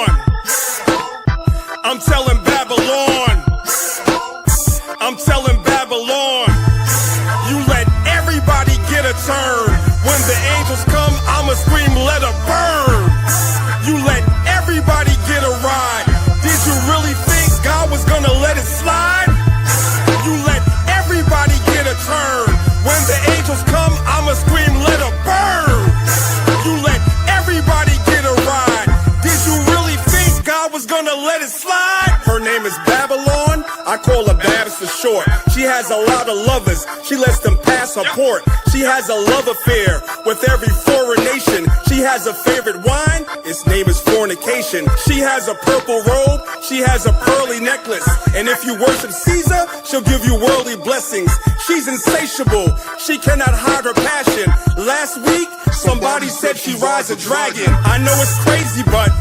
Babylon, I call her Babs for short. She has a lot of lovers, she lets them pass her port. She has a love affair with every foreign nation. She has a favorite wine, its name is fornication. She has a purple robe, she has a pearly necklace. And if you worship Caesar, she'll give you worldly blessings. She's insatiable, she cannot hide her passion. Last week, somebody said she rides a dragon. I know it's crazy, but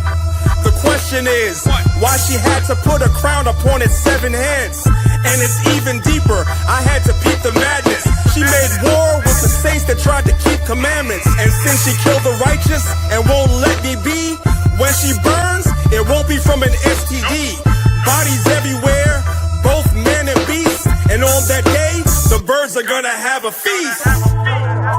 the question is, why she had to put a crown upon its 7 heads? And it's even deeper, I had to peep the madness. She made war with the saints that tried to keep commandments. And since she killed the righteous and won't let me be, when she burns, it won't be from an STD. Bodies everywhere, both man and beast. And on that day, the birds are gonna have a feast.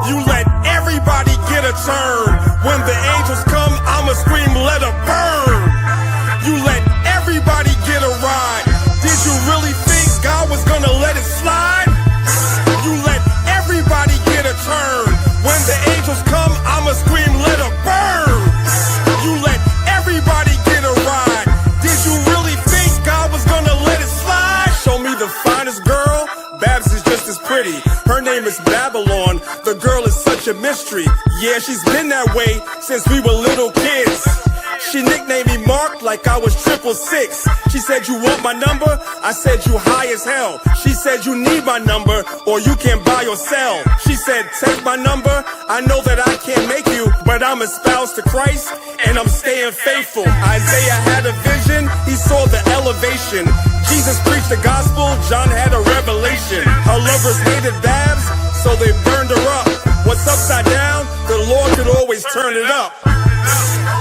You let everybody get a turn. When the angels come, I'ma scream, let her burn. You let everybody get a ride. Did you really think God was gonna let it slide? You let everybody get a turn. When the angels come, I'ma scream, let her burn. You let everybody get a ride. Did you really think God was gonna let it slide? Show me the finest girl, Babs is just as pretty. Her name is Babylon, the girl is such a mystery. Yeah, she's been that way since we were little kids. She nicknamed me Mark like I was 666. She said, you want my number? I said, you high as hell. She said, you need my number or you can't buy or sell. She said, take my number. I know that I can't make you, but I'm espoused to Christ and I'm staying faithful. Isaiah had a vision, he saw the elevation. Jesus preached the gospel, John had a revelation. Her lovers hated Babs, so they burned her up. What's upside down, the Lord could always turn it up.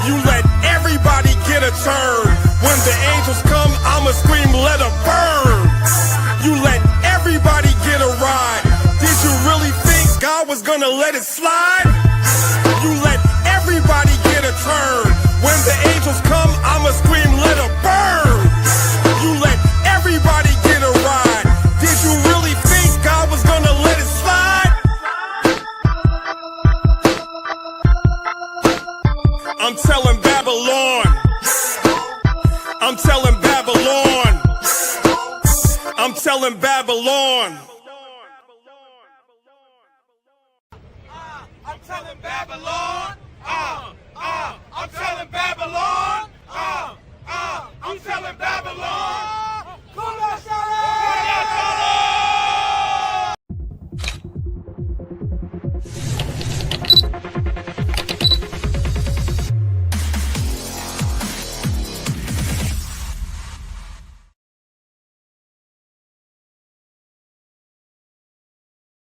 You let everybody get a turn. When the angels come, I'ma scream, let her burn. You let everybody get a ride. Did you really think God was gonna let it slide? You let everybody get a turn. When the angels come, I'ma scream, let her burn. You let everybody get a ride. Did you really think God was gonna let it slide? I'm telling Babylon. I'm telling Babylon. I'm telling Babylon. I'm telling Babylon.